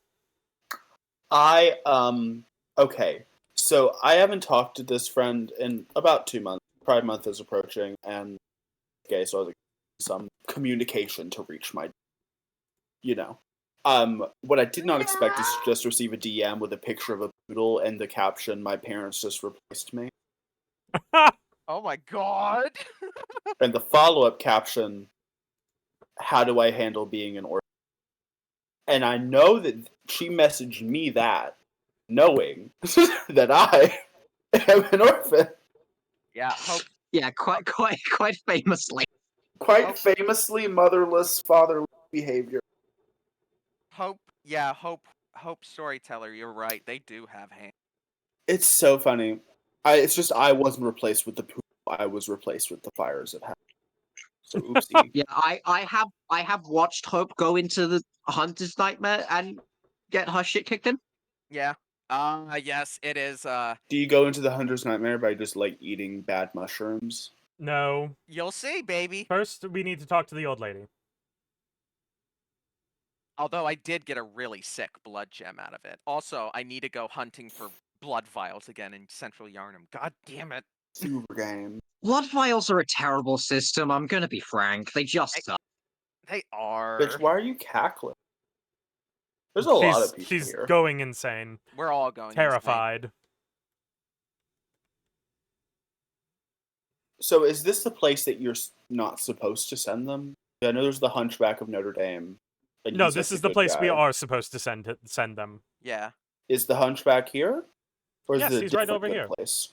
Okay. So, I haven't talked to this friend in about 2 months. Pride Month is approaching, and... Okay, so I was like, some communication to reach my... You know. What I did not expect is to just receive a DM with a picture of a poodle and the caption, "My parents just replaced me." Oh my god. And the follow-up caption, "How do I handle being an orphan?" And I know that she messaged me that, knowing that I am an orphan. Yeah, hope. Yeah, quite famously. Quite famously motherless, fatherless behavior. Yeah, hope storyteller, you're right. They do have hands. It's so funny. It's just I wasn't replaced with the poodle. I was replaced with the fires at happened. So oopsie. Yeah, I have watched Hope go into the Hunter's Nightmare and get her shit kicked in. Yeah. Yes, it is. Do you go into the hunter's nightmare by just like eating bad mushrooms? No. You'll see, baby. First, we need to talk to the old lady. Although I did get a really sick blood gem out of it. Also, I need to go hunting for blood vials again in Central Yarnum. God damn it. Super game. Blood vials are a terrible system. I'm gonna be frank. They just suck. They are. Bitch, why are you cackling? There's a lot of people She's here. going insane. We're all going insane. Terrified. So is this the place that you're not supposed to send them? I know there's the Hunchback of Notre Dame. and No, he's, this like, is the good place we guy. are supposed to send them. Yeah. Is the Hunchback here? Or is Yes, it a he's right different over good here. place?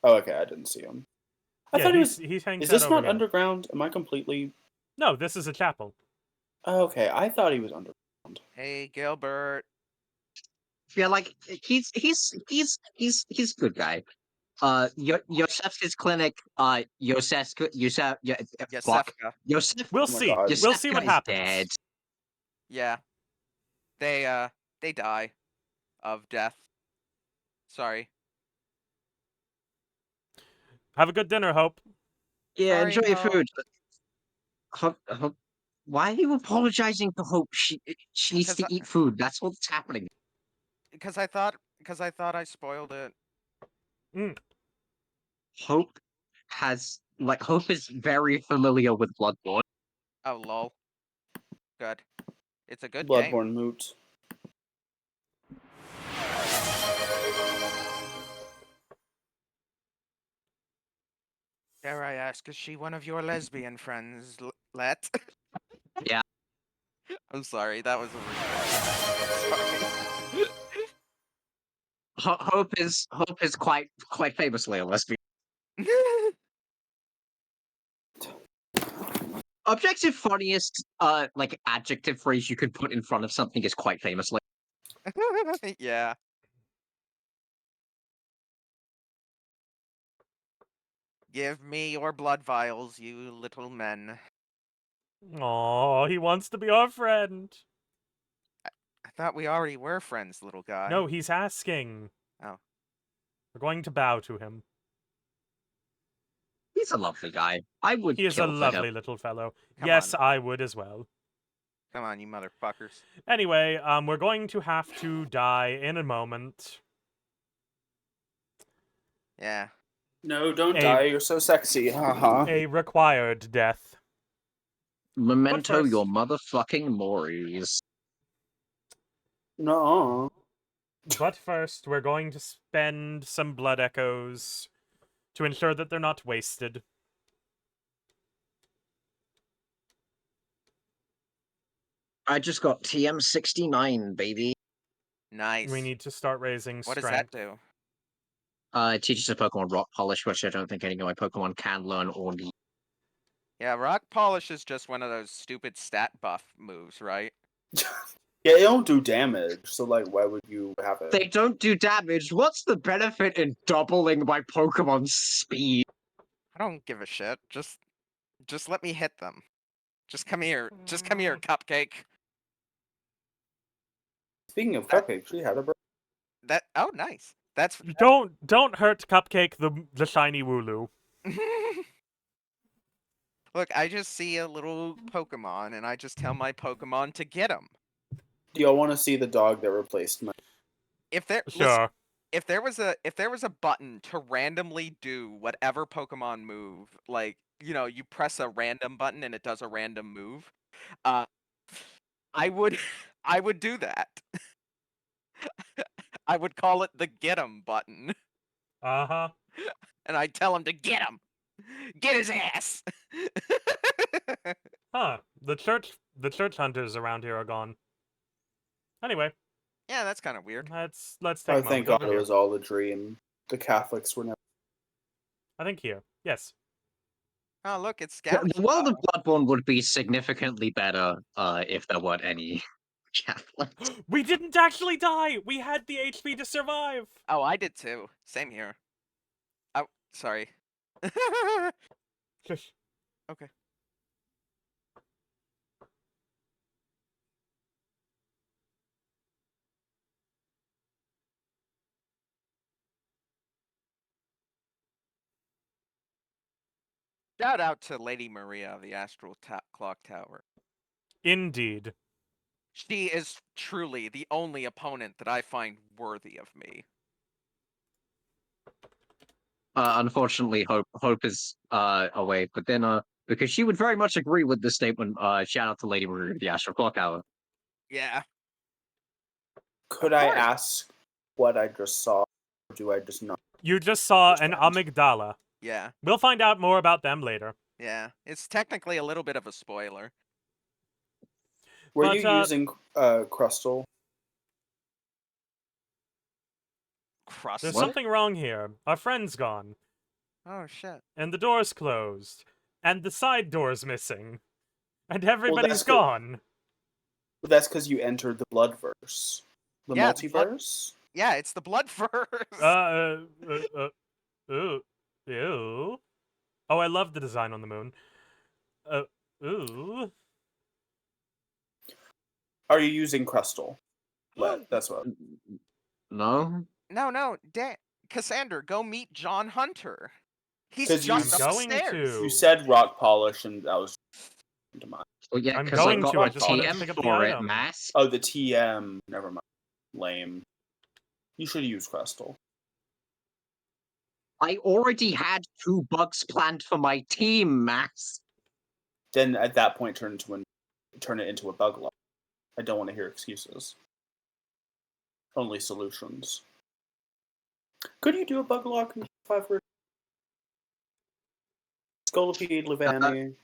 Oh, okay, I didn't see him. I Yeah, thought he was... he hangs Is out this over not here. underground? Am I completely... No, this is a chapel. Oh, okay, I thought he was underground. Hey, Gilbert. Yeah, like he's a good guy. Yosef's clinic. Yosef. Fuck. Yosefka. Yosef. We'll Oh my see. God. We'll see what Yosefka is happens. dead. Yeah. They die of death. Sorry. Have a good dinner, Hope. Yeah, Sorry, enjoy your Hope. food. Hope, why are you apologizing to Hope? She needs 'Cause to eat food. That's what's happening. Because I thought I spoiled it. Hope Hope is very familiar with Bloodborne. Oh lol. Good. It's a good game. Bloodborne moot. Dare I ask, is she one of your lesbian friends, Let? Yeah. I'm sorry, that was a sorry. Hope is quite famously a lesbian. Objective funniest, like, adjective phrase you could put in front of something is quite famously. Yeah. Give me your blood vials, you little men. Oh, he wants to be our friend. I thought we already were friends, little guy. No, he's asking. Oh. We're going to bow to him. He's a lovely guy. I would He is a kill for lovely him. little fellow. Come Yes, on. I would as well. Come on, you motherfuckers. Anyway, we're going to have to die in a moment. Yeah. No, don't die. You're so sexy. Haha. A required death. Memento first- your motherfucking mores. No. But first, we're going to spend some blood echoes to ensure that they're not wasted. I just got TM69, baby. Nice. We need to start raising What strength. does that do? It teaches a Pokemon Rock Polish, which I don't think any of my Pokemon can learn or need. Yeah, Rock Polish is just one of those stupid stat buff moves, right? Yeah, it don't do damage, so like, why would you have it? They don't do damage. What's the benefit in doubling my Pokemon's speed? I don't give a shit. Just let me hit them. Just come here. Just come here, Cupcake. Speaking of cupcakes, she had a birthday. Oh, nice. That's Don't hurt Cupcake, the shiny Wooloo. Look, I just see a little Pokemon, and I just tell my Pokemon to get him. Do y'all want to see the dog that replaced my? If there, listen, Sure. if there was a button to randomly do whatever Pokemon move, like, you know, you press a random button and it does a random move, I would I would do that. I would call it the get 'em button, Uh-huh. and I'd tell him to get him. Get his ass. Huh. The church hunters around here are gone. Anyway, Yeah, that's kind of weird. let's take Oh, a moment. thank God Over it here. was all a dream. The Catholics were never. I think here. Yes. Oh, look, it's The Scout. world of Bloodborne would be significantly better if there weren't any Catholics. We didn't actually die! We had the HP to survive! Oh, I did too. Same here. Oh, sorry. Shush. Okay. Shout out to Lady Maria of the Astral Clock Tower. Indeed. She is truly the only opponent that I find worthy of me. Unfortunately, Hope is away, but then because she would very much agree with the statement. Shout out to Lady Maria of the Astral Clock Hour. Yeah. Could Of I course. ask what I just saw? Or do I just not? You just saw an amygdala. Yeah. We'll find out more about them later. Yeah. It's technically a little bit of a spoiler. Were But, you using Crustal? Crust. There's What? something wrong here. Our friend's gone. Oh shit. And the door's closed. And the side door's missing. And everybody's that's 'cause- gone. Well, that's because you entered the Bloodverse, the Yeah, the multiverse. Yeah, it's the blood verse. Ew. Oh, I love the design on the moon. Ooh. Are you using Crustal? That's what. No, No, Cassander, go meet John Hunter. He's 'Cause you- just I'm up going the stairs. to. You said rock polish, and that was into mind. well, yeah, I'm because I going got to, I my just wanted to TM pick up the for it, item. mass. Oh, the TM. Never mind. Lame. You should use Crustal. I already had 2 bugs planned for my team, mass. Then at that point, turn it into a bug lock. I don't want to hear excuses. Only solutions. Could you do a bug lock in 5 words? Scolipede, Levani.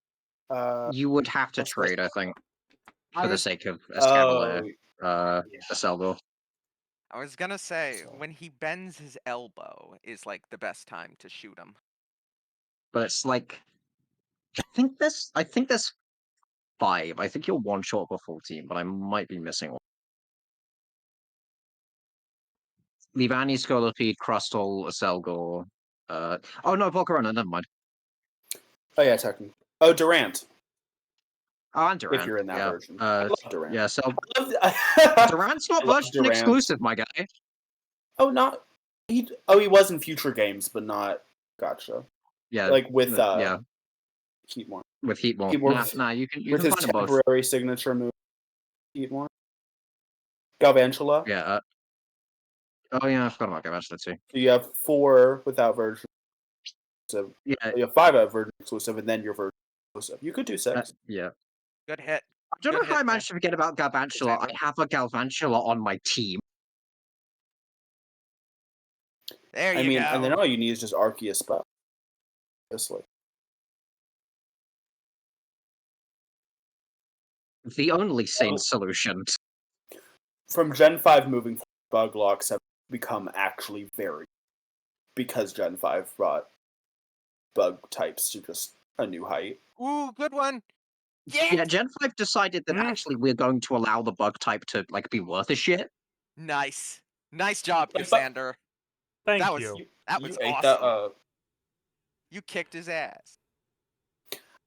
You would have to what's that? trade, I think, I for the was, sake of Oh, Escavalier, yeah. Aselvo. I was gonna say, So- when he bends his elbow is like the best time to shoot him. but it's like I think there's 5. I think you're one short of a full team, but I might be missing one. Livani, Scolopede, Crustle, Selgor. Oh no, Volcarona, never mind. Oh yeah, technically. Oh, Durant. Oh, and Durant. If you're in that yeah. version, I love Durant. Yeah, so I love Durant's not I love version Durant. exclusive, my guy. Oh, not he. Oh, he was in future games, but not. Gotcha. Yeah, Like with yeah, Heatmore. with Heatmore. Heatmore Nah, you can with his find them both. temporary signature move. Heatmore. Galvantula. Yeah. Oh yeah, I forgot about Galvantula too. So you have 4 without version. So Yeah, you have 5 out version exclusive, and then your version exclusive. You could do 6. yeah. Good hit. I don't Good know how hit, I managed to forget about Galvantula. I Cassander. have a Galvantula on my team. There you I mean, go. and then all you need is just Arceus spell. Obviously. The only sane solution. From Gen 5 moving forward, bug locks have become actually very, because Gen 5 brought bug types to just a new height. Ooh, good one. Yeah, Gen 5 decided that Mm. actually we're going to allow the bug type to like be worth a shit. Nice. Nice job, But- Cassander. Thank That was- you. That was You ate awesome. that, You kicked his ass.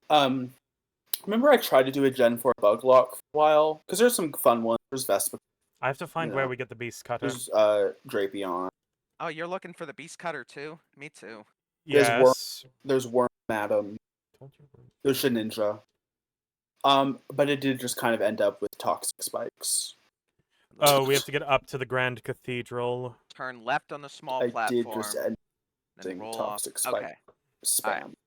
remember I tried to do a Gen 4 bug lock for a while? Because there's some fun ones. There's Vespa, I have to find You where know, we get the beast cutter. there's Drapion, Oh, you're looking for the beast cutter too? Me too. there's Yes. there's Worm Madam, there's Shedinja. But it did just kind of end up with toxic spikes. Oh, we have to get up to the Grand Cathedral. Turn left on the small I platform. did just end then up roll toxic off. spike Okay. spam. Alright.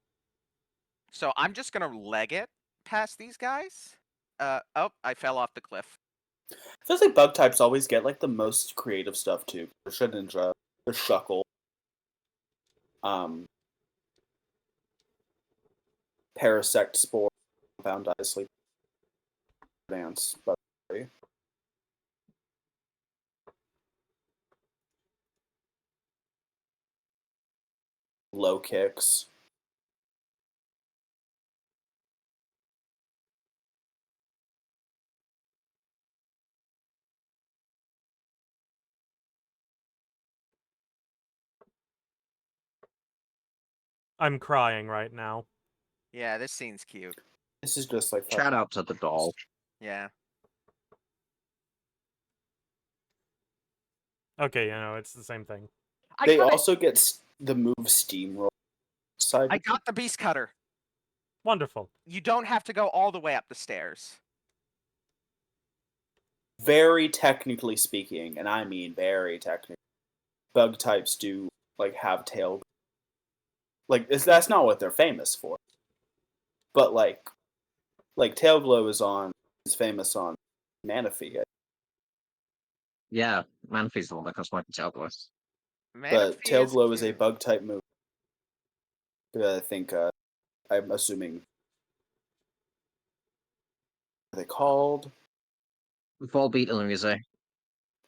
So I'm just gonna leg it past these guys. Oh, I fell off the cliff. Feels like bug types always get like the most creative stuff too. The Shedinja, the Shuckle, Parasect Spore, Compound Eye Sleep, Dance, but low kicks. I'm crying right now. Yeah, this scene's cute. This is just like Shout out to the doll. Yeah. Okay, it's the same thing. They also get the move Steamroll side. I got the beast cutter. Wonderful. You don't have to go all the way up the stairs. Very technically speaking, and I mean very technically, bug types do like have tail. Like that's not what they're famous for. But like Tail Glow is famous on Manaphy. Yeah, Manphy's the one that comes back to Tailglass. But Tail Glow is a cute. bug type move. I think I'm assuming. What are they called? Volbeat Illumise.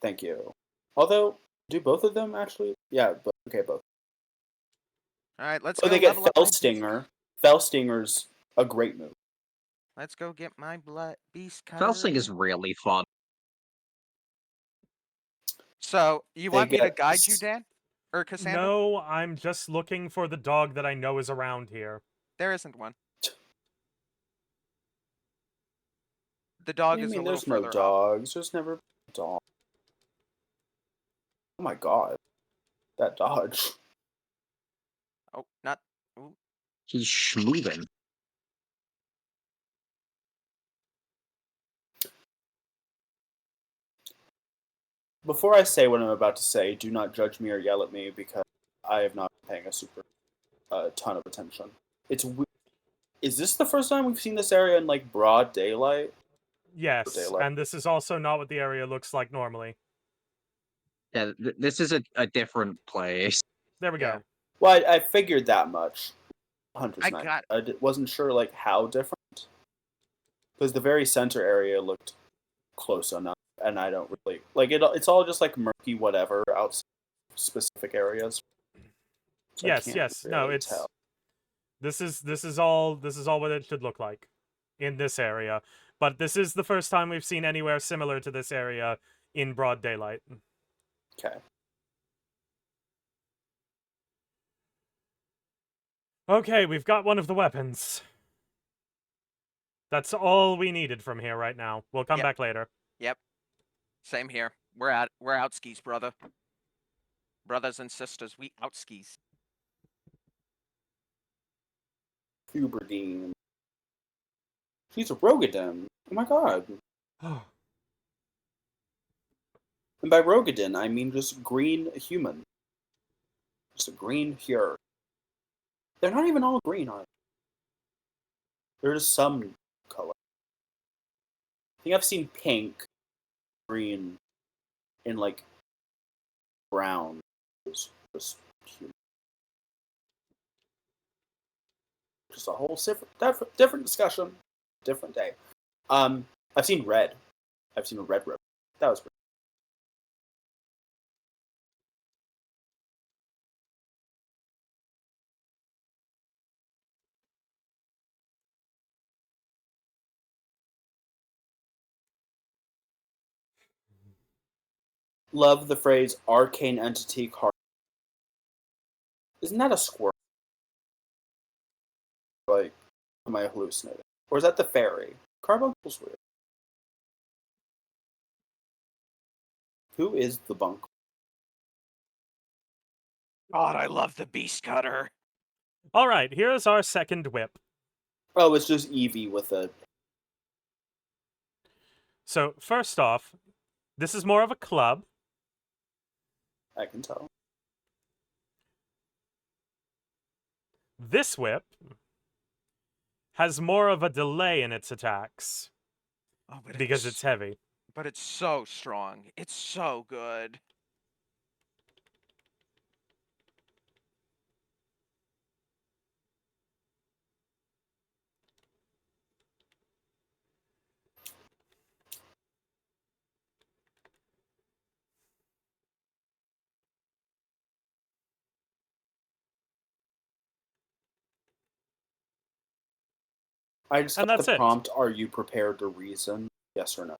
Thank you. Although, do both of them actually? Yeah, but okay, both. Alright, let's Oh, go they get level up Fell my beast- Stinger. Fell Stinger's a great move. Let's go get my beast cutter. Felsing is really fun. So, you They want me to get guide you, Dan? Or Cassander? No, I'm just looking for the dog that I know is around here. There isn't one. The dog I is a mean, little there's no further up. dogs. There's never a dog. Oh my god. That dodge. Oh, not. Ooh. He's schmoving. Before I say what I'm about to say, do not judge me or yell at me because I have not been paying a super ton of attention. Is this the first time we've seen this area in like broad daylight? Yes, Daylight. and this is also not what the area looks like normally. Yeah, this is a different place. There we Yeah. go. Well, I figured that much. Hunter's I Knight. got- Wasn't sure like how different because the very center area looked close enough, and I don't really like it. It's all just like murky whatever outside specific areas. So I Yes, can't yes. No, really it's tell. This is all what it should look like in this area. But this is the first time we've seen anywhere similar to this area in broad daylight. Okay. Okay, we've got one of the weapons. That's all we needed from here right now. We'll come Yep. back later. Yep. Same here. We're out skis, brother. Brothers and sisters, we out skis. Huberdine. She's a Rogadin. Oh my god. And by Rogadin, I mean just green human. Just a green pure. They're not even all green, are they? There's some color. I think I've seen pink, green, and like brown. Just human. Just a whole different discussion, different day. I've seen red. I've seen a red ribbon. That was pretty. Love the phrase arcane entity card. Isn't that a squirrel? Like, am I hallucinating? Or is that the fairy? Carbuncle's weird. Who is the bunk? God, I love the beast cutter. All right, here's our second whip. Oh, it's just Eevee with a. So, first off, this is more of a club. I can tell. This whip has more of a delay in its attacks Oh, but because it's heavy. But it's so strong. It's so good. I just And got that's the it. prompt, are you prepared to reason? Yes or no?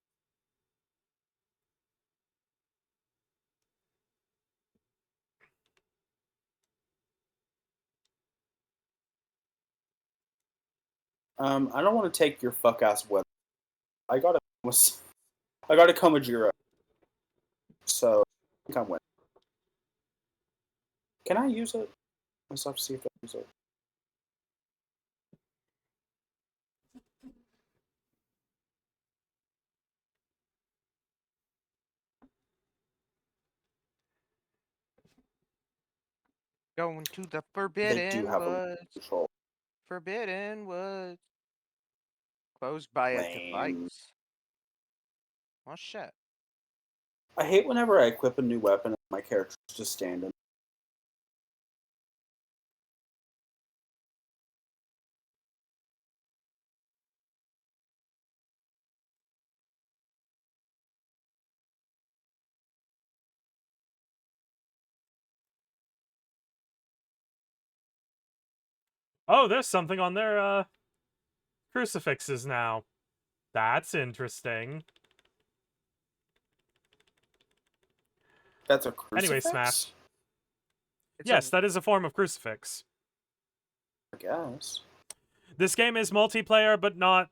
I don't want to take your fuck ass weapon. I got a Komajira. So I think I'm winning. Can I use it? Let's have to see if I use it. Going to the They do Forbidden have a Woods. control. Forbidden Woods. Closed by a Lame. device. Oh shit. I hate whenever I equip a new weapon and my character's just standing. Oh, there's something on their crucifixes now. That's interesting. That's a crucifix? Anyway, Smash. It's Yes, that is a form of crucifix. I guess. This game is multiplayer, but not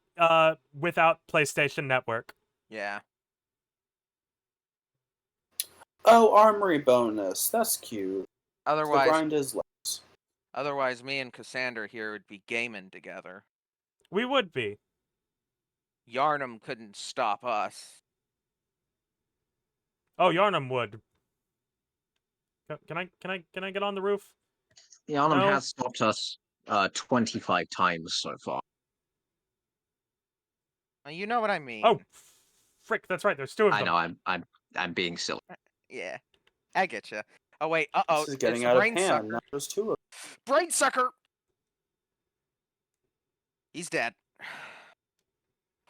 without PlayStation Network. Yeah. Oh, armory bonus. That's cute. The Otherwise, grind is less. otherwise, me and Cassander here would be gaming together. We would be. Yarnum couldn't stop us. Oh, Yarnum would. Can I get on the roof? Yarnum No. has stopped us 25 times so far. You know what I mean. Oh, frick! That's right. There's two of them. I know I'm being silly. Yeah. I get you. Oh wait. Uh-oh. This is getting it's out of brain hand. sucker. Now there's two of Brain sucker. He's dead.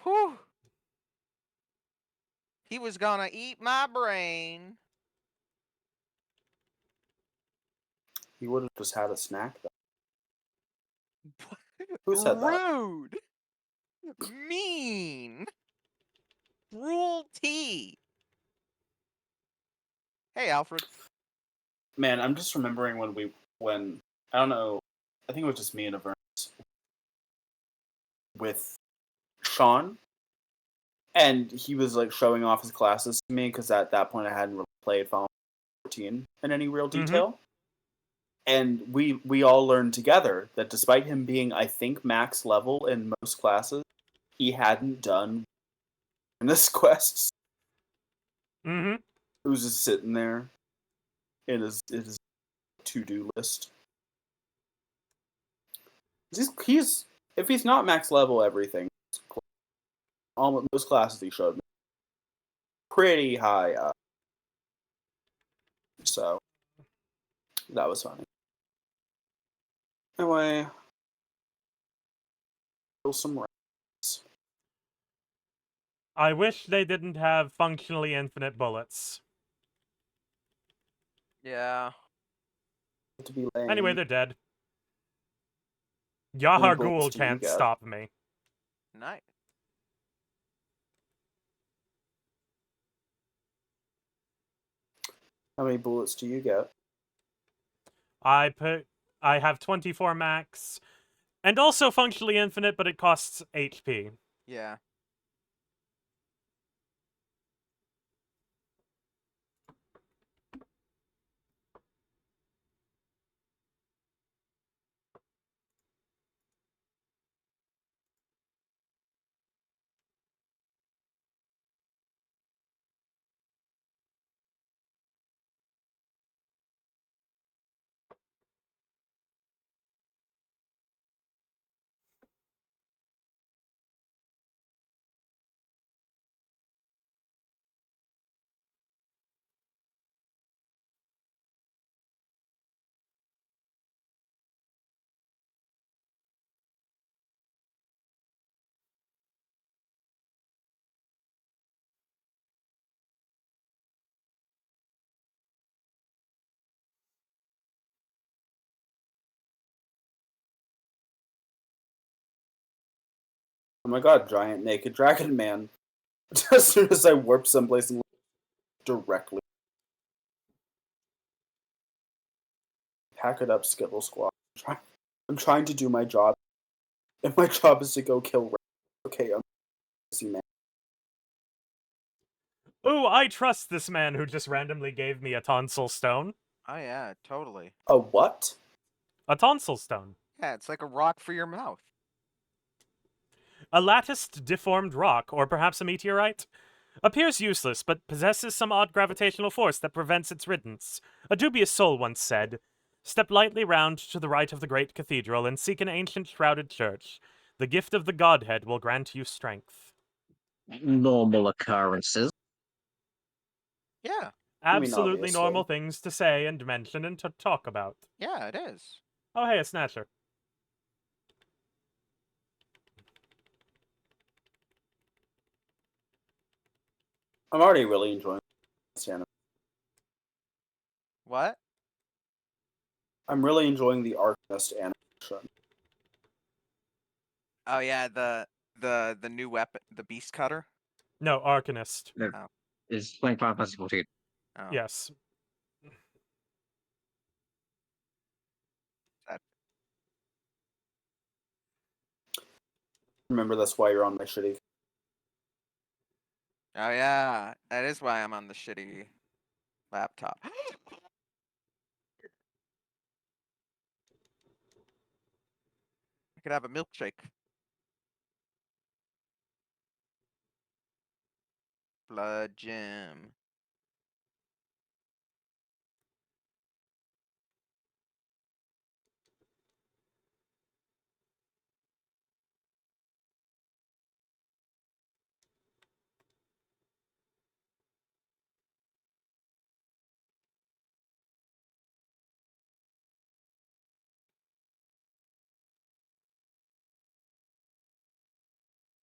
Whew. He was gonna eat my brain. He would have just had a snack, though. Who said that? Rude. Mean. Cruelty. Hey, Alfred. Man, I'm just remembering when I don't know, I think it was just me and Avernus with Sean, and he was like showing off his classes to me because at that point I hadn't really played Final Fantasy 14 in any real detail. And we all learned together that despite him being, I think, max level in most classes, he hadn't done this quests. Mm-hmm. He was just sitting there in his to-do list. He's if he's not max level everything, almost most classes he showed me pretty high up. So that was funny. Anyway, kill some rats. I wish they didn't have functionally infinite bullets. Yeah. To be lame. Anyway, they're dead. How many Yahar bullets Ghul do you can't get? stop me. Nice. How many bullets do you get? I have 24 max, and also functionally infinite, but it costs HP. Yeah. Oh my god, giant naked dragon man. As soon as I warp someplace and directly. Pack it up, Skittle Squad. I'm trying to do my job. If my job is to go kill rats, okay, I'm a busy man. Ooh, I trust this man who just randomly gave me a tonsil stone. Oh yeah, totally. A what? A tonsil stone. Yeah, it's like a rock for your mouth. A latticed, deformed rock, or perhaps a meteorite? Appears useless, but possesses some odd gravitational force that prevents its riddance. A dubious soul once said, "Step lightly round to the right of the great cathedral and seek an ancient shrouded church. The gift of the Godhead will grant you strength." Normal occurrences. Yeah. I mean, Absolutely normal obviously. things to say and mention and to talk about. Yeah, it is. Oh, hey, a Snatcher. I'm already really enjoying this anime. What? I'm really enjoying the Arcanist animation. Oh yeah, the new weapon, the beast cutter. No, Arcanist. No, Oh. is playing Final Fantasy 14. Oh. Yes. That, Remember, that's why you're on my shitty. oh yeah, that is why I'm on the shitty laptop. I could have a milkshake. Blood gem.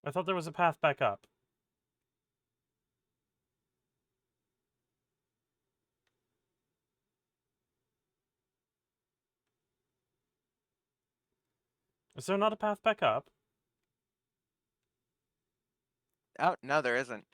I thought there was a path back up. Is there not a path back up? Oh, no, there isn't.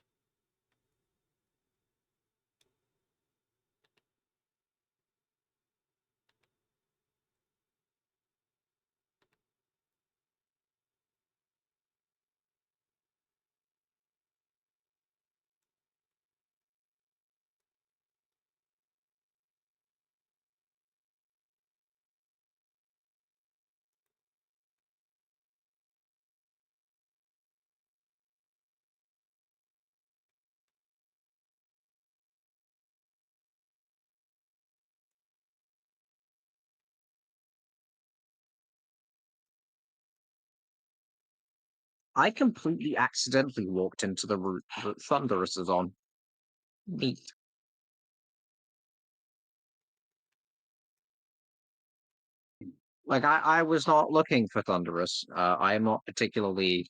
I completely accidentally walked into the route that Thunderous is on. Neat. Like, I was not looking for Thunderous. I am not particularly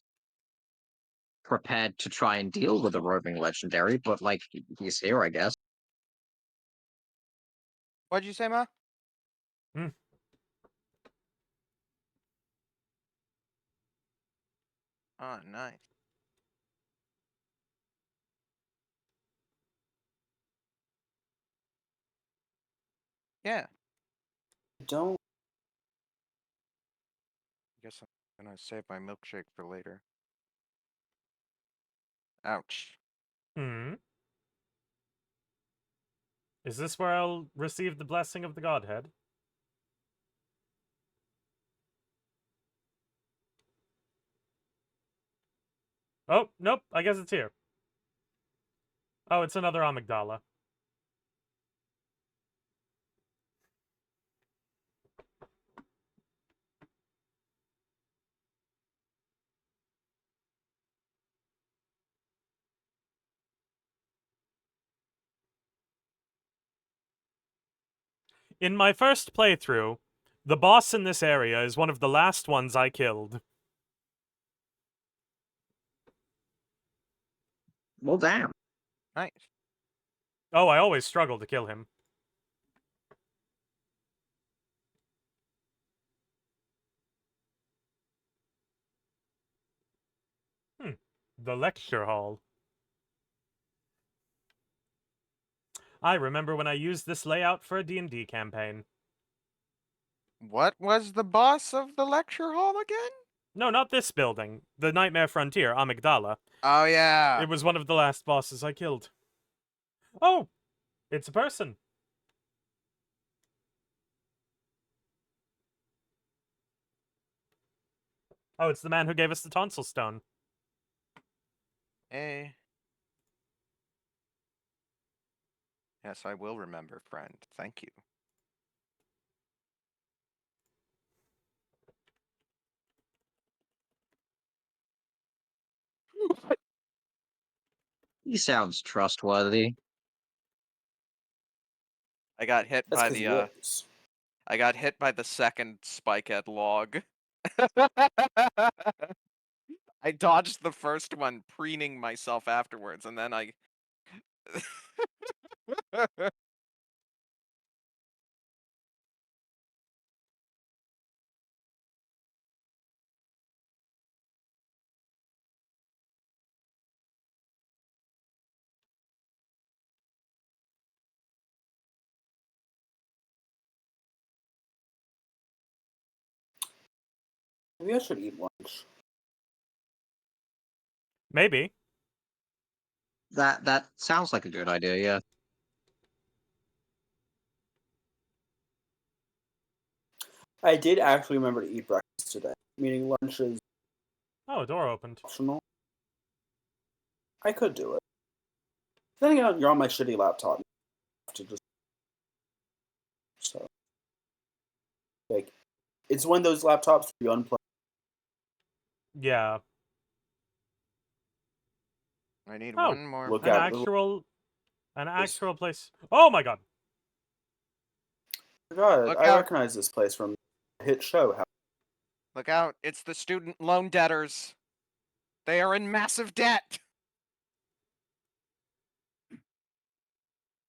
prepared to try and deal with a roving legendary, but, like, he's here, I guess. What'd you say, Ma? Hmm. Oh, nice. Yeah. Don't. Guess I'm gonna save my milkshake for later. Ouch. Hmm. Is this where I'll receive the blessing of the Godhead? Oh, nope, I guess it's here. Oh, it's another amygdala. In my first playthrough, the boss in this area is one of the last ones I killed. Well, damn. Nice. Oh, I always struggle to kill him. The lecture hall. I remember when I used this layout for a D&D campaign. What was the boss of the lecture hall again? No, not this building. The Nightmare Frontier, Amygdala. Oh, yeah. It was one of the last bosses I killed. Oh! It's a person. Oh, it's the man who gave us the tonsil stone. Hey. Yes, I will remember, friend. Thank you. He sounds trustworthy. I got hit That's by because he the is. I got hit by the second spikehead log. I dodged the first one, preening myself afterwards, and then I Maybe I should eat lunch. Maybe. That sounds like a good idea, yeah. I did actually remember to eat breakfast today, meaning lunch is Oh, a door opened. optional. I could do it. Then again, you're on my shitty laptop. You have to just so like it's one of those laptops you unplug. Yeah. I need Oh, one more. Look an out! actual place. Oh my god. God, Look I out. recognize this place from a hit show. Look out, it's the student loan debtors. They are in massive debt.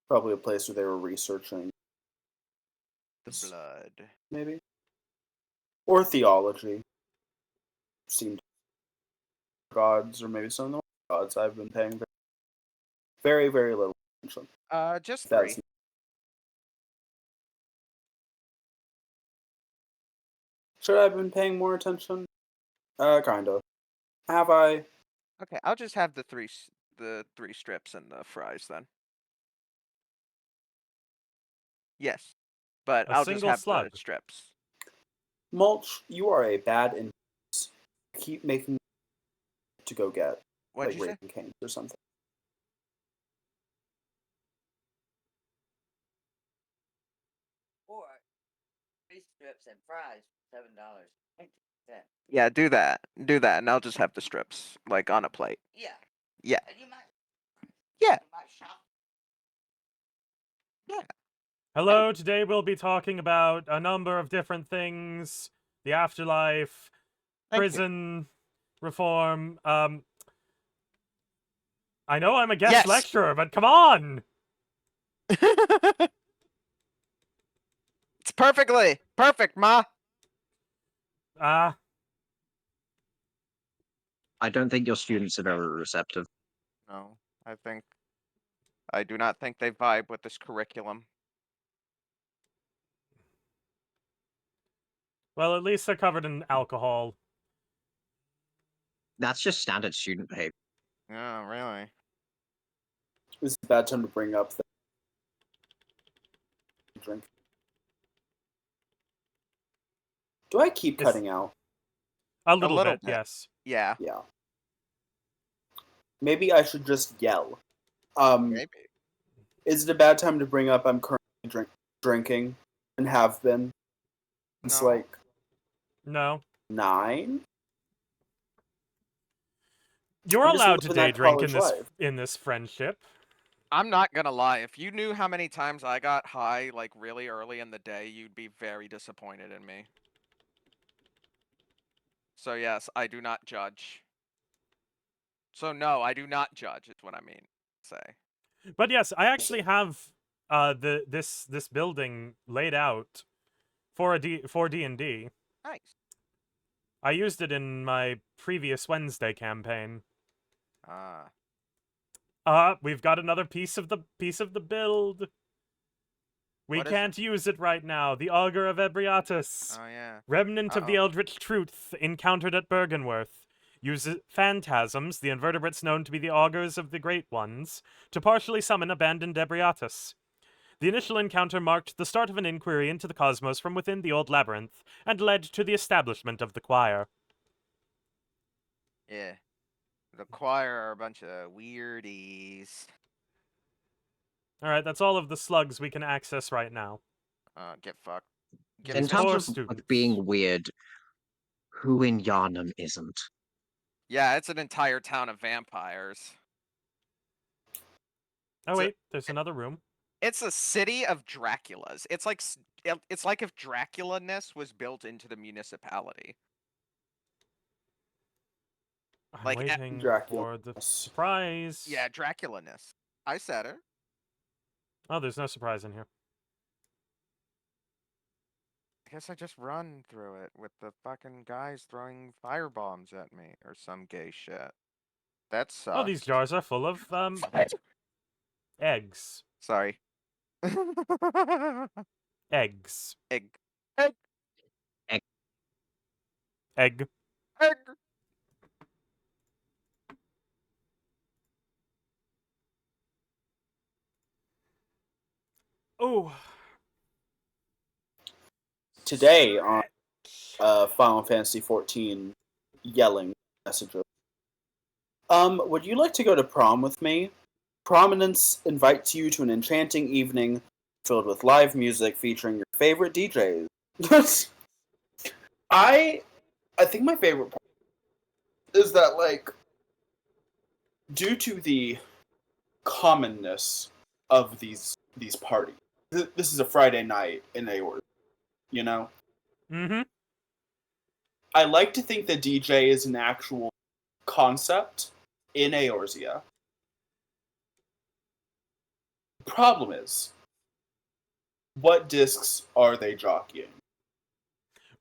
Probably a place where they were researching, The blood. maybe, or theology. seem gods, or maybe some of the gods I've been paying very, very little attention. Just That's 3. Should I have been paying more attention? Kind of. Have I? Okay, I'll just have the 3 strips and the fries then. Yes, but A I'll just single have slug. the strips. Mulch, you are a bad influence. Keep making to go get What'd like you say? Raising Cane's or something. Or 3 strips and fries, $7. Yeah, do that. Do that, and I'll just have the strips, like, on a plate. Yeah. Yeah. And you might. Yeah. You might shop. Yeah. Hello, today we'll be talking about a number of different things. The afterlife, Thank you. prison reform. I know I'm a guest Yes. lecturer, but come on! It's perfectly perfect, Ma. Ah, I don't think your students are very receptive. No, I do not think they vibe with this curriculum. well, at least they're covered in alcohol. That's just standard student behavior. Oh, really? This is a bad time to bring up the drink. Do I keep It's- cutting out? A little little bit, bit. yes. Yeah, Yeah. Maybe I should just yell. maybe. Is it a bad time to bring up I'm currently drinking and have been since No. like No. 9? You're I'm just allowed to living day that drink college life. in this friendship. I'm not gonna lie. If you knew how many times I got high, like, really early in the day, you'd be very disappointed in me. So yes, I do not judge. So no, I do not judge, is what I mean to say. But yes, I actually have this building laid out for D&D. Nice. I used it in my previous Wednesday campaign. Ah. We've got another piece of the build. We What is can't use it right now. The Augur of Ebriatus. Oh yeah. Remnant of the Uh-oh. Eldritch Truth encountered at Bergenworth. Uses phantasms, the invertebrates known to be the augurs of the Great Ones, to partially summon abandoned Ebriatus. The initial encounter marked the start of an inquiry into the cosmos from within the old labyrinth, and led to the establishment of the choir. Yeah. The choir are a bunch of weirdies. Alright, that's all of the slugs we can access right now. Get fucked. Get In These pissed. terms poor of students. being weird, who in Yarnum isn't? Yeah, it's an entire town of vampires. Oh wait, there's another room. It's a city of Draculas. It's like if Dracula-ness was built into the municipality. I'm Like, waiting Dracula. for the surprise. Yeah, Dracula-ness. I said it. Oh, there's no surprise in here. I guess I just run through it with the fucking guys throwing firebombs at me or some gay shit. That sucks. Oh, these jars are full of, eggs. Sorry. Eggs. Egg. Egg. Egg. Egg. Oh. Today on Final Fantasy XIV yelling messages. Would you like to go to prom with me? Prominence invites you to an enchanting evening filled with live music featuring your favorite DJs. I think my favorite part is that, like, due to the commonness of these parties, this is a Friday night in Aorta, you know? Mm-hmm. I like to think that DJ is an actual concept in Eorzea. The problem is, what discs are they jockeying?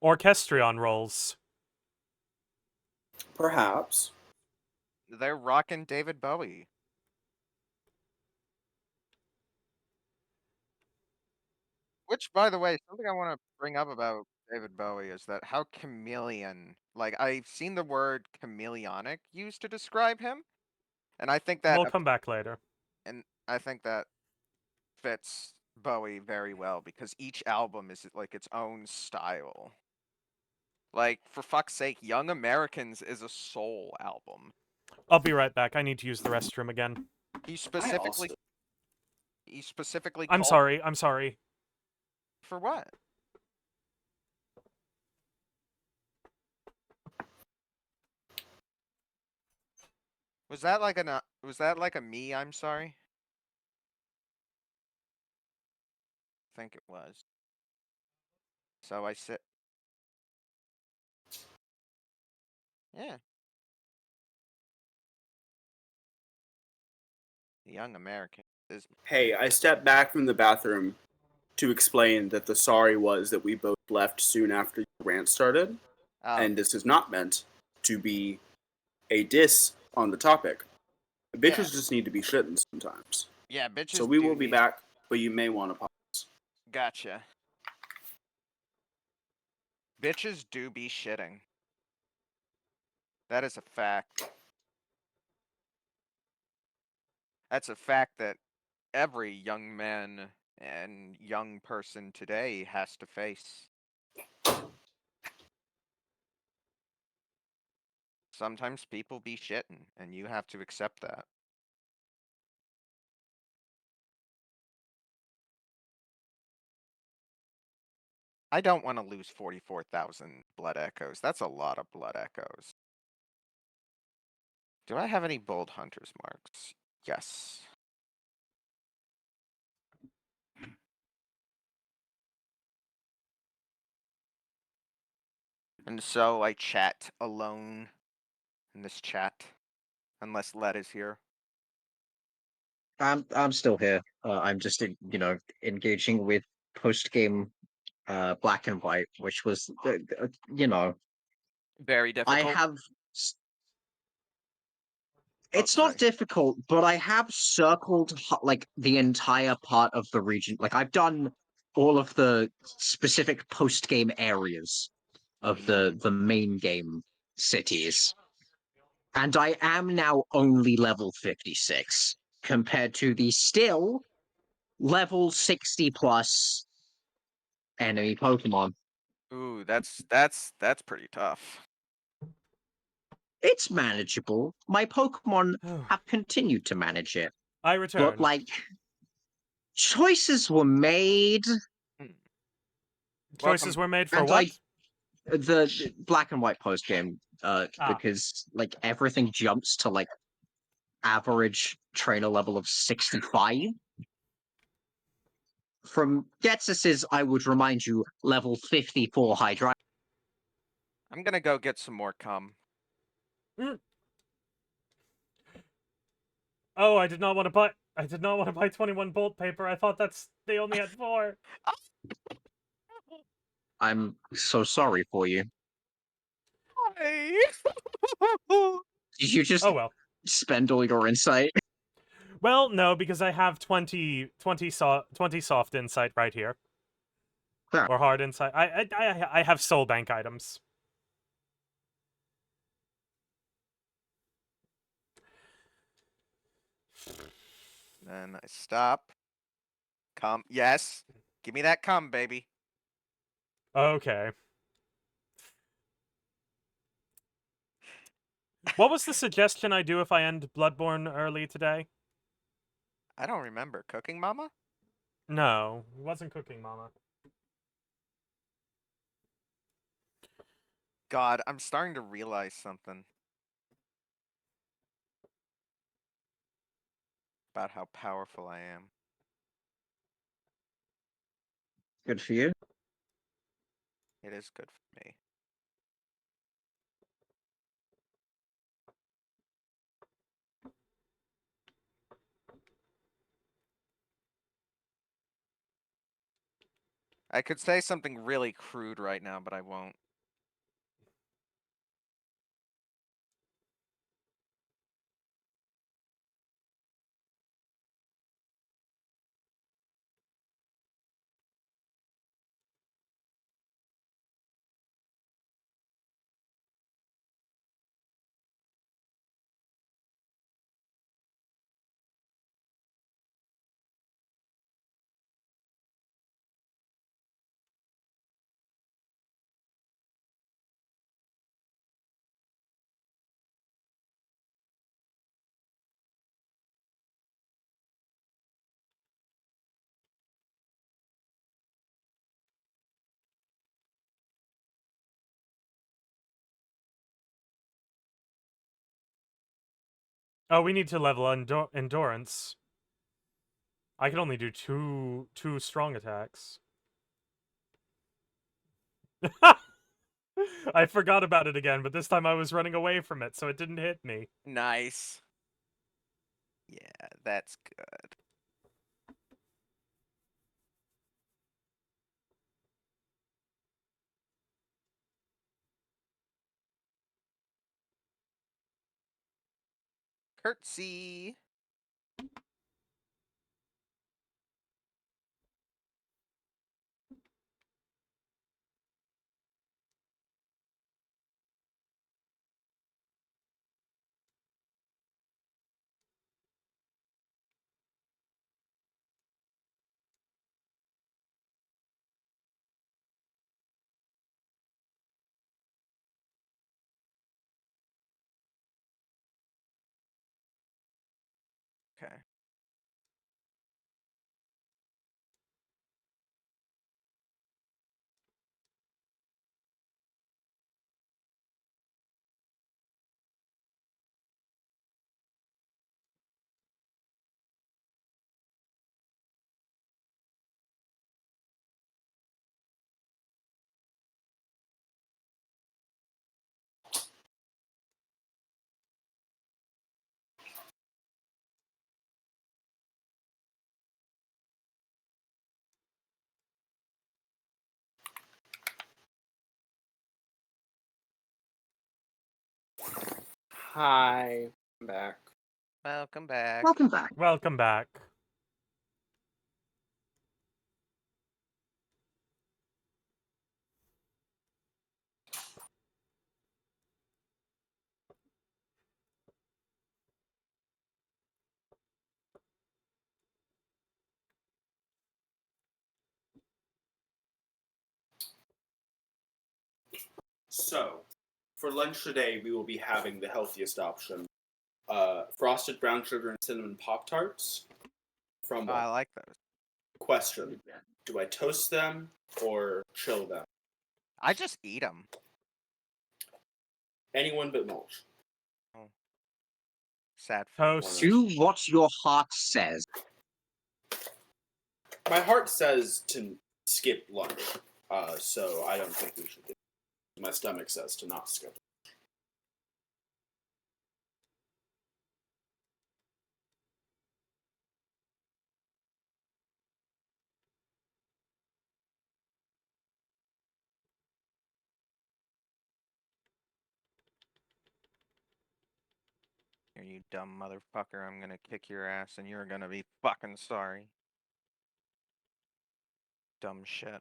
Orchestrion rolls. Perhaps. They're rocking David Bowie. Which, by the way, something I want to bring up about David Bowie is that how chameleon, like, I've seen the word chameleonic used to describe him, and I think that, We'll come back later. and I think that fits Bowie very well because each album is like its own style. Like, for fuck's sake, Young Americans is a soul album. I'll be right back. I need to use the restroom again. He I specifically also. I'm called sorry. I'm sorry. for what? Was that like a me? I'm sorry. I think it was. So I said, yeah. The Young American is. Hey, I stepped back from the bathroom to explain that the sorry was that we both left soon after the rant started, Oh, and this is not meant to be a diss on the topic. yeah, Bitches just need to be shitting sometimes. yeah. Bitches So we do will be need. back, but you may want to pause. Gotcha. Bitches do be shitting. That is a fact. That's a fact that every young man and young person today has to face. Sometimes people be shitting, and you have to accept that. I don't want to lose 44,000 blood echoes. That's a lot of blood echoes. Do I have any bold hunter's marks? Yes. And so I chat alone in this chat, unless Led is here. I'm still here. I'm just engaging with post game black and white, which was Very I difficult. have. Oh, It's not sorry. difficult, but I have circled like the entire part of the region. Like I've done all of the specific post game areas of the main game cities, and I am now only level 56 compared to the still level 60 plus enemy Pokemon. Ooh, that's pretty tough. It's manageable. My Pokemon have continued to manage it, I but return. like choices were made. Choices were made for And what? the black and white post game, Ah. because like everything jumps to like average trainer level of 65. From Ghetsis' I would remind you, level 54 Hydra. I'm gonna go get some more cum. Oh, I did not want to buy. I did not want to buy 21 bolt paper. I thought they only had 4. I'm so sorry for you. Hi. Did you just Oh well. spend all your insight? Well, no, because I have 20 soft insight right here. Yeah. Or hard insight. I have soul bank items. Then I stop. Cum. Yes. Give me that cum, baby. Okay. What was the suggestion I do if I end Bloodborne early today? I don't remember. Cooking Mama? No, it wasn't Cooking Mama. God, I'm starting to realize something. About how powerful I am. Good for you. It is good for me. I could say something really crude right now, but I won't. Oh, we need to level endurance. I can only do two strong attacks. I forgot about it again, but this time I was running away from it, so it didn't hit me. Nice. Yeah, that's good. Curtsy. Okay. Hi, I'm back. Welcome back. Welcome back. Welcome back. So, for lunch today, we will be having the healthiest option: frosted brown sugar and cinnamon Pop Tarts. From I like those. question: do I toast them or chill them? I just eat them. Anyone but Mulch. Sad Toast. Do what your heart says. My heart says to skip lunch, so I don't think we should. My stomach says to not skip. Here, you dumb motherfucker. I'm gonna kick your ass and you're gonna be fucking sorry. Dumb shit.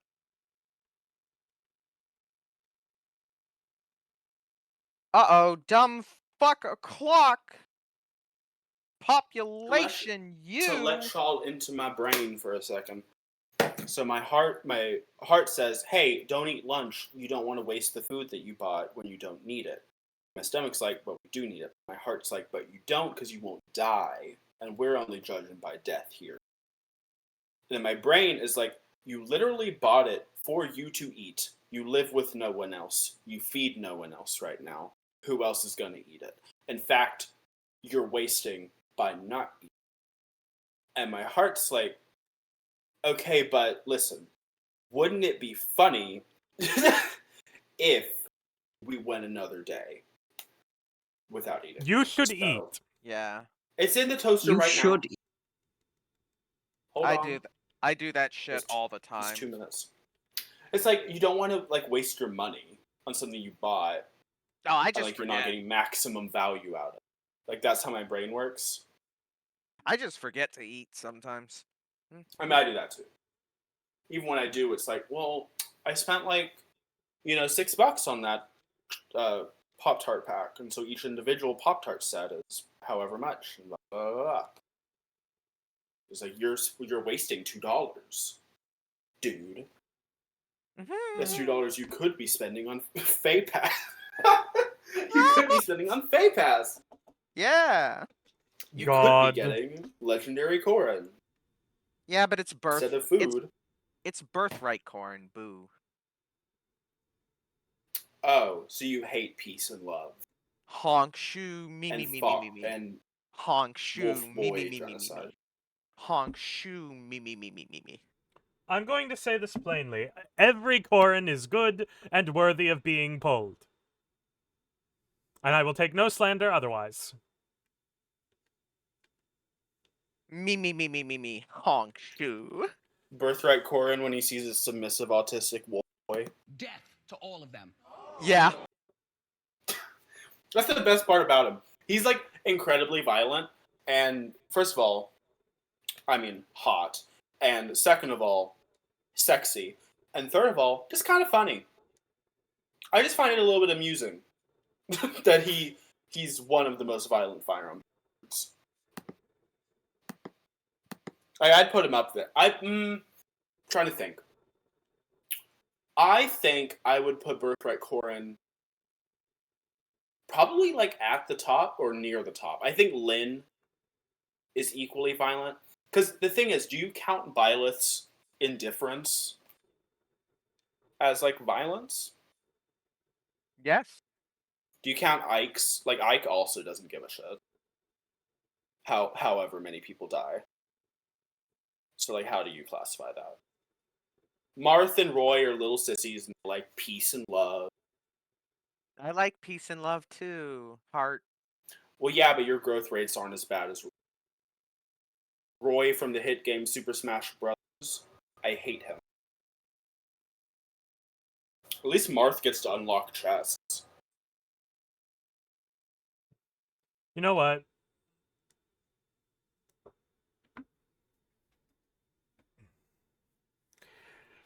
Uh-oh, dumb fuck clock. Population, To let you. y'all into my brain for a second. So my heart says, "Hey, don't eat lunch. You don't want to waste the food that you bought when you don't need it." My stomach's like, "But we do need it." My heart's like, "But you don't because you won't die, and we're only judging by death here." And then my brain is like, "You literally bought it for you to eat. You live with no one else. You feed no one else right now. Who else is going to eat it? In fact, you're wasting by not eating." And my heart's like, "Okay, but listen, wouldn't it be funny if we went another day without eating?" You should So, eat. Yeah, it's in the toaster You right should. now. Hold I on. do. I do that shit Just- all the Just time. 2 minutes. It's like you don't want to like waste your money on something you bought, Oh, I and just like you're not forget. getting maximum value out of it. Like that's how my brain works. I just forget to eat sometimes. I mean, I do that too. Even when I do, it's like, well, I spent like, $6 on that Pop Tart pack, and so each individual Pop Tart set is however much. And blah, blah, blah, blah. It's like you're wasting $2, dude. That's $2 you could be spending on Fay Pass. You could be spending on Fay Pass. Yeah. You God. could be getting Legendary Corrin Yeah, but it's instead of food. It's birthright corn. Boo. Oh, so you hate peace and love Honk shoe me and me me me thought me me. and Honk shoe Wolf me boy me me me me genocide. me. Honk shoe me me me me me me. I'm going to say this plainly. Every Corrin is good and worthy of being pulled. And I will take no slander otherwise. Me me me me me me. Honk shoe. Birthright Corin when he sees a submissive autistic wolf boy. Death to all of them. Yeah. That's the best part about him. He's like incredibly violent, and first of all, I mean hot, and second of all, sexy, and third of all, just kind of funny. I just find it a little bit amusing that he's one of the most violent firearms. I'd put him up there. Trying to think. I think I would put Birthright Corin probably like at the top or near the top. I think Lynn is equally violent. Because the thing is, do you count Byleth's indifference as like violence? Yes. Do you count Ike's? Like Ike also doesn't give a shit. However many people die. So like, how do you classify that? Marth and Roy are little sissies and like peace and love. I like peace and love too. Heart. Well, yeah, but your growth rates aren't as bad as Roy from the hit game Super Smash Bros. I hate him. At least Marth gets to unlock chests. You know what?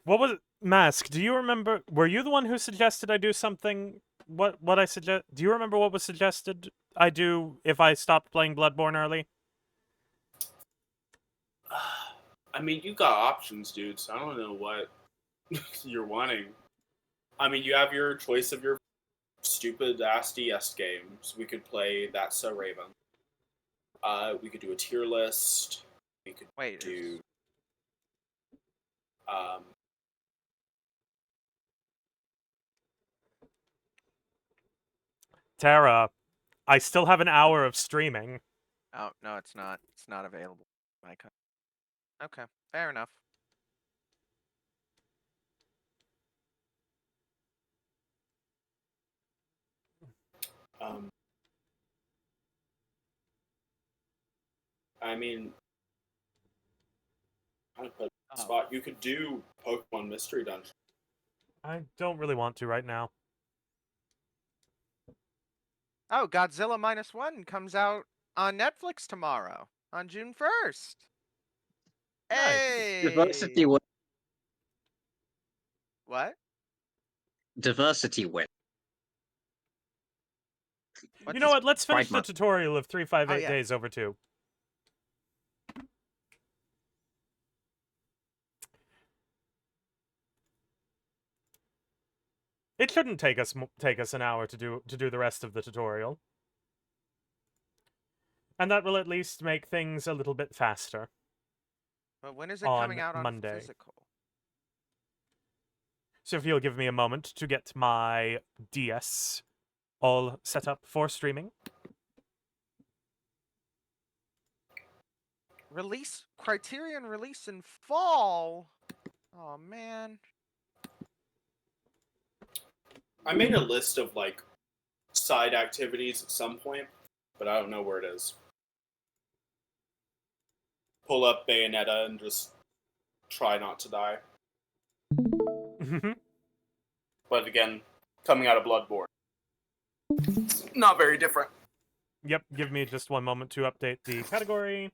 What was Mask? Do you remember? Were you the one who suggested I do something? What I suggest? Do you remember what was suggested I do if I stopped playing Bloodborne early? I mean, you got options, dude, so I don't know what you're wanting. I mean, you have your choice of your stupid ass DS games. We could play That's So Raven. We could do a tier list. We could Wait. do Tara, I still have an hour of streaming. Oh no, it's not. It's not available. Okay. Fair enough. I mean, kind of put a spot. You could do Pokemon Mystery Dungeon. I don't really want to right now. Oh, Godzilla -1 comes out on Netflix tomorrow on June 1st. Nice. Hey. Diversity win. What? Diversity win. You know what? Let's finish Pride the Month. tutorial of 358 Oh, yeah. Days over 2. It shouldn't take us an hour to do the rest of the tutorial. And that will at least make things a little bit faster. But when is it On coming out on Monday. physical? So if you'll give me a moment to get my DS all set up for streaming. Criterion release in fall. Oh man. I made a list of like side activities at some point, but I don't know where it is. Pull up Bayonetta and just try not to die. But again, coming out of Bloodborne, not very different. Yep, give me just one moment to update the category.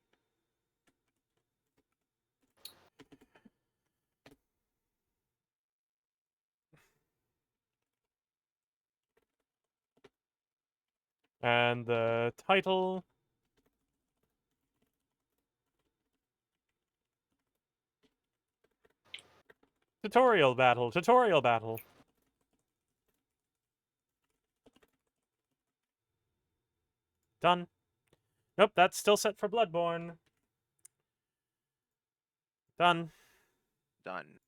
And the title. Tutorial battle, tutorial battle. Done. Nope, that's still set for Bloodborne. Done. Done.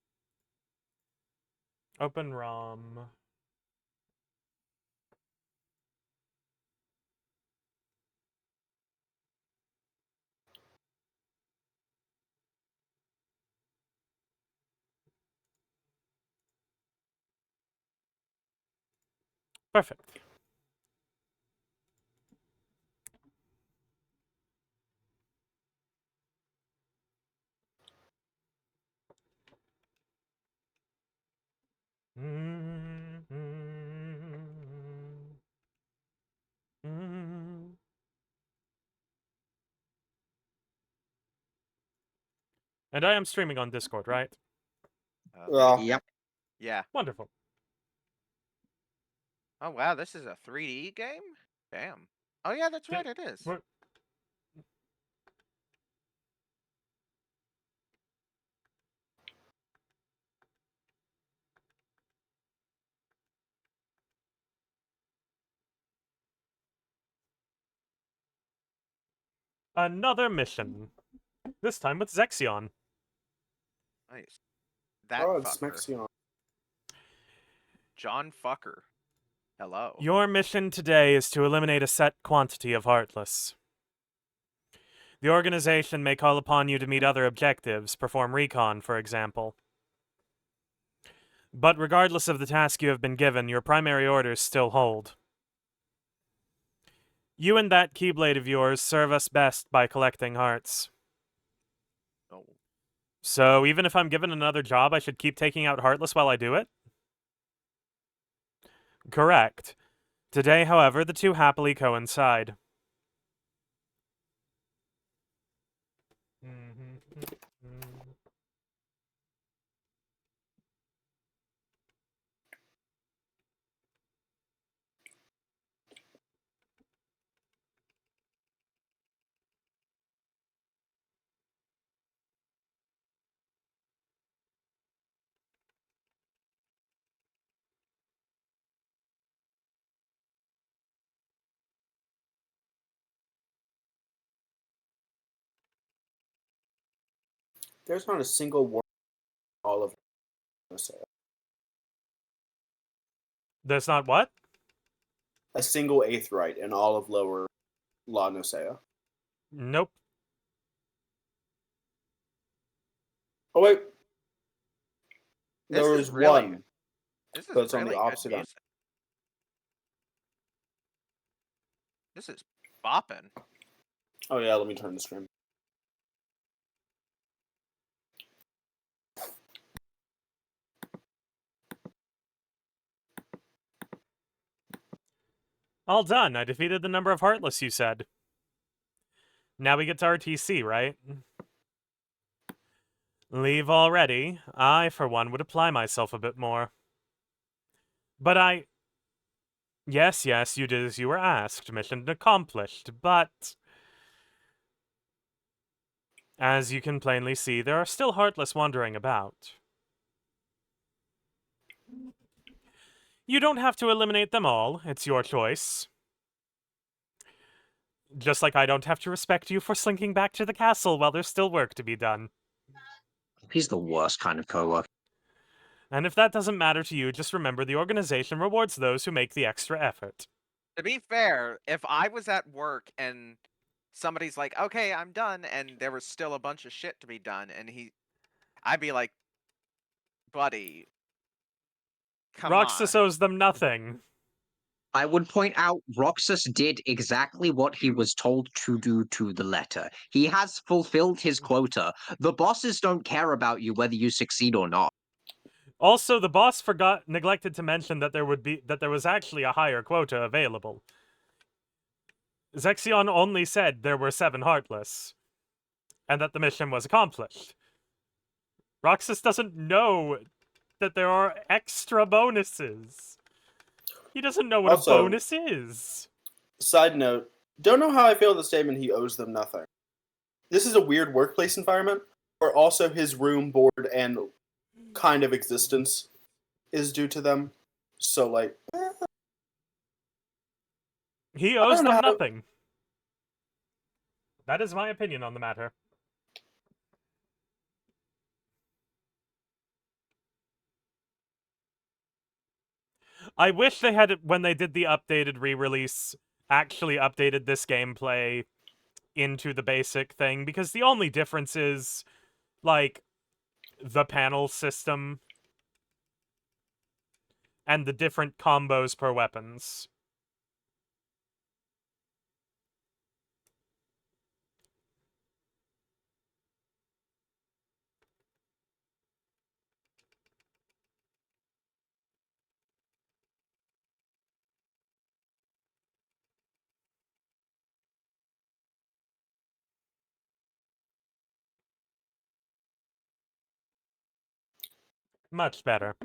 Open ROM. Perfect. And I am streaming on Discord, right? Yep. Yeah. Wonderful. Oh wow, this is a 3D game? Damn. Oh yeah, that's right, it is. We're- Another mission. This time with Zexion. Nice. That Oh, it's fucker. Mexion. John Fucker. Hello. Your mission today is to eliminate a set quantity of Heartless. The organization may call upon you to meet other objectives, perform recon, for example. But regardless of the task you have been given, your primary orders still hold. You and that Keyblade of yours serve us best by collecting hearts. Oh. So even if I'm given another job, I should keep taking out Heartless while I do it? Correct. Today, however, the two happily coincide. There's not a single war in all of Nosea. There's not what? A single Aetheryte in all of Lower La Nosea. Nope. Oh wait, This there is was really- one. This is But it's on really the good opposite end. music. This is bopping. Oh yeah, let me turn the stream. All done. I defeated the number of Heartless you said. Now we get to RTC, right? Leave already. I, for one, would apply myself a bit more. But I... Yes, you did as you were asked. Mission accomplished, but... As you can plainly see, there are still Heartless wandering about. You don't have to eliminate them all. It's your choice. Just like I don't have to respect you for slinking back to the castle while there's still work to be done. He's the worst kind of coworker. And if that doesn't matter to you, just remember the organization rewards those who make the extra effort. To be fair, if I was at work and somebody's like, okay, I'm done, and there was still a bunch of shit to be done, and I'd be like, buddy, come Roxas on. owes them nothing. I would point out Roxas did exactly what he was told to do to the letter. He has fulfilled his quota. The bosses don't care about you whether you succeed or not. Also, the boss neglected to mention that there was actually a higher quota available. Zexion only said there were 7 Heartless, and that the mission was accomplished. Roxas doesn't know that there are extra bonuses. He doesn't know what Also- a bonus is. Side note, don't know how I feel the statement he owes them nothing. This is a weird workplace environment where also his room, board, and kind of existence is due to them. So, like, He owes don't know them how- nothing. That is my opinion on the matter. I wish they had, when they did the updated re-release, actually updated this gameplay into the basic thing, because the only difference is, like, the panel system. and the different combos per weapons. Much better.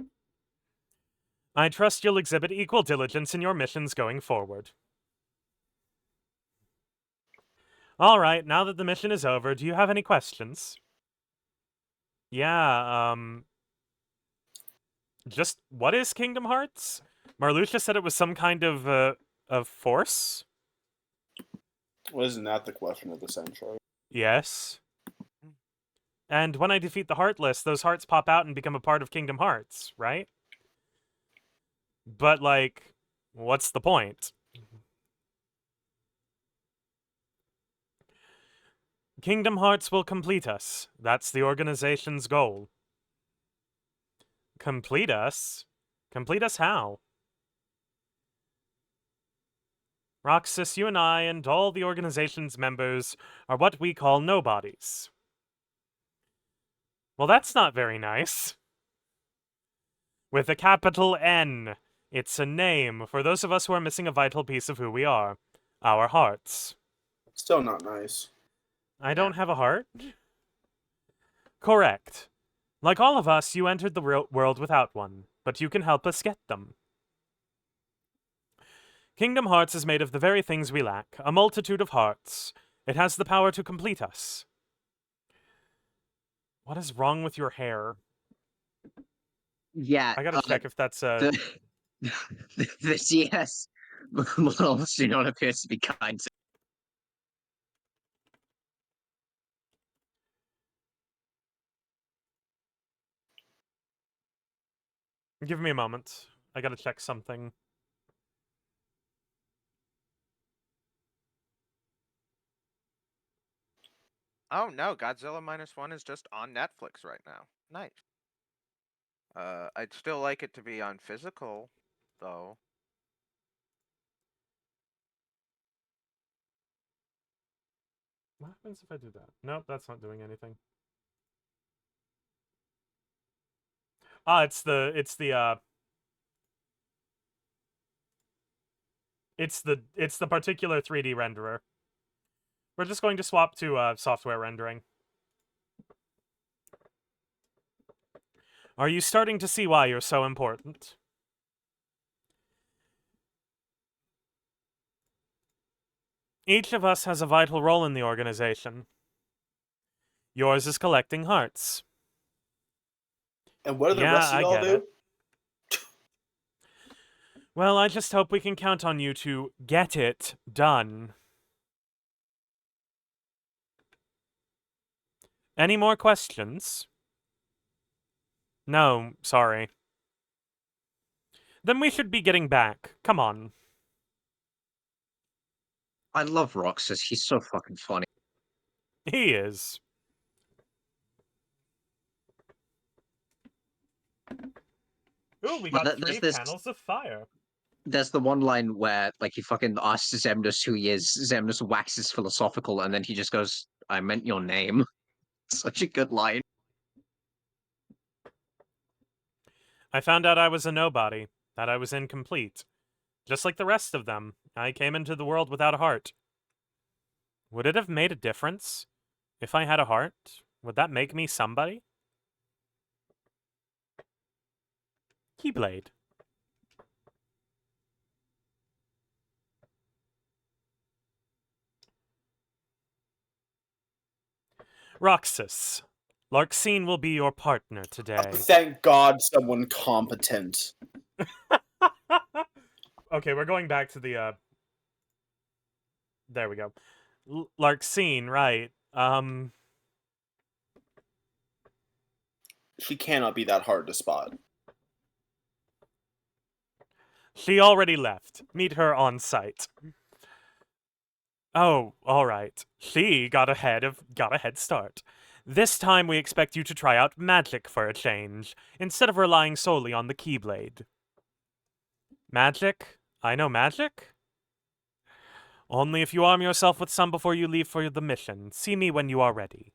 I trust you'll exhibit equal diligence in your missions going forward. Alright, now that the mission is over, do you have any questions? Yeah, just what is Kingdom Hearts? Marluxia said it was some kind of force? Well, isn't that the question of the century? Yes. And when I defeat the Heartless, those hearts pop out and become a part of Kingdom Hearts, right? But, like, what's the point? Kingdom Hearts will complete us. That's the organization's goal. Complete us? Complete us how? Roxas, you and I and all the organization's members are what we call nobodies. Well, that's not very nice. With a capital N. It's a name for those of us who are missing a vital piece of who we are. Our hearts. Still not nice. I don't have a heart? Correct. Like all of us, you entered the world without one, but you can help us get them. Kingdom Hearts is made of the very things we lack, a multitude of hearts. It has the power to complete us. What is wrong with your hair? Yeah. I gotta check if that's a... The CS models do not appear to be kind to. Give me a moment. I gotta check something. Oh no, Godzilla -1 is just on Netflix right now. Nice. I'd still like it to be on physical, though. What happens if I do that? Nope, that's not doing anything. Ah, it's the particular 3D renderer. We're just going to swap to software rendering. Are you starting to see why you're so important? Each of us has a vital role in the organization. Yours is collecting hearts. And what do the rest of y'all do? It. Well, I just hope we can count on you to get it done. Any more questions? No, sorry. Then we should be getting back. Come on. I love Roxas. He's so fucking funny. He is. Ooh, we got three panels of fire. There's the one line where, like, he fucking asks Xemnas who he is. Xemnas waxes philosophical, and then he just goes, "I meant your name." Such a good line. I found out I was a nobody, that I was incomplete. Just like the rest of them, I came into the world without a heart. Would it have made a difference? If I had a heart, would that make me somebody? Keyblade. Roxas, Larxene will be your partner today. Oh, thank God someone competent. Okay, we're going back to the, there we go. Larxene, right. She cannot be that hard to spot. She already left. Meet her on site. Oh, alright. She got a head start. This time we expect you to try out magic for a change, instead of relying solely on the Keyblade. Magic? I know magic? Only if you arm yourself with some before you leave for the mission. See me when you are ready.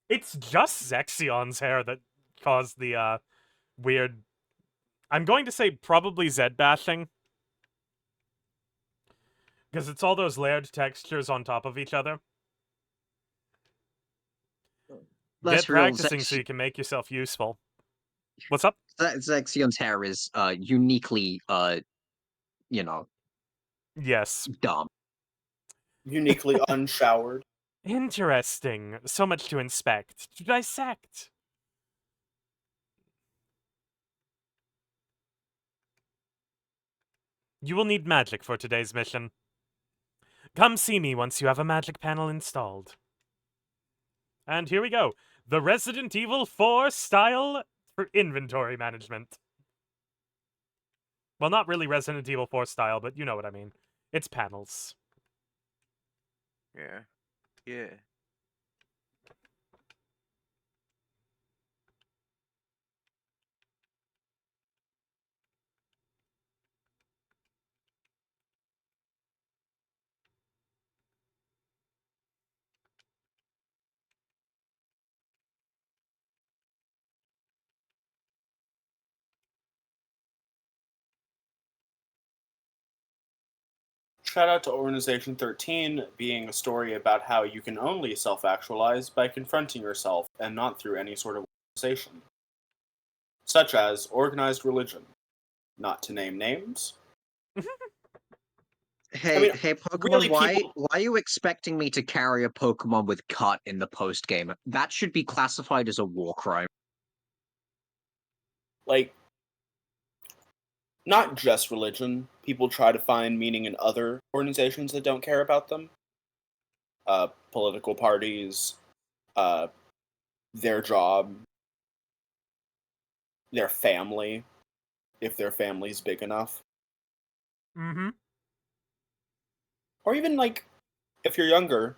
It's just Zexion's hair that caused the, weird... I'm going to say probably Z-bashing. Because it's all those layered textures on top of each other. That's Get real. practicing so you can make yourself useful. What's up? Zexion's hair is uniquely you know, Yes. dumb. Uniquely unshowered. Interesting. So much to inspect, to dissect. You will need magic for today's mission. Come see me once you have a magic panel installed. And here we go. The Resident Evil 4 style for inventory management. Well, not really Resident Evil 4 style, but you know what I mean. It's panels. Yeah. Yeah. Shout out to Organization 13 being a story about how you can only self-actualize by confronting yourself and not through any sort of organization. Such as organized religion. Not to name names. Hey, mean, hey, Pokemon, really, why people- are you expecting me to carry a Pokemon with cut in the post-game? That should be classified as a war crime. Like, not just religion. People try to find meaning in other organizations that don't care about them. Political parties, their job, their family, if their family's big enough. Mm-hmm. Or even, like, if you're younger,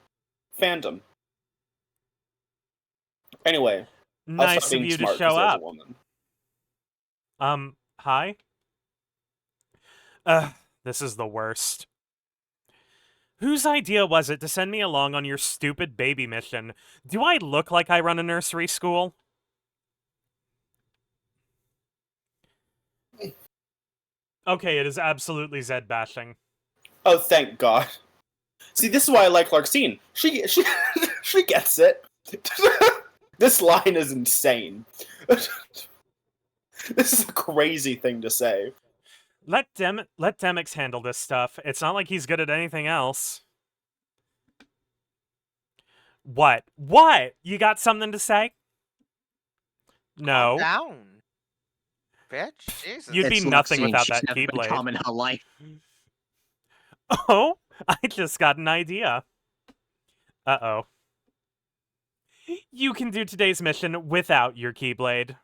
fandom. Anyway, I'll stop Nice of being you to smart show because there's a up. woman. Hi? This is the worst. Whose idea was it to send me along on your stupid baby mission? Do I look like I run a nursery school? Okay, it is absolutely Zed bashing. Oh, thank God. See, this is why I like Larxene. She she gets it. This line is insane. This is a crazy thing to say. Let Demix handle this stuff. It's not like he's good at anything else. What? What? You got something to say? No. Calm down. Bitch. Jesus. You'd be It's nothing Luxine. without She's that never been Keyblade. calm in her life. Oh, I just got an idea. Uh-oh. You can do today's mission without your Keyblade.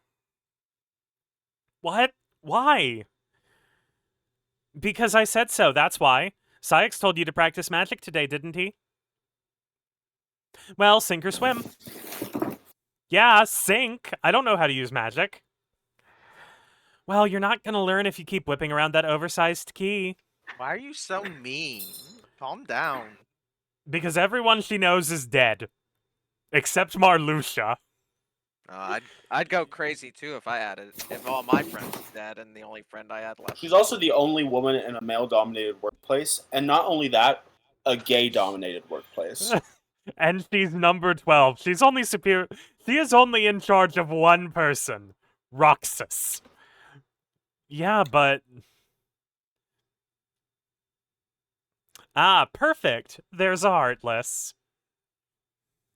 What? Why? Because I said so, that's why. Syx told you to practice magic today, didn't he? Well, sink or swim. Yeah, sink. I don't know how to use magic. Well, you're not gonna learn if you keep whipping around that oversized key. Why are you so mean? Calm down. Because everyone she knows is dead. Except Marluxia. I'd go crazy too if I had it. If all my friends were dead and the only friend I had left. She's also the only woman in a male-dominated workplace, and not only that, a gay-dominated workplace. And she's number 12. She's only superior. She is only in charge of one person. Roxas. Yeah, but... Ah, perfect. There's a Heartless.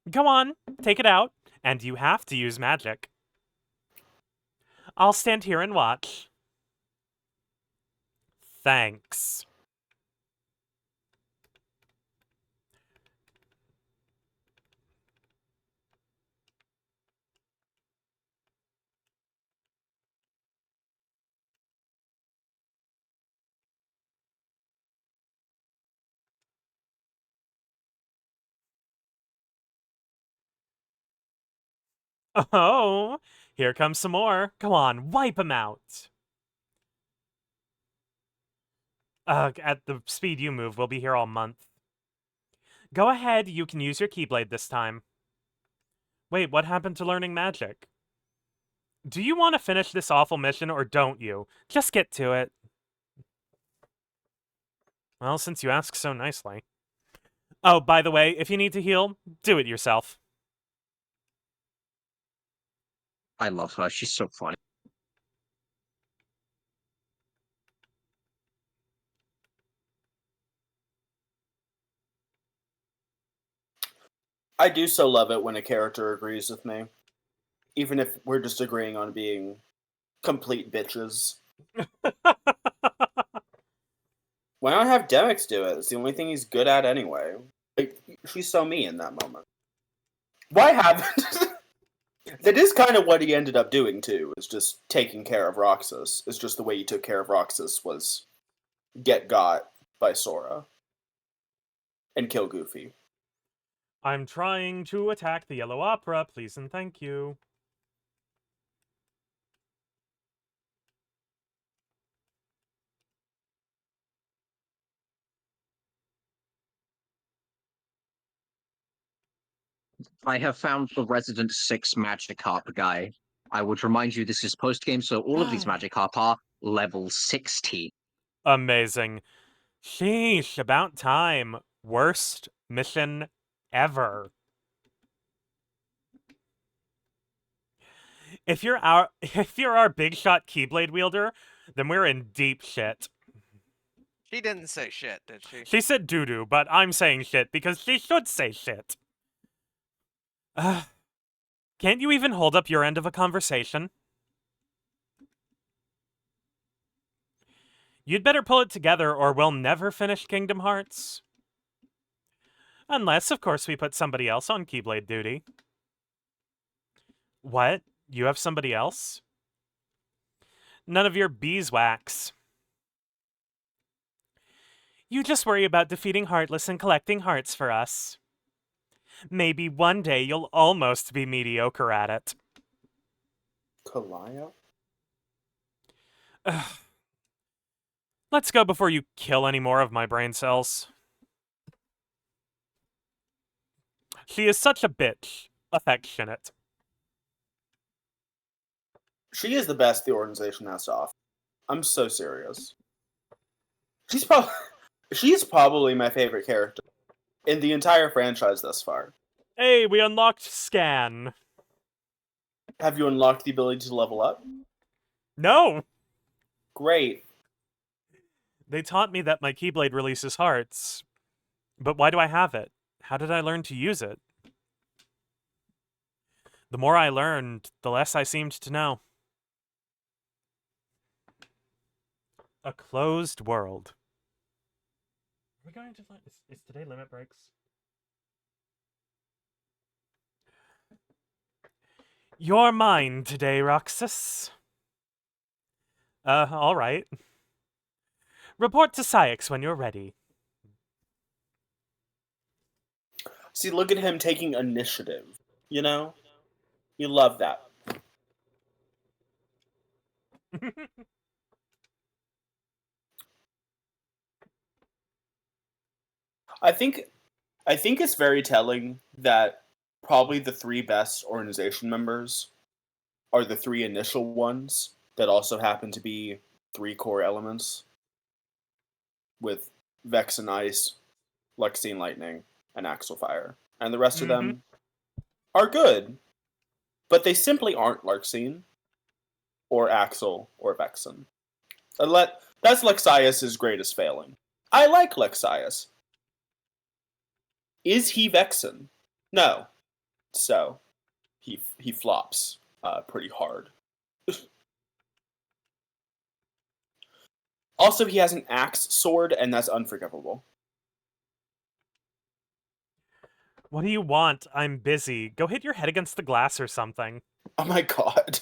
Go on, take it out. And you have to use magic. I'll stand here and watch. Thanks. Oh, Here comes some more. Come on, wipe them out. At the speed you move, we'll be here all month. Go ahead, you can use your Keyblade this time. Wait, what happened to learning magic? Do you want to finish this awful mission, or don't you? Just get to it. Well, since you ask so nicely. Oh, by the way, if you need to heal, do it yourself. I love her. She's so funny. I do so love it when a character agrees with me. Even if we're just agreeing on being complete bitches. Why not have Demix do it? It's the only thing he's good at anyway. Like, she's so me in that moment. Why haven't... That is kind of what he ended up doing, too, is just taking care of Roxas. It's just the way he took care of Roxas was get got by Sora. And kill Goofy. I'm trying to attack the Yellow Opera, please and thank you. I have found the Resident 6 Magikarp guy. I would remind you this is post-game, so all of these Magikarp are level 60. Amazing. Sheesh, about time. Worst mission ever. If you're our big shot Keyblade wielder, then we're in deep shit. She didn't say shit, did she? She said doo-doo, but I'm saying shit because she should say shit. Can't you even hold up your end of a conversation? You'd better pull it together or we'll never finish Kingdom Hearts. Unless, of course, we put somebody else on Keyblade duty. What? You have somebody else? None of your beeswax. You just worry about defeating Heartless and collecting hearts for us. Maybe one day you'll almost be mediocre at it. Kalaya? Let's go before you kill any more of my brain cells. She is such a bitch. Affectionate. She is the best the organization has to offer. I'm so serious. She's probably my favorite character in the entire franchise thus far. Hey, we unlocked Scan. Have you unlocked the ability to level up? No! Great. They taught me that my Keyblade releases hearts. But why do I have it? How did I learn to use it? The more I learned, the less I seemed to know. A closed world. Are we going to... Is today limit breaks? You're mine today, Roxas. Alright. Report to Syx when you're ready. See, look at him taking initiative. You know? You love that. I think it's very telling that probably the three best organization members are the three initial ones that also happen to be three core elements with Vex and Ice, Lexine Lightning, and Axel Fire. And the rest of them are good, but they simply aren't Lexine or Axel or Vexen. That's Lexias' greatest failing. I like Lexias. Is he Vexen? No. So, he flops pretty hard. Also, he has an axe sword, and that's unforgivable. What do you want? I'm busy. Go hit your head against the glass or something. Oh my god.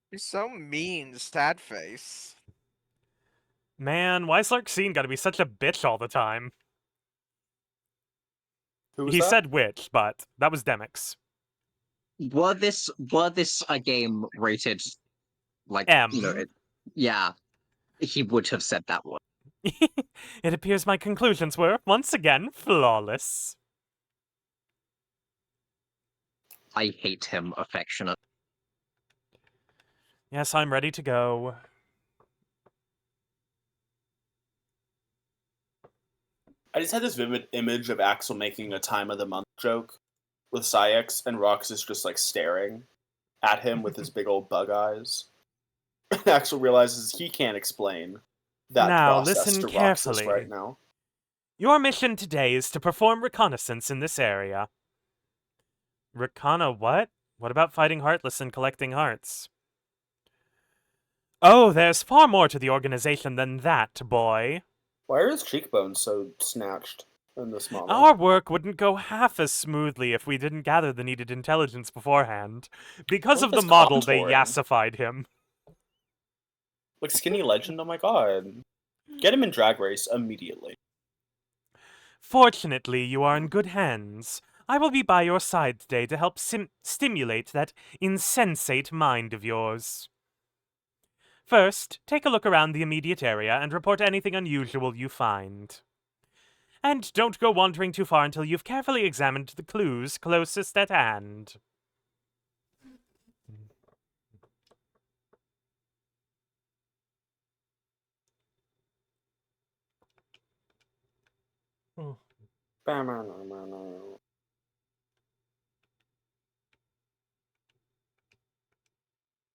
You're so mean, sad face. Man, why's Larxene gotta be such a bitch all the time? Who was He that? said witch, but that was Demix. were this a game rated like M. yeah, he would have said that word. It appears my conclusions were, once again, flawless. I hate him affectionate. Yes, I'm ready to go. I just had this vivid image of Axel making a time of the month joke with Syx, and Roxas just like staring at him with his big old bug eyes. And Axel realizes he can't explain that Now, process listen to Roxas carefully. right now. Your mission today is to perform reconnaissance in this area. Reconna what? What about fighting Heartless and collecting hearts? Oh, there's far more to the organization than that, boy. Why are his cheekbones so snatched in this model? Our work wouldn't go half as smoothly if we didn't gather the needed intelligence beforehand. Because What of the is model, they contouring? yassified him. Like Skinny Legend? Oh my god. Get him in Drag Race immediately. Fortunately, you are in good hands. I will be by your side today to help stimulate that insensate mind of yours. First, take a look around the immediate area and report anything unusual you find. And don't go wandering too far until you've carefully examined the clues closest at hand. I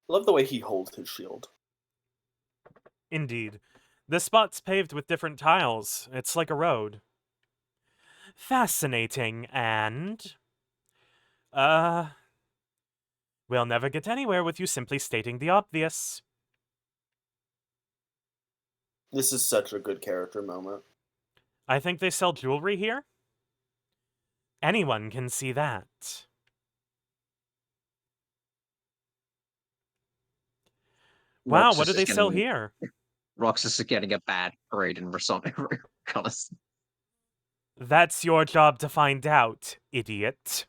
love the way he holds his shield. Indeed. The spot's paved with different tiles. It's like a road. Fascinating, and... we'll never get anywhere with you simply stating the obvious. This is such a good character moment. I think they sell jewelry here? Anyone can see that. Wow, what do they sell here? Roxas is getting a bad parade in reconnaissance. That's your job to find out, idiot.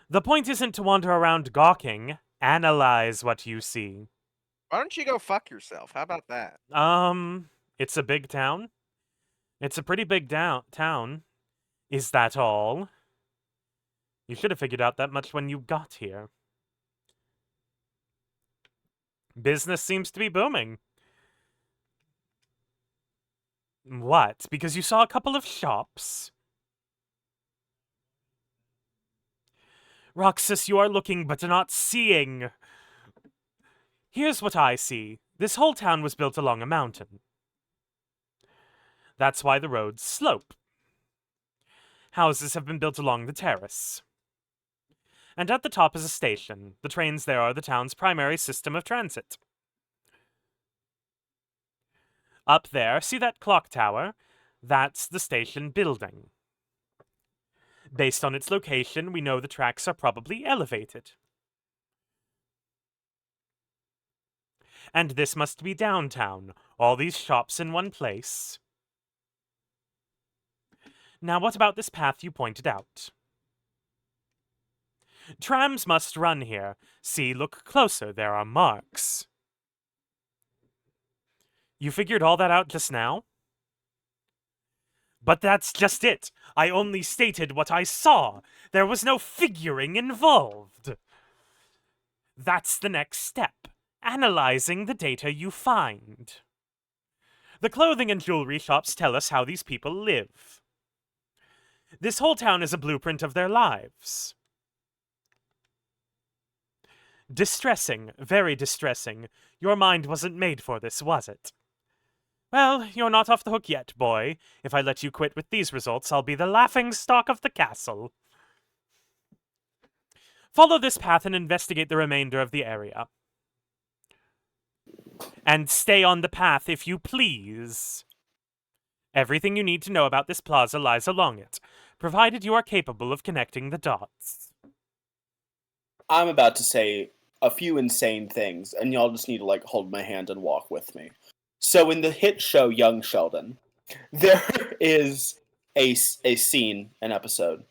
The point isn't to wander around gawking. Analyze what you see. Why don't you go fuck yourself? How about that? It's a big town. It's a pretty big town. Is that all? You should have figured out that much when you got here. Business seems to be booming. What? Because you saw a couple of shops? Roxas, you are looking but not seeing. Here's what I see. This whole town was built along a mountain. That's why the roads slope. Houses have been built along the terrace. And at the top is a station. The trains there are the town's primary system of transit. Up there, see that clock tower? That's the station building. Based on its location, we know the tracks are probably elevated. And this must be downtown. All these shops in one place. Now, what about this path you pointed out? Trams must run here. See, look closer. There are marks. You figured all that out just now? But that's just it. I only stated what I saw. There was no figuring involved. That's the next step. Analyzing the data you find. The clothing and jewelry shops tell us how these people live. This whole town is a blueprint of their lives. Distressing, very distressing. Your mind wasn't made for this, was it? Well, you're not off the hook yet, boy. If I let you quit with these results, I'll be the laughingstock of the castle. Follow this path and investigate the remainder of the area. And stay on the path, if you please. Everything you need to know about this plaza lies along it, provided you are capable of connecting the dots. I'm about to say a few insane things, and y'all just need to like hold my hand and walk with me. So in the hit show Young Sheldon, there is a scene, an episode,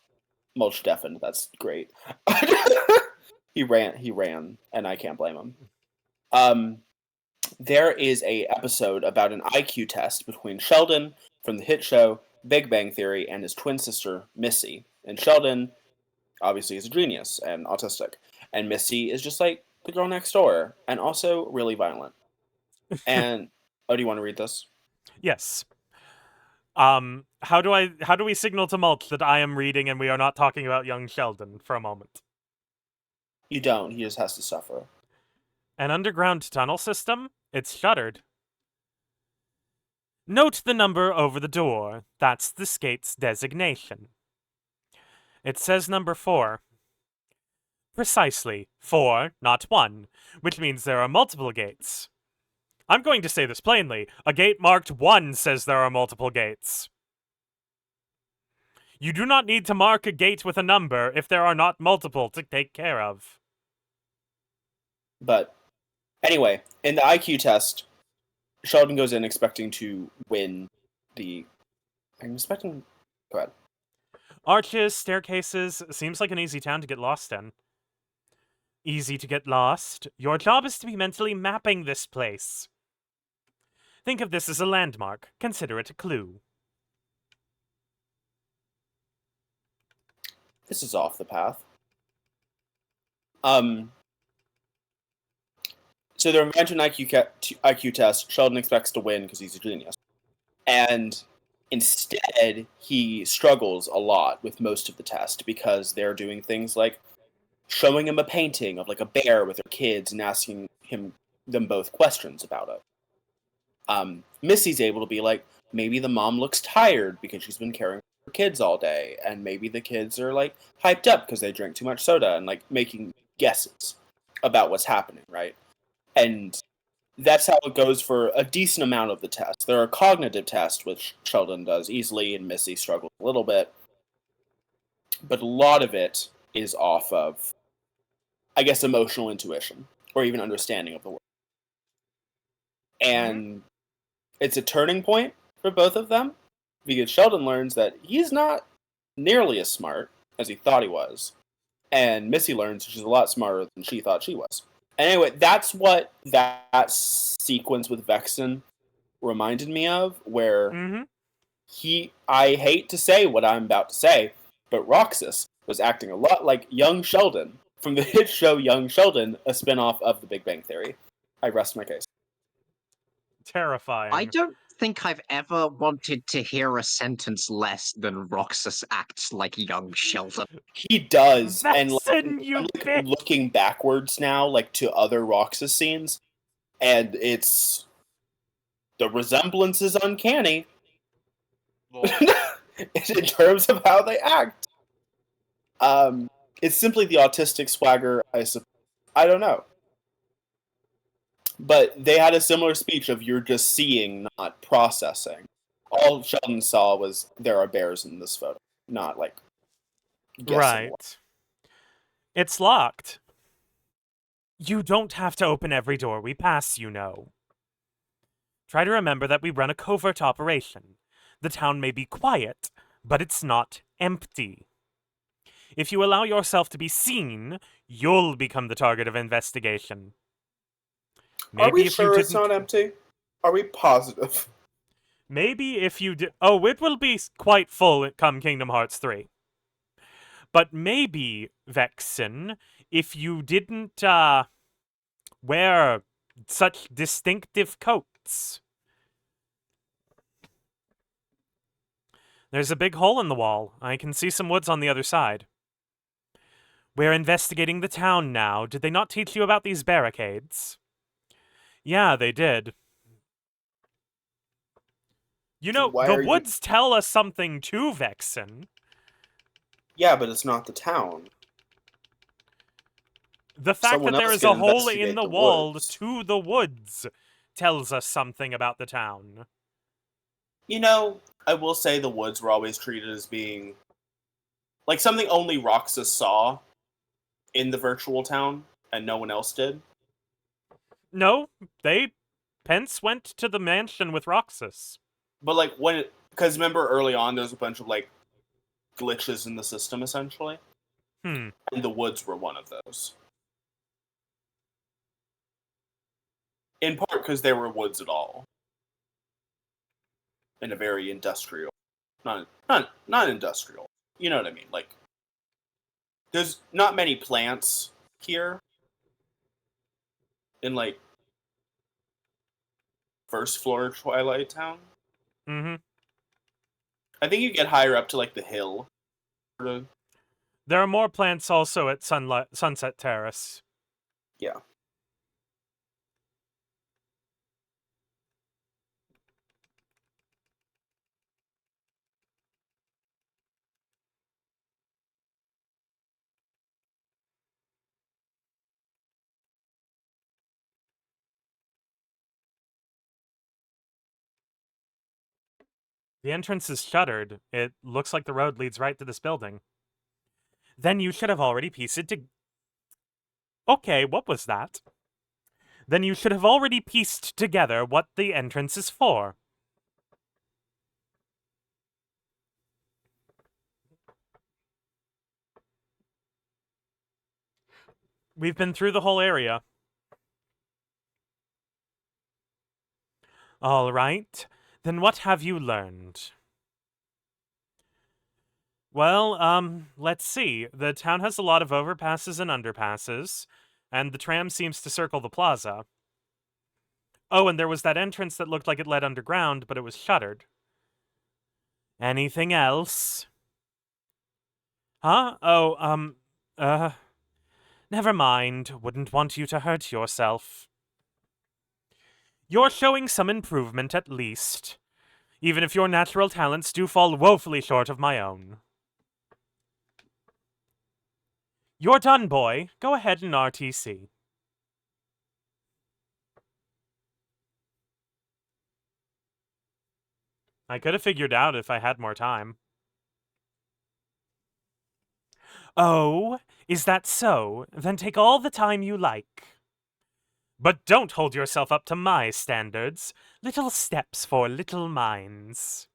Mulch deafened. That's great. He ran, and I can't blame him. There is a episode about an IQ test between Sheldon from the hit show Big Bang Theory and his twin sister Missy. And Sheldon obviously is a genius and autistic, and Missy is just like the girl next door and also really violent. And do you want to read this? Yes. How do we signal to Mulch that I am reading and we are not talking about young Sheldon for a moment? You don't. He just has to suffer. An underground tunnel system? It's shuttered. Note the number over the door. That's the skate's designation. It says number 4. Precisely. 4, not 1, which means there are multiple gates. I'm going to say this plainly. A gate marked 1 says there are multiple gates. You do not need to mark a gate with a number if there are not multiple to take care of. But anyway, in the IQ test, Sheldon goes in expecting to win the. I'm expecting. Go ahead. Arches, staircases, seems like an easy town to get lost in. Easy to get lost. Your job is to be mentally mapping this place. Think of this as a landmark. Consider it a clue. This is off the path. So they're inventing an IQ test. Sheldon expects to win because he's a genius. And instead, he struggles a lot with most of the test because they're doing things like showing him a painting of like a bear with their kids and asking them both questions about it. Missy's able to be like, maybe the mom looks tired because she's been caring for her kids all day, and maybe the kids are like hyped up because they drink too much soda, and like making guesses about what's happening, right? And that's how it goes for a decent amount of the test. There are cognitive tests, which Sheldon does easily, and Missy struggles a little bit. But a lot of it is off of, I guess, emotional intuition, or even understanding of the world. And it's a turning point for both of them, because Sheldon learns that he's not nearly as smart as he thought he was. And Missy learns she's a lot smarter than she thought she was. Anyway, that's what that sequence with Vexen reminded me of, where I hate to say what I'm about to say, but Roxas was acting a lot like young Sheldon from the hit show Young Sheldon, a spinoff of The Big Bang Theory. I rest my case. Terrifying. I don't think I've ever wanted to hear a sentence less than Roxas acts like young Sheldon. He does, and Vexen, like, you I'm bitch! looking backwards now, like to other Roxas scenes, and the resemblance is uncanny in terms of how they act. It's simply the autistic swagger, I suppose. I don't know. But they had a similar speech of you're just seeing, not processing. All Sheldon saw was there are bears in this photo, not like guessing. Right. It's locked. You don't have to open every door we pass, you know. Try to remember that we run a covert operation. The town may be quiet, but it's not empty. If you allow yourself to be seen, you'll become the target of investigation. Maybe are we sure it's not empty? Are we positive? Maybe if you did... Oh, it will be quite full come Kingdom Hearts 3. But maybe, Vexen, if you didn't wear such distinctive coats. There's a big hole in the wall. I can see some woods on the other side. We're investigating the town now. Did they not teach you about these barricades? Yeah, they did. You know, the woods tell us something too, Vexen. Yeah, but it's not the town. The fact that there is a hole in the wall to the woods tells us something about the town. You know, I will say the woods were always treated as being like something only Roxas saw in the virtual town, and no one else did. No, Pence went to the mansion with Roxas. But like because remember early on, there's a bunch of like glitches in the system, essentially. Hmm. And the woods were one of those. In part because there were woods at all. In a very industrial... Not industrial. You know what I mean? Like, there's not many plants here. In, like, first floor Twilight Town. Mm-hmm. I think you get higher up to, like, the hill. Sort of. There are more plants also at Sunset Terrace. Yeah. The entrance is shuttered. It looks like the road leads right to this building. Then you should have already pieced it to... Okay, what was that? Then you should have already pieced together what the entrance is for. We've been through the whole area. All right. Then what have you learned? Well, let's see. The town has a lot of overpasses and underpasses, and the tram seems to circle the plaza. Oh, and there was that entrance that looked like it led underground, but it was shuttered. Anything else? Huh? Oh, never mind. Wouldn't want you to hurt yourself. You're showing some improvement at least, even if your natural talents do fall woefully short of my own. You're done, boy. Go ahead and RTC. I could have figured out if I had more time. Oh, is that so? Then take all the time you like. But don't hold yourself up to my standards. Little steps for little minds.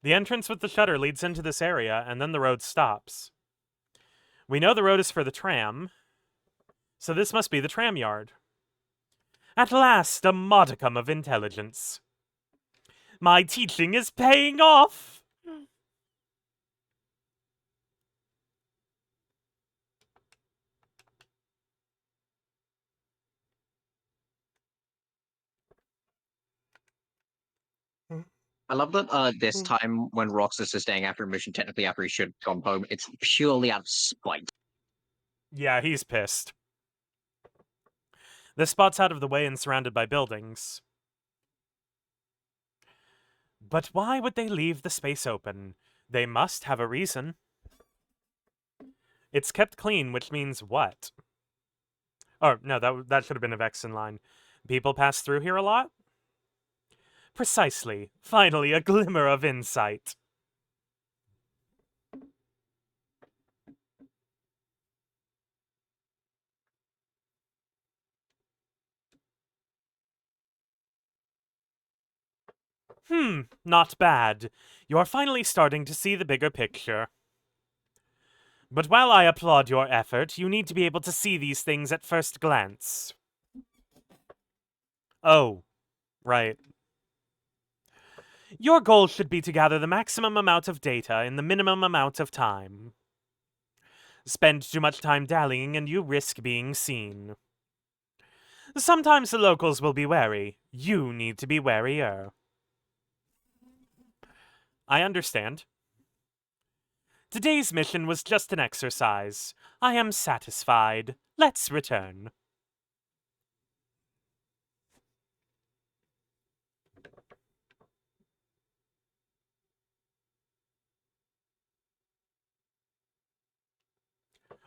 The entrance with the shutter leads into this area, and then the road stops. We know the road is for the tram, so this must be the tram yard. At last, a modicum of intelligence. My teaching is paying off! I love that this time when Roxas is staying after a mission, technically after he should have gone home, it's purely out of spite. Yeah, he's pissed. This spot's out of the way and surrounded by buildings. But why would they leave the space open? They must have a reason. It's kept clean, which means what? Oh, no, that should have been a Vexen line. People pass through here a lot? Precisely. Finally, a glimmer of insight. Not bad. You're finally starting to see the bigger picture. But while I applaud your effort, you need to be able to see these things at first glance. Oh, right. Your goal should be to gather the maximum amount of data in the minimum amount of time. Spend too much time dallying and you risk being seen. Sometimes the locals will be wary. You need to be warier. I understand. Today's mission was just an exercise. I am satisfied. Let's return.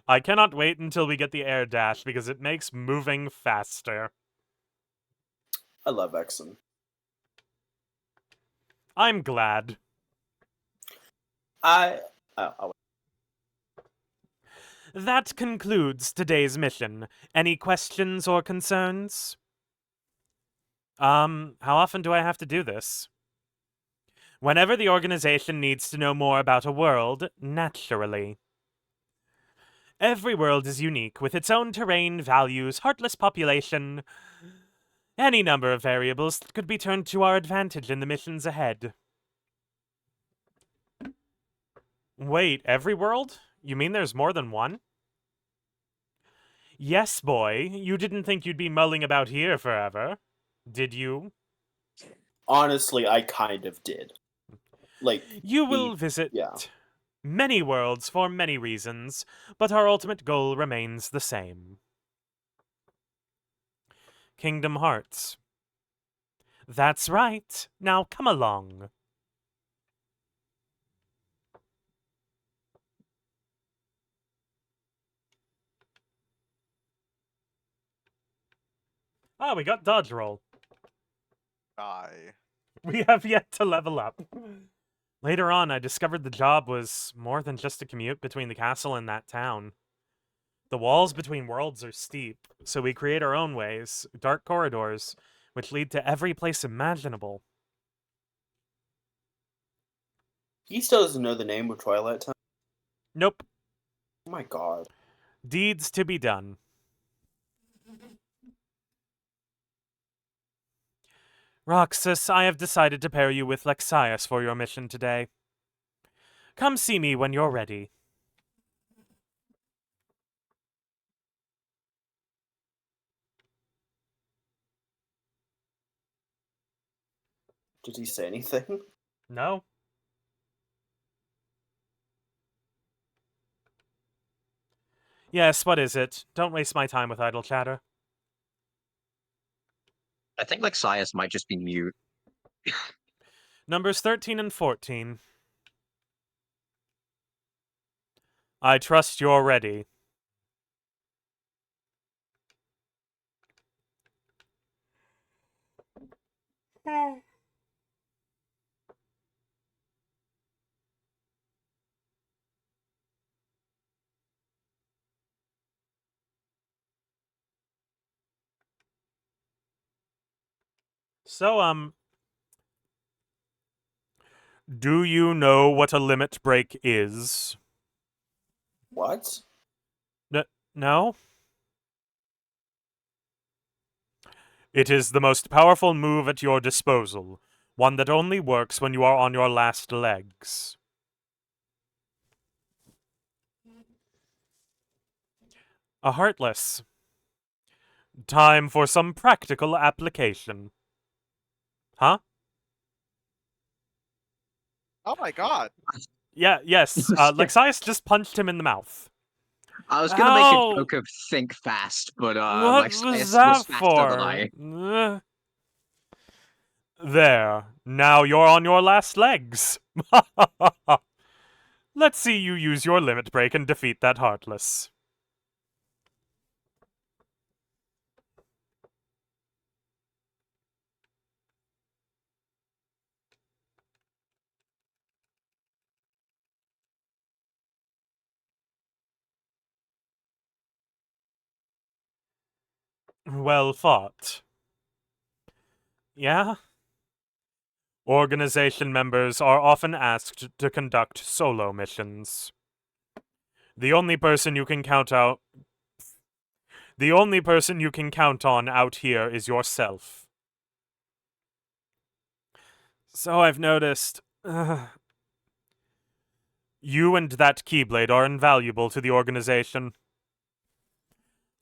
I cannot wait until we get the air dash because it makes moving faster. I love Exon. I'm glad. I'll That concludes today's mission. Any questions or concerns? How often do I have to do this? Whenever the organization needs to know more about a world, naturally. Every world is unique, with its own terrain, values, heartless population, any number of variables that could be turned to our advantage in the missions ahead. Wait, every world? You mean there's more than one? Yes, boy. You didn't think you'd be mulling about here forever, did you? honestly, I kind of did. Like, You will visit yeah. many worlds for many reasons, but our ultimate goal remains the same. Kingdom Hearts. That's right. Now come along. Ah, we got dodge roll. Die. We have yet to level up. Later on, I discovered the job was more than just a commute between the castle and that town. The walls between worlds are steep, so we create our own ways, dark corridors, which lead to every place imaginable. He still doesn't know the name of Twilight Town. Nope. Oh my god. Deeds to be done. Roxas, I have decided to pair you with Lexias for your mission today. Come see me when you're ready. Did he say anything? No? Yes, what is it? Don't waste my time with idle chatter. I think Lexias might just be mute. Numbers 13 and 14. I trust you're ready. So, do you know what a limit break is? What? No? It is the most powerful move at your disposal, one that only works when you are on your last legs. A Heartless. Time for some practical application. Huh? Oh my god. Yeah, yes, Lexias just punched him in the mouth. I was gonna make Ow! a joke of think fast, but What Lexias was was that faster than for? I. There. Now you're on your last legs. Let's see you use your limit break and defeat that Heartless. Well fought. Yeah? Organization members are often asked to conduct solo missions. The only person you can count on out here is yourself. So I've noticed. You and that Keyblade are invaluable to the organization.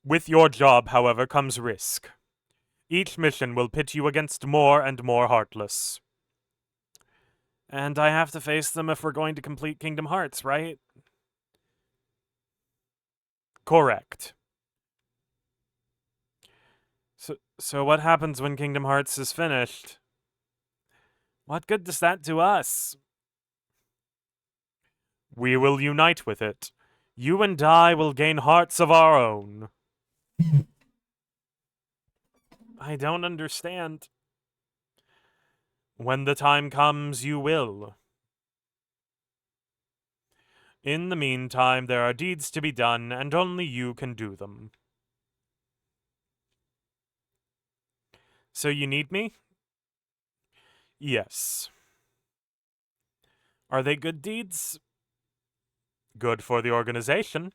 With your job, however, comes risk. Each mission will pit you against more and more Heartless. And I have to face them if we're going to complete Kingdom Hearts, right? Correct. So what happens when Kingdom Hearts is finished? What good does that do us? We will unite with it. You and I will gain hearts of our own. I don't understand. When the time comes, you will. In the meantime, there are deeds to be done, and only you can do them. So you need me? Yes. Are they good deeds? Good for the organization.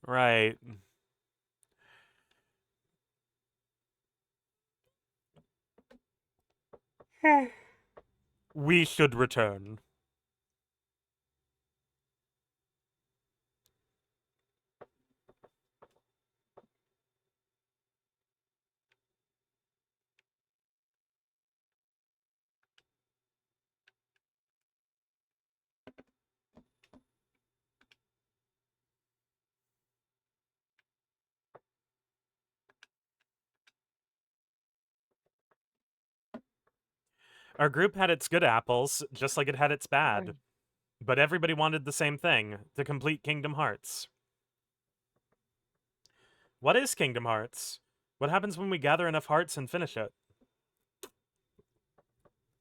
Right. We should return. Our group had its good apples, just like it had its bad. But everybody wanted the same thing, to complete Kingdom Hearts. What is Kingdom Hearts? What happens when we gather enough hearts and finish it?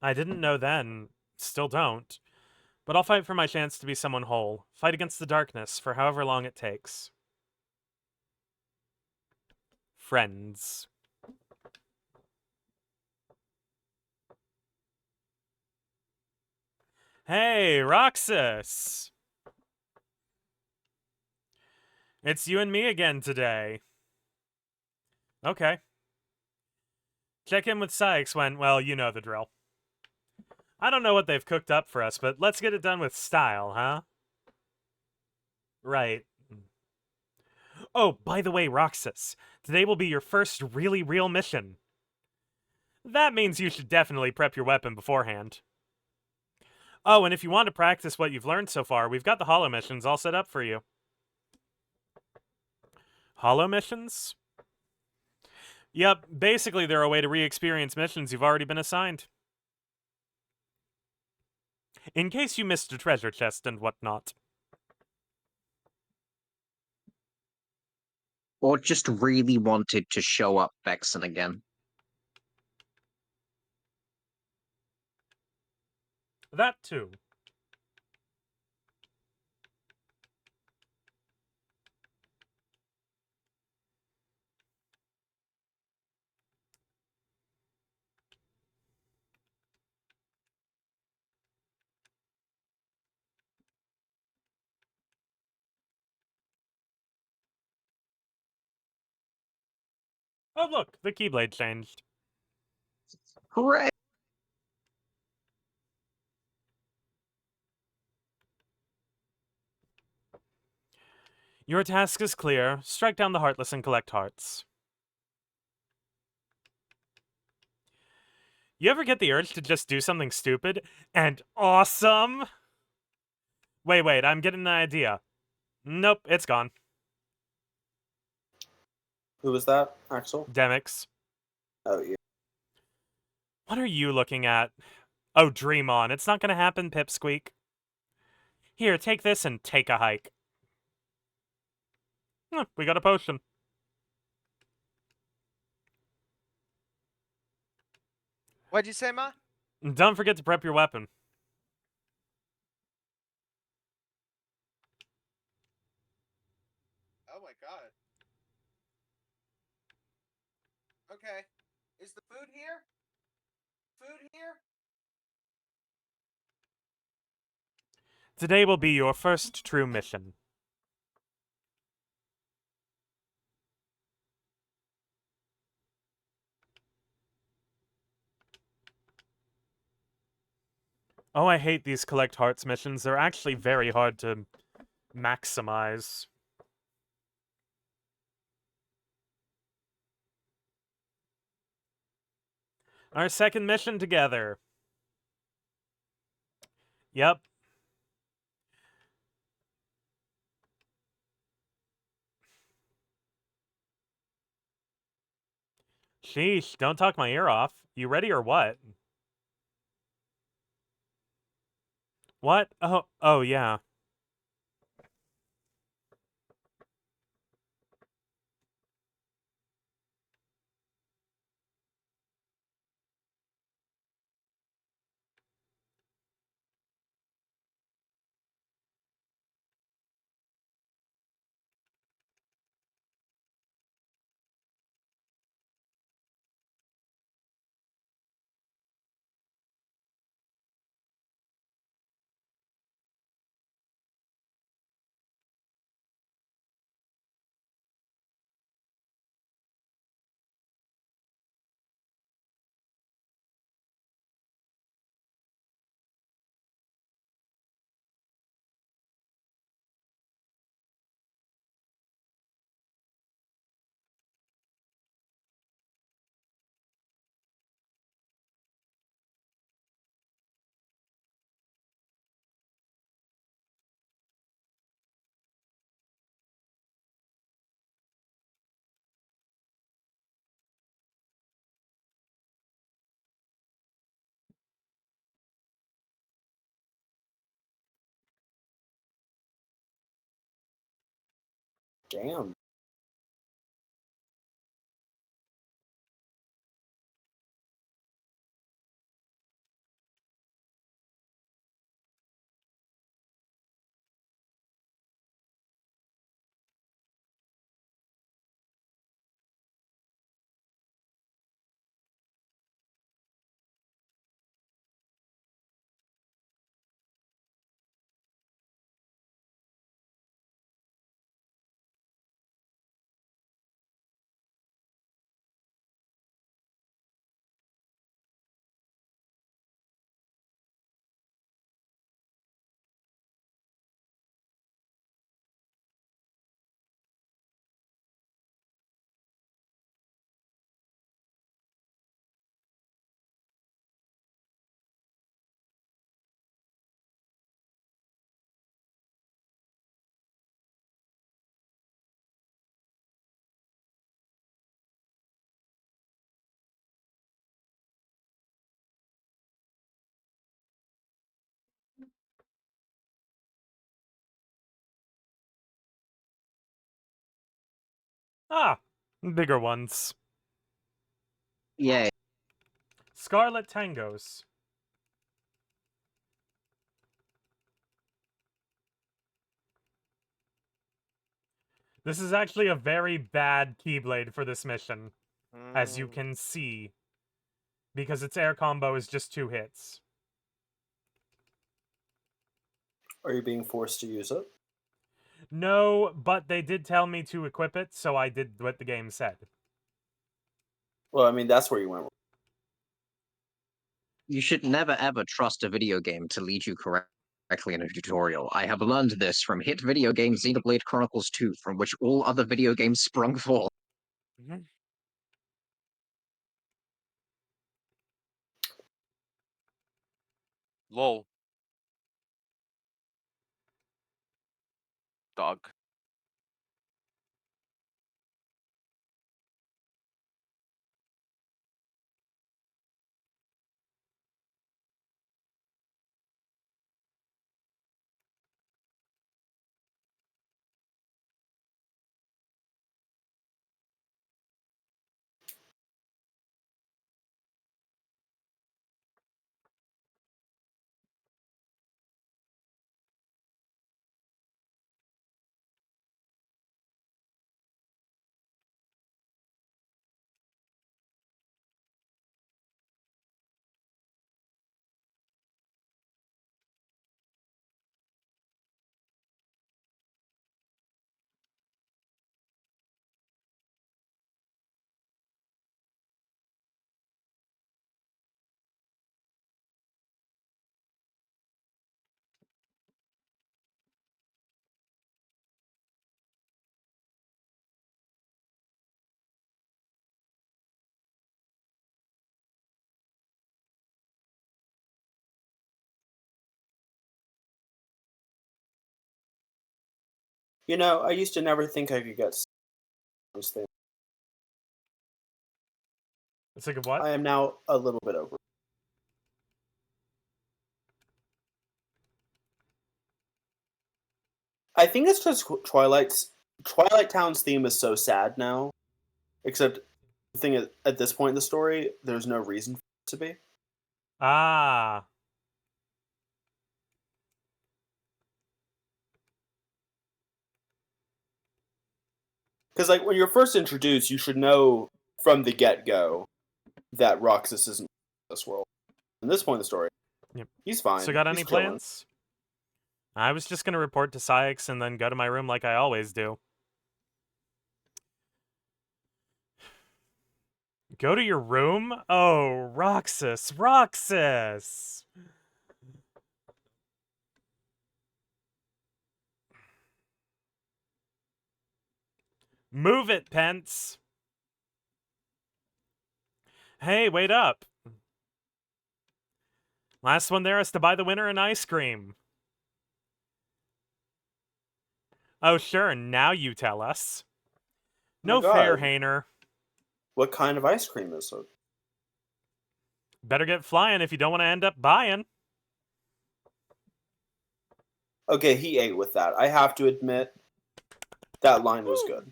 I didn't know then. Still don't. But I'll fight for my chance to be someone whole. Fight against the darkness for however long it takes. Friends. Hey, Roxas! It's you and me again today. Okay. Check in with Sykes when, well, you know the drill. I don't know what they've cooked up for us, but let's get it done with style, huh? Right. Oh, by the way, Roxas, today will be your first really real mission. That means you should definitely prep your weapon beforehand. Oh, and if you want to practice what you've learned so far, we've got the holo missions all set up for you. Holo missions? Yep, basically they're a way to re-experience missions you've already been assigned. In case you missed a treasure chest and whatnot. Or just really wanted to show up Vexen again. That too. Oh look, the Keyblade changed. Hooray! Your task is clear. Strike down the heartless and collect hearts. You ever get the urge to just do something stupid and awesome? Wait, I'm getting an idea. Nope, it's gone. Who was that, Axel? Demix. Oh, yeah. What are you looking at? Oh, dream on. It's not gonna happen, Pipsqueak. Here, take this and take a hike. We got a potion. What'd you say, Ma? Don't forget to prep your weapon. Oh my god. Okay. Is the food here? Food here? Today will be your first true mission. Oh, I hate these collect hearts missions. They're actually very hard to maximize. Our second mission together. Yep. Sheesh, don't talk my ear off. You ready or what? What? Oh yeah. Damn. Ah, bigger ones. Yay. Scarlet Tangos. This is actually a very bad Keyblade for this mission, as you can see, because its air combo is just 2 hits. Are you being forced to use it? No, but they did tell me to equip it, so I did what the game said. Well, I mean, that's where you went wrong. You should never ever trust a video game to lead you correctly in a tutorial. I have learned this from hit video game Xenoblade Chronicles 2, from which all other video games sprung forth. Lol. Dog. You know, I used to never think I could get those things. It's like a what? I am now a little bit over it. I think it's just Twilight Town's theme is so sad now. Except the thing is, at this point in the story, there's no reason for it to be. Ah. Because like when you're first introduced, you should know from the get-go that Roxas isn't in this world. In this point in the story, Yep. he's fine. So got He's any chilling. plans? I was just gonna report to Sykes and then go to my room like I always do. Go to your room? Oh, Roxas, Roxas! Move it, Pence! Hey, wait up! Last one there is to buy the winner an ice cream. Oh, sure, now you tell us. Oh my No fair, God. Hainer. What kind of ice cream is it? Better get flying if you don't want to end up buying. Okay, he ate with that. I have to admit, That line was good.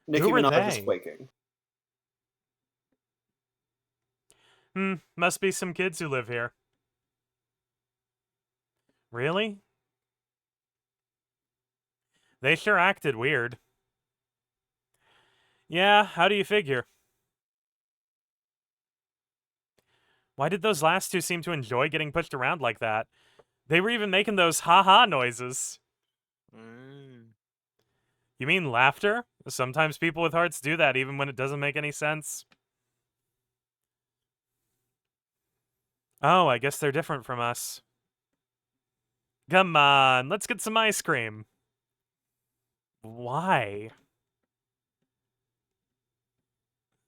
Nicki Who were Minaj is they? quaking. Must be some kids who live here. Really? They sure acted weird. Yeah, how do you figure? Why did those last two seem to enjoy getting pushed around like that? They were even making those ha-ha noises. You mean laughter? Sometimes people with hearts do that even when it doesn't make any sense. Oh, I guess they're different from us. Come on, let's get some ice cream. Why?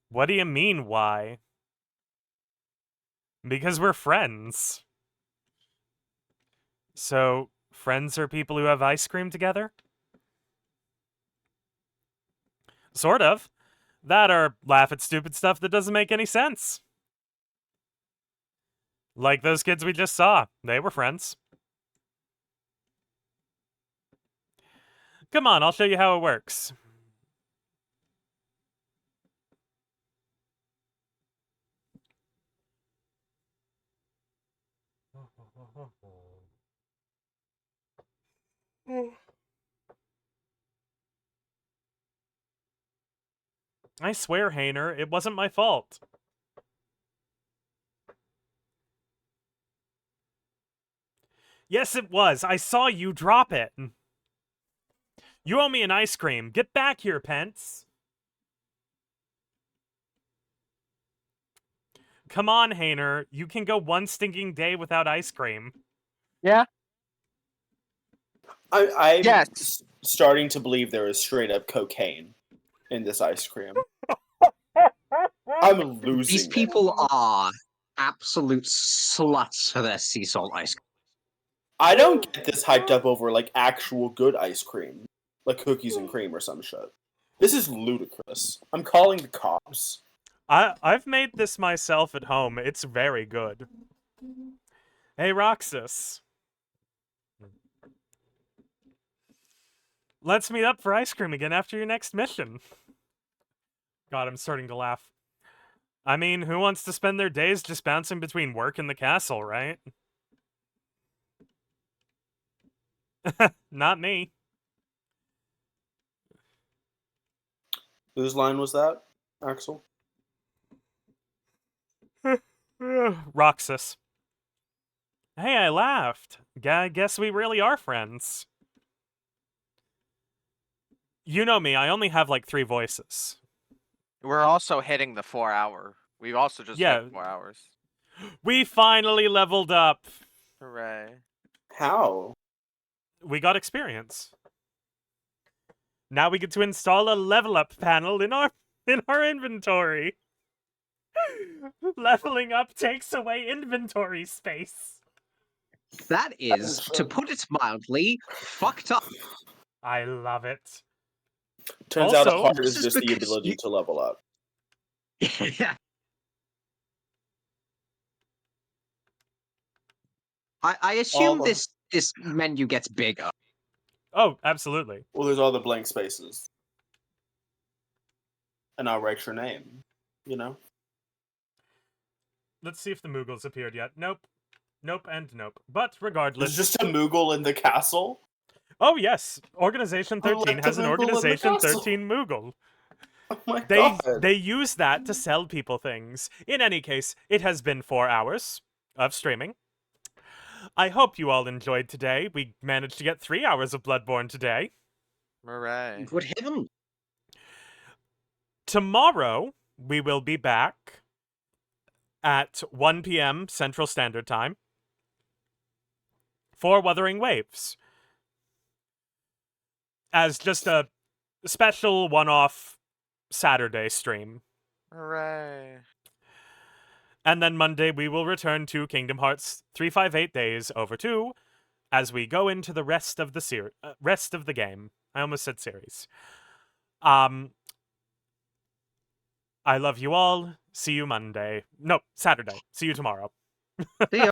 What do you mean, why? Because we're friends. So, friends are people who have ice cream together? Sort of. That or laugh at stupid stuff that doesn't make any sense. Like those kids we just saw. They were friends. Come on, I'll show you how it works. I swear, Hainer, it wasn't my fault. Yes, it was. I saw you drop it. You owe me an ice cream. Get back here, Pence. Come on, Hainer. You can go one stinking day without ice cream. Yeah. I'm Yes. starting to believe there is straight up cocaine in this ice cream. I'm losing These it. people are absolute sluts for their sea salt ice cream. I don't get this hyped up over like actual good ice cream, like cookies and cream or some shit. This is ludicrous. I'm calling the cops. I've made this myself at home. It's very good. Hey, Roxas. Let's meet up for ice cream again after your next mission. God, I'm starting to laugh. I mean, who wants to spend their days just bouncing between work and the castle, right? Not me. Whose line was that, Axel? Roxas. Hey, I laughed. Guess we really are friends. You know me, I only have like 3 voices. We're also hitting the 4 hour. We've also just hit 4 hours. We finally leveled up. Hooray. How? We got experience. Now we get to install a level up panel in our inventory. Leveling up takes away inventory space. That is, to put it mildly, fucked up. I love it. Turns out Also, heart this is is just the because ability you- to level up. Yeah. I assume All the- this menu gets bigger. Oh, absolutely. Well, there's all the blank spaces. And I'll write your name, you know? Let's see if the Moogles appeared yet. Nope. Nope and nope. But regardless. There's just a Moogle in the castle? Oh, yes. Organization I 13 like has the an Moogle in the Organization castle. 13 Moogle. Oh my god. They use that to sell people things. In any case, it has been 4 hours of streaming. I hope you all enjoyed today. We managed to get 3 hours of Bloodborne today. Hooray. Good heaven. Tomorrow, we will be back at 1 p.m. Central Standard Time for Wuthering Waves. As just a special one-off Saturday stream. Hooray. And then Monday, we will return to Kingdom Hearts 358 Days Over 2 as we go into the rest of the rest of the game. I almost said series. I love you all. See you Monday. No, Saturday. See you tomorrow. See ya.